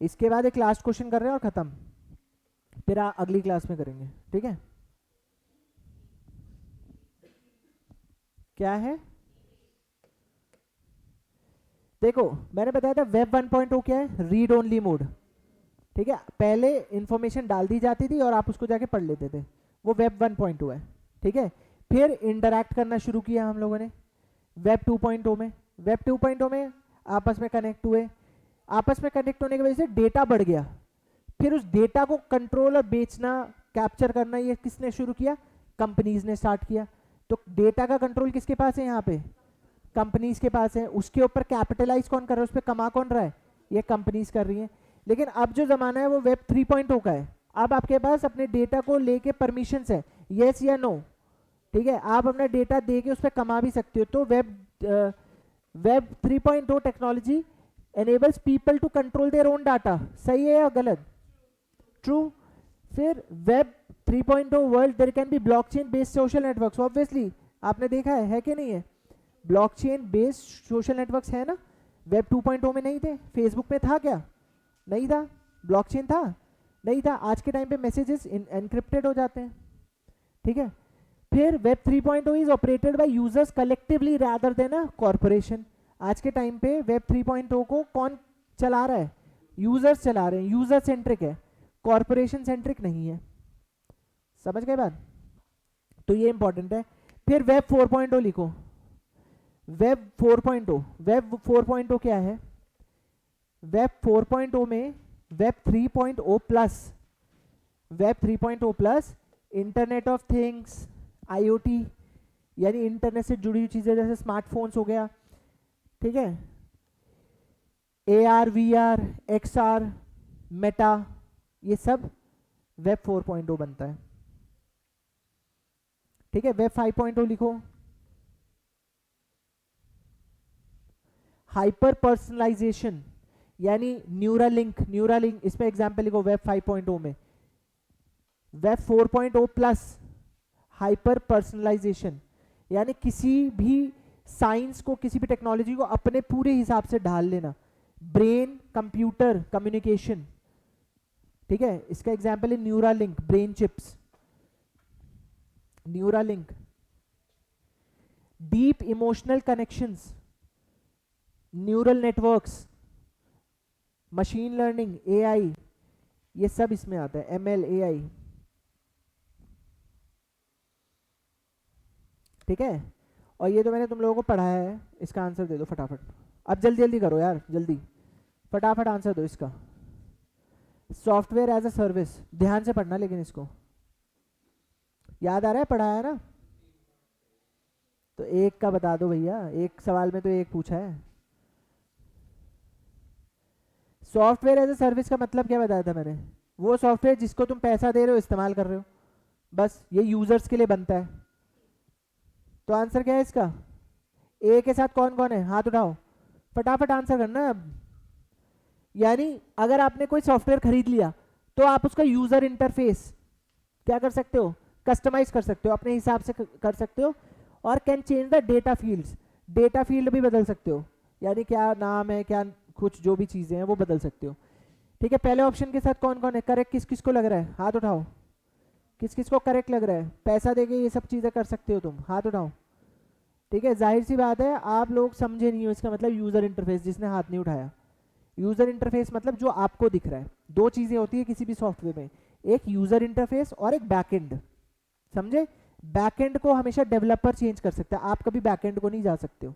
इसके बाद एक लास्ट क्वेश्चन कर रहे हैं और खत्म, फिर अगली क्लास में करेंगे। ठीक है, क्या है, देखो मैंने बताया था वेब 1.0 क्या है, रीड ओनली मोड। ठीक है, पहले इंफॉर्मेशन डाल दी जाती थी और आप उसको जाके पढ़ लेते थे, वो वेब 1.0 है। ठीक है, फिर इंटरैक्ट करना शुरू किया हम लोगों ने, वेब 2.0 में, वेब 2.0 में आपस में कनेक्ट हुए, आपस में कनेक्ट होने की वजह से डेटा बढ़ गया, फिर उस डेटा को कंट्रोल और बेचना, कैप्चर करना, ये किसने शुरू किया? कंपनीज ने स्टार्ट किया। तो डेटा का कंट्रोल किसके पास है? यहाँ पे कंपनीज के पास है। उसके ऊपर कैपिटलाइज कौन कर रहा है? उस पर कमा कौन रहा है? ये कंपनीज कर रही हैं। लेकिन अब जो जमाना है वो वेब 3.0 का है। अब आपके पास अपने डेटा को लेके परमिशंस है, यस या नो, ठीक है, आप अपना डेटा दे के उस पर कमा भी सकते हो। तो web 3.0 technology enables people to control their own data। सही है या गलत? ट्रू। फिर web 3.0 world there can be blockchain based social networks. Obviously आपने देखा है कि नहीं है? ब्लॉकचेन बेस्ड सोशल नेटवर्क्स है ना। वेब 2.0 में नहीं थे। फेसबुक में था क्या? नहीं था। ब्लॉकचेन था? नहीं था। आज के टाइम पे मैसेजेस एनक्रिप्टेड हो जाते हैं, ठीक है। फिर web 3.0 is operated by users collectively rather than a corporation. आज के टाइम पे वेब 3.0 को कौन चला रहा है? यूजर्स चला रहे हैं। यूजर सेंट्रिक है, कॉर्पोरेशन सेंट्रिक नहीं है। समझ गए बात? तो ये इंपॉर्टेंट है। फिर वेब 4.0 लिखो। वेब 4.0, वेब 4.0 क्या है? वेब 4.0 में web 3.0 plus, web 3.0 plus internet of things, IoT, यानी इंटरनेट से जुड़ी हुई चीजें जैसे स्मार्टफोन्स हो गया, ठीक है, AR VR XR मेटा, ये सब वेब 4.0 बनता है, ठीक है। वेब 5.0 लिखो। हाइपर पर्सनलाइजेशन, यानी न्यूरालिंक, न्यूरालिंक इसमें एग्जांपल लिखो वेब 5.0 में। वेब 4.0 प्लस हाइपर पर्सनलाइजेशन, यानी किसी भी साइंस को, किसी भी टेक्नोलॉजी को अपने पूरे हिसाब से ढाल लेना। ब्रेन कंप्यूटर कम्युनिकेशन, ठीक है, इसका एग्जांपल है Neuralink, brain chips, Neuralink. Deep emotional connections, neural networks, machine learning, AI, ये सब इसमें आता है, ML AI, ठीक है। और ये तो मैंने तुम लोगों को पढ़ाया है, इसका आंसर दे दो फटाफट। अब जल्दी जल्दी करो यार, जल्दी फटाफट आंसर दो इसका। सॉफ्टवेयर एज अ सर्विस, ध्यान से पढ़ना, लेकिन इसको याद आ रहा है? पढ़ाया ना? तो एक का बता दो भैया, एक सवाल में तो एक पूछा है। सॉफ्टवेयर एज अ सर्विस का मतलब क्या बताया था मैंने? वो सॉफ्टवेयर जिसको तुम पैसा दे रहे हो, इस्तेमाल कर रहे हो, बस ये यूजर्स के लिए बनता है। तो आंसर क्या है इसका? ए के साथ कौन कौन है? हाथ उठाओ, फटाफट आंसर करना। अब यानी अगर आपने कोई सॉफ्टवेयर खरीद लिया तो आप उसका यूजर इंटरफेस क्या कर सकते हो? कस्टमाइज कर सकते हो, अपने हिसाब से कर सकते हो। और can change the data fields, data field भी बदल सकते हो, यानी क्या नाम है, क्या कुछ जो भी चीजें हैं वो बदल सकते हो, ठीक है। पहले ऑप्शन के साथ कौन कौन है करेक्ट? किस किस को लग रहा है? हाथ उठाओ। किस किस को करेक्ट लग रहा है? पैसा देके ये सब चीजें कर सकते हो तुम, हाथ उठाओ, ठीक है। जाहिर सी बात है आप लोग समझे नहीं हो इसका मतलब यूजर इंटरफेस, जिसने हाथ नहीं उठाया। यूजर इंटरफेस मतलब जो आपको दिख रहा है। दो चीजें होती है किसी भी सॉफ्टवेयर में, एक यूजर इंटरफेस और एक बैकएंड, समझे। बैकएंड को हमेशा डेवलपर चेंज कर सकता है, आप कभी बैकएंड को नहीं जा सकते हो,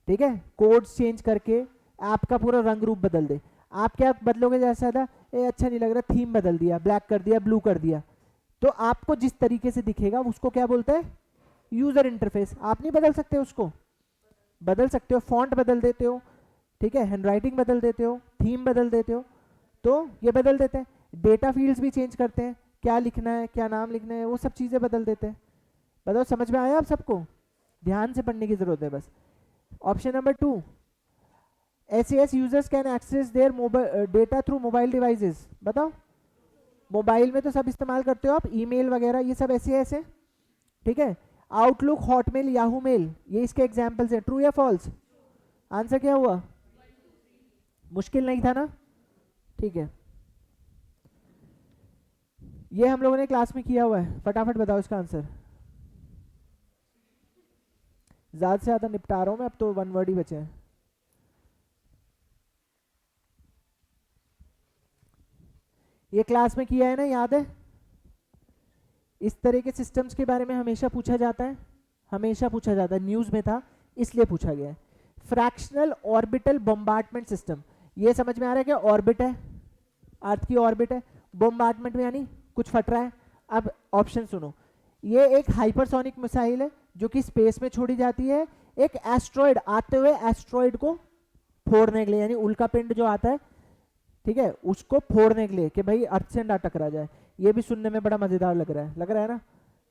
ठीक है। कोड्स चेंज करके ऐप का पूरा रंग रूप बदल दे। आप क्या बदलोगे? जैसा था ए अच्छा नहीं लग रहा, थीम बदल दिया, ब्लैक कर दिया, ब्लू कर दिया, तो आपको जिस तरीके से दिखेगा उसको क्या बोलते हैं? User interface. आप नहीं बदल सकते उसको, बदल सकते हो, फॉन्ट बदल देते हो, ठीक है, हैंडराइटिंग बदल देते हो, थीम बदल देते हो, तो ये बदल देते हैं। डेटा फील्ड्स भी चेंज करते हैं, क्या लिखना है, क्या नाम लिखना है, वो सब चीजें बदल देते हैं। बताओ समझ में आया आप सबको? ध्यान से पढ़ने की जरूरत है बस। Option number 2, SAS users can access their mobile data through mobile devices. बताओ, मोबाइल में तो सब इस्तेमाल करते हो आप, ईमेल वगैरह ये सब SAS है, ठीक है। आउटलुक, हॉटमेल, याहू मेल, ये इसके एग्जांपल्स हैं। ट्रू या फॉल्स? आंसर क्या हुआ? मुश्किल नहीं था ना, ठीक है। ये हम लोगों ने क्लास में किया हुआ है, फटाफट बताओ इसका आंसर। ज्यादा से ज्यादा निपटा रहा हूं मैं, अब तो 1 वर्ड ही बचे हैं। ये क्लास में किया है ना, याद है? इस तरह के सिस्टम्स के बारे में हमेशा पूछा जाता है, हमेशा पूछा जाता है। न्यूज़ में था इसलिए पूछा गया है। फ्रैक्शनल ऑर्बिटल बॉम्बार्डमेंट सिस्टम, ये समझ में आ रहा है कि ऑर्बिट है, अर्थ की ऑर्बिट है, बॉम्बार्डमेंट में यानी कुछ फट रहा है। अब ऑप्शन सुनो, ये एक हाइपरसोनिक मिसाइल है जो कि स्पेस में छोड़ी जाती है एक एस्ट्रॉइड, आते हुए एस्ट्रॉइड को फोड़ने के लिए, यानी उल्का पिंड जो आता है, ठीक है, उसको फोड़ने के लिए कि भाई अर्थ से ना टकरा जाए। ये भी सुनने में बड़ा मजेदार लग रहा है ना,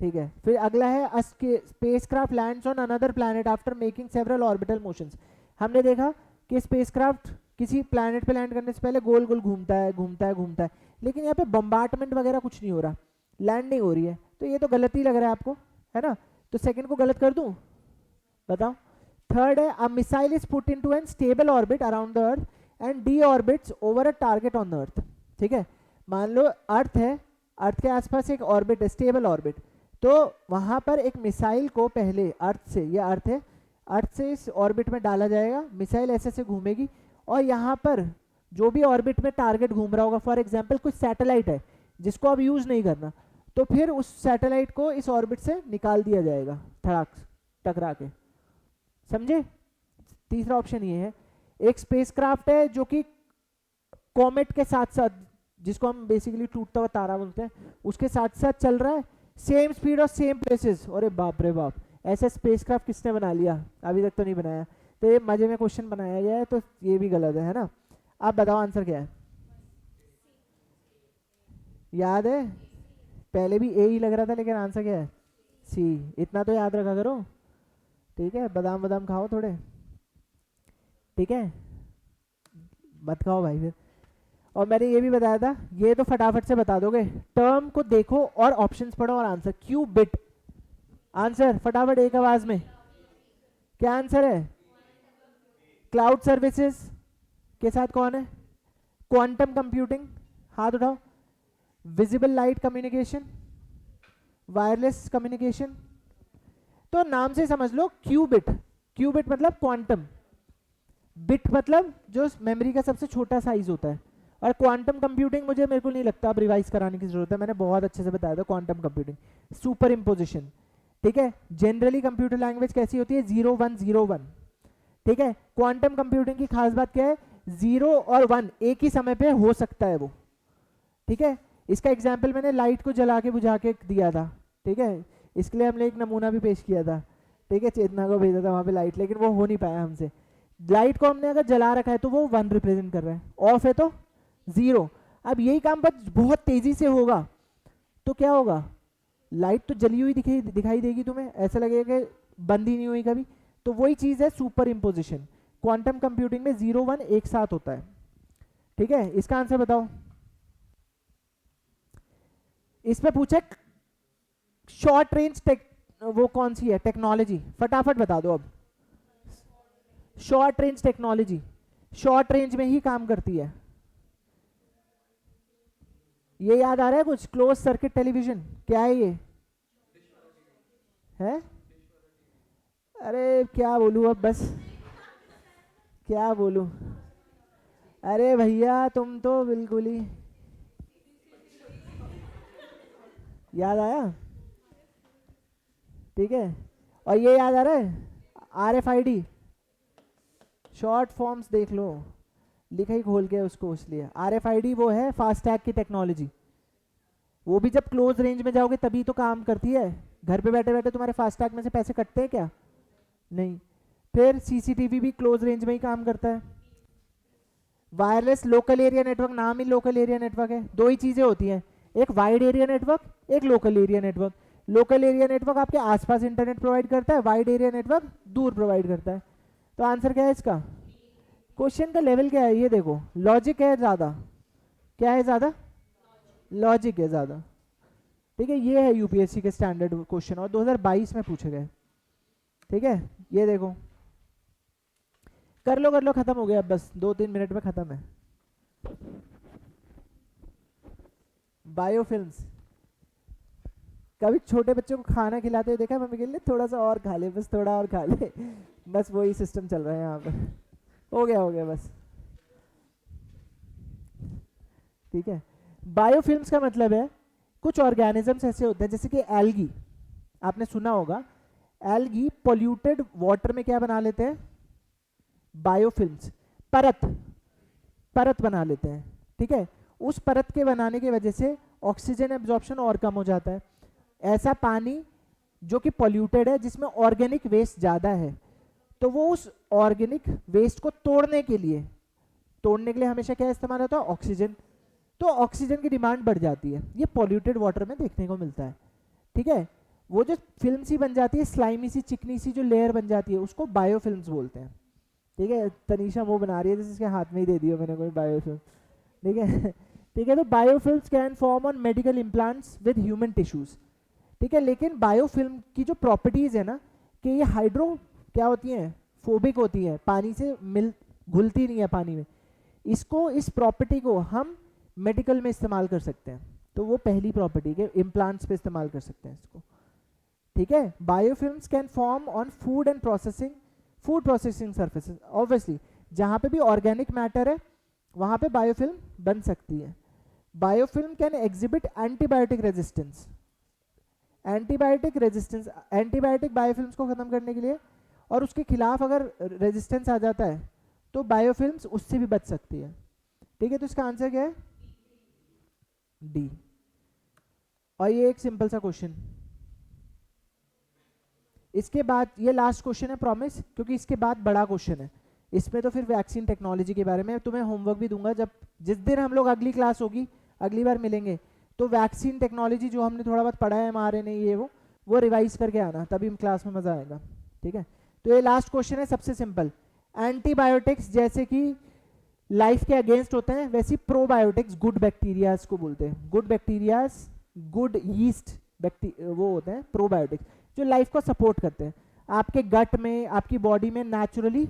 ठीक है। फिर अगला है spacecraft lands on another planet after making several orbital motions. हमने देखा कि स्पेसक्राफ्ट किसी प्लैनेट पे लैंड करने से पहले गोल गोल घूमता है, लेकिन यहाँ पे बम्बार्टमेंट वगैरह कुछ नहीं हो रहा, लैंडिंग हो रही है, तो ये तो गलत ही लग रहा है आपको, है ना। तो सेकंड को गलत कर दूं, बताओ। थर्ड है a missile is put into an stable orbit around the earth and deorbits over a target on the earth. ठीक है, मान लो अर्थ है, अर्थ के आसपास एक ऑर्बिट है, स्टेबल ऑर्बिट, तो वहां पर एक मिसाइल को पहले अर्थ से, ये अर्थ है, अर्थ से इस ऑर्बिट में डाला जाएगा, मिसाइल ऐसे से घूमेगी और यहाँ पर जो भी ऑर्बिट में टारगेट घूम रहा होगा, फॉर एग्जांपल कुछ सैटेलाइट है जिसको अब यूज नहीं करना, तो फिर उस सैटेलाइट को इस ऑर्बिट से निकाल दिया जाएगा धड़ाक टकरा के, समझे। तीसरा ऑप्शन ये है, एक स्पेसक्राफ्ट है जो कि कॉमेट के साथ साथ, जिसको हम बेसिकली टूटता हुआ तारा बोलते हैं, उसके साथ साथ चल रहा है, सेम स्पीड और सेम प्लेसेस। अरे बाप रे बाप, ऐसे स्पेसक्राफ्ट किसने बना लिया, अभी तक तो नहीं बनाया, तो ये मजे में क्वेश्चन बनाया गया है, तो ये भी गलत है ना। आप बताओ आंसर क्या है, याद है, पहले भी ए ही लग रहा था, लेकिन आंसर क्या है, सी। इतना तो याद रखा करो, ठीक है, बादाम बादाम खाओ थोड़े, ठीक है, मत खाओ भाई फिर। और मैंने ये भी बताया था, ये तो फटाफट से बता दोगे, टर्म को देखो और ऑप्शंस पढ़ो और आंसर, क्यूबिट, आंसर फटाफट एक आवाज में, क्या आंसर है, क्लाउड सर्विसेज के साथ कौन है, क्वांटम कंप्यूटिंग, हाथ उठाओ, visible light communication, wireless communication. तो नाम से समझ लो क्यूबिट, क्यूबिट मतलब क्वांटम, बिट मतलब जो मेमोरी का सबसे छोटा साइज होता है, और क्वांटम कंप्यूटिंग मुझे मेरे को नहीं लगता अब रिवाइज कराने की जरूरत है, मैंने बहुत अच्छे से बताया था क्वांटम कंप्यूटिंग, सुपर इम्पोजिशन, ठीक है। जनरली कंप्यूटर लैंग्वेज कैसी होती है, 0 1 0 1, ठीक है। क्वांटम कंप्यूटिंग की खास बात क्या है, 0 और 1 एक ही समय पे हो सकता है वो, ठीक है। इसका एग्जाम्पल मैंने लाइट को जला के बुझा के दिया था, ठीक है, इसके लिए हमने एक नमूना भी पेश किया था, ठीक है, चेतना को भेजा था वहां पे लाइट, लेकिन वो हो नहीं पाया हमसे। लाइट को हमने अगर जला रखा है तो वो 1 रिप्रेजेंट कर रहा है, ऑफ है तो 0। अब यही काम पर बहुत तेजी से होगा तो क्या होगा, लाइट तो जली हुई दिखाई देगी तुम्हें, ऐसा लगेगा कि बंद ही नहीं हुई कभी, तो वही चीज है सुपर इम्पोजिशन। क्वांटम कंप्यूटिंग में 0 1 एक साथ होता है, ठीक है। इसका आंसर बताओ, इस पे पूछे शॉर्ट रेंज वो कौन सी है टेक्नोलॉजी, फटाफट बता दो अब। Short range technology short range में ही काम करती है, ये याद आ रहा है कुछ, क्लोज सर्किट टेलीविजन, क्या है ये, है, अरे क्या बोलूं अब, बस क्या बोलूं, अरे भैया तुम तो बिल्कुल ही, याद आया, ठीक है। और ये याद आ रहा है RFID, शॉर्ट फॉर्म्स देख लो, लिखा ही खोल के उसको, इसलिए RFID वो है फास्टैग की टेक्नोलॉजी, वो भी जब क्लोज रेंज में जाओगे तभी तो काम करती है, घर पे बैठे बैठे तुम्हारे फास्टैग में से पैसे कटते हैं क्या, नहीं। फिर CCTV भी क्लोज रेंज में ही काम करता है। वायरलेस लोकल एरिया नेटवर्क, नाम ही लोकल एरिया नेटवर्क है, दो ही चीजें होती हैं, एक वाइड एरिया नेटवर्क, एक local area network. Local area network आपके आसपास इंटरनेट प्रोवाइड करता है, वाइड एरिया नेटवर्क दूर प्रोवाइड करता है। तो आंसर क्या है इसका, क्वेश्चन का लेवल क्या है ये देखो, लॉजिक है ज्यादा, क्या है ज्यादा, लॉजिक है ज्यादा, ठीक है। ये है यूपीएससी के स्टैंडर्ड क्वेश्चन और 2022 में पूछे गए, ठीक है। ये देखो, कर लो खत्म हो गया, बस 2-3 मिनट में खत्म है। बायोफिल्म्स, कभी छोटे बच्चों को खाना खिलाते हुए देखा मम्मी के लिए, थोड़ा सा और खा ले, बस थोड़ा और खा ले, बस वही सिस्टम चल रहा है यहाँ पर, हो गया बस, ठीक है। बायोफिल्म्स का मतलब है कुछ ऑर्गेनिजम्स ऐसे होते हैं, जैसे कि एल्गी, आपने सुना होगा एल्गी पोल्यूटेड वाटर में क्या बना लेते हैं, बायोफिल्म्स, परत परत बना लेते हैं, ठीक है। उस परत के बनाने की वजह से ऑक्सीजन एब्जॉर्प्शन और कम हो जाता है। ऐसा पानी जो कि पोल्यूटेड है, जिसमें ऑर्गेनिक वेस्ट ज़्यादा है, तो वो उस ऑर्गेनिक वेस्ट को तोड़ने के लिए हमेशा क्या इस्तेमाल होता है, ऑक्सीजन। तो ऑक्सीजन की डिमांड बढ़ जाती है, ये पोल्यूटेड वाटर में देखने को मिलता है, ठीक है। वो जो फिल्म सी बन जाती है, स्लाइमी सी चिकनी सी जो लेयर बन जाती है, उसको बायोफिल्म्स बोलते हैं, ठीक है। तनीषा वो बना रही है जैसे इसके हाथ में ही दे दिया मैंने कोई बायोफिल्म, ठीक है। ठीक है, तो biofilms can form on medical implants with human tissues, ठीक है। लेकिन बायोफिल्म की जो प्रॉपर्टीज है ना, कि ये हाइड्रो क्या होती हैं, फोबिक होती है, पानी से मिल घुलती नहीं है पानी में, इसको इस प्रॉपर्टी को हम मेडिकल में इस्तेमाल कर सकते हैं। तो वो पहली प्रॉपर्टी के इम्प्लांट्स पे इस्तेमाल कर सकते हैं इसको, ठीक है। Biofilms can form on food and food processing surfaces, obviously जहाँ पे भी ऑर्गेनिक मैटर है वहाँ पे बायोफिल्म बन सकती है। Biofilm can exhibit antibiotic resistance, antibiotic biofilms को खत्म करने के लिए, और उसके खिलाफ अगर रेजिस्टेंस आ जाता है तो बायोफिल्म्स उससे भी बच सकती है, ठीक है। तो इसका आंसर क्या है, डी। और ये एक सिंपल सा क्वेश्चन, इसके बाद ये लास्ट क्वेश्चन है प्रॉमिस, क्योंकि इसके बाद बड़ा क्वेश्चन है इसमें। तो फिर वैक्सीन टेक्नोलॉजी के बारे में तुम्हें होमवर्क भी दूंगा, जब जिस दिन हम लोग अगली क्लास होगी, अगली बार मिलेंगे, तो वैक्सीन टेक्नोलॉजी जो हमने थोड़ा बहुत पढ़ा है mRNA ये वो रिवाइज करके आना, तभी क्लास में मजा आएगा, ठीक है। तो ये लास्ट क्वेश्चन है सबसे सिंपल। एंटीबायोटिक्स जैसे कि लाइफ के अगेंस्ट होते हैं, वैसे प्रोबायोटिक्स गुड बैक्टीरियाज को बोलते हैं, गुड बैक्टीरियाज, गुड यीस्ट वो होते हैं प्रोबायोटिक्स, जो लाइफ को सपोर्ट करते हैं, आपके गट में, आपकी बॉडी में नेचुरली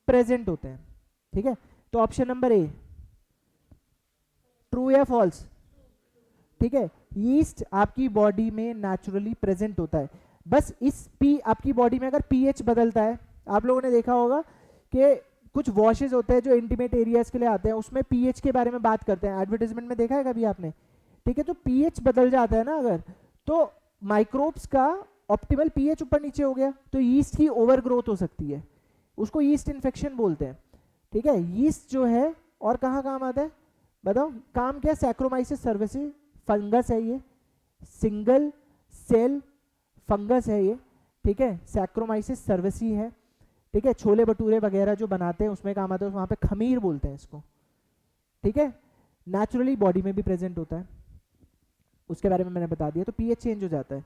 प्रेजेंट होते हैं, ठीक है। तो ऑप्शन नंबर ए, ट्रू या फॉल्स, ठीक है। यीस्ट आपकी बॉडी में नेचुरली प्रेजेंट होता है, बस इस आपकी बॉडी में अगर पीएच बदलता है, आप लोगों ने देखा होगा कि कुछ वॉशेज होते हैं जो इंटीमेट एरियाज के लिए आते हैं, उसमें पीएच के बारे में बात करते हैं, एडवर्टाइजमेंट में देखा है कभी आपने, ठीक है। तो पीएच बदल जाता है ना अगर, तो माइक्रोब्स का ऑप्टिमल पीएच ऊपर नीचे हो गया, तो यीस्ट की ओवर ग्रोथ हो सकती है, उसको यीस्ट इन्फेक्शन बोलते हैं, ठीक है। यीस्ट जो है और कहाँ काम आता है बताओ, काम क्या, सैक्रोमाइसिस सर्विसेज फंगस है ये, सिंगल सेल फंगस है ये, ठीक है। सैक्रोमाइसिस सर्विसी है, ठीक है। छोले भटूरे वगैरह जो बनाते हैं उसमें काम आता है, वहाँ पे खमीर बोलते हैं इसको, ठीक है। नेचुरली बॉडी में भी प्रेजेंट होता है, उसके बारे में मैंने बता दिया। तो पीएच चेंज हो जाता है,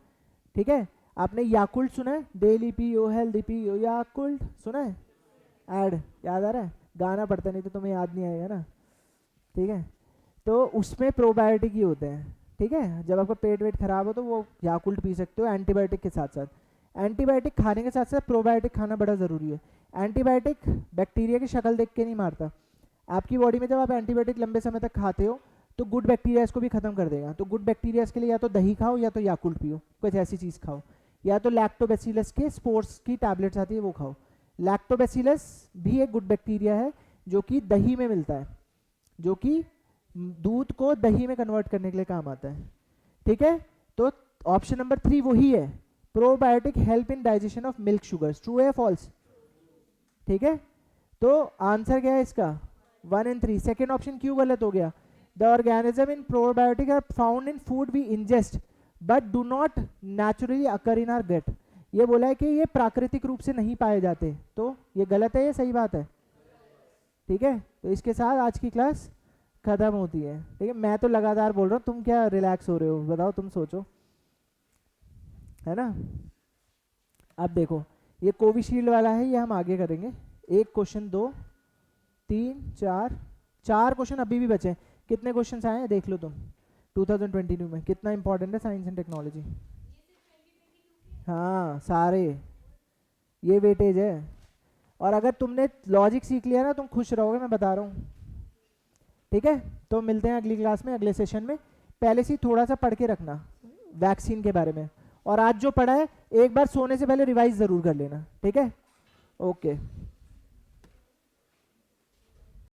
ठीक है। आपने याकुल्ट सुना है, डेली पियो हेल्दी पियो याकुल्ट, सुना है, ऐड याद आ रहा है, गाना पड़ता नहीं तो तुम्हें याद नहीं आएगा ना, ठीक है। तो उसमें प्रोबायोटिक ही होते हैं, ठीक है। जब आपका पेट वेट खराब हो तो वो याकुल्ट पी सकते हो एंटीबायोटिक के साथ साथ। एंटीबायोटिक खाने के साथ साथ प्रोबायोटिक खाना बड़ा ज़रूरी है। एंटीबायोटिक बैक्टीरिया की शक्ल देख के नहीं मारता, आपकी बॉडी में जब आप एंटीबायोटिक लंबे समय तक खाते हो तो गुड बैक्टीरिया को भी खत्म कर देगा। तो गुड बैक्टीरिया के लिए या तो दही खाओ या तो याकुल्ट पियो, कुछ ऐसी चीज़ खाओ, या तो लैक्टोबैसिलस के स्पोर्ट्स की टैबलेट्स आती है वो खाओ। लैक्टोबैसिलस भी एक गुड बैक्टीरिया है जो कि दही में मिलता है, जो कि दूध को दही में कन्वर्ट करने के लिए काम आता है, ठीक है। तो ऑप्शन नंबर 3 वही है, probiotic help in digestion of milk sugars, true है फॉल्स, ठीक है। तो आंसर क्या है इसका, 1 and 3। सेकेंड ऑप्शन क्यों गलत हो गया, the organism in probiotic are found in food we ingest but do not naturally occur in our gut, ये बोला है कि ये प्राकृतिक रूप से नहीं पाए जाते, तो ये गलत है, ये सही बात है, ठीक है। तो इसके साथ आज की क्लास खत्म होती है, ठीक है। मैं तो लगातार बोल रहा हूँ, तुम क्या रिलैक्स हो रहे हो, बताओ, तुम सोचो, है ना। अब देखो ये कोविशील्ड वाला है, ये हम आगे करेंगे, एक क्वेश्चन 2 3 4 क्वेश्चन अभी भी बचे हैं। कितने क्वेश्चन आए हैं देख लो तुम 2022 में, कितना इंपॉर्टेंट है साइंस एंड टेक्नोलॉजी। हाँ सारे ये वेटेज है, और अगर तुमने लॉजिक सीख लिया ना तुम खुश रहोगे, मैं बता रहा हूँ, ठीक है। तो मिलते हैं अगली क्लास में, अगले सेशन में। पहले से थोड़ा सा पढ़ के रखना वैक्सीन के बारे में, और आज जो पढ़ा है एक बार सोने से पहले रिवाइज जरूर कर लेना, ठीक है। ओके।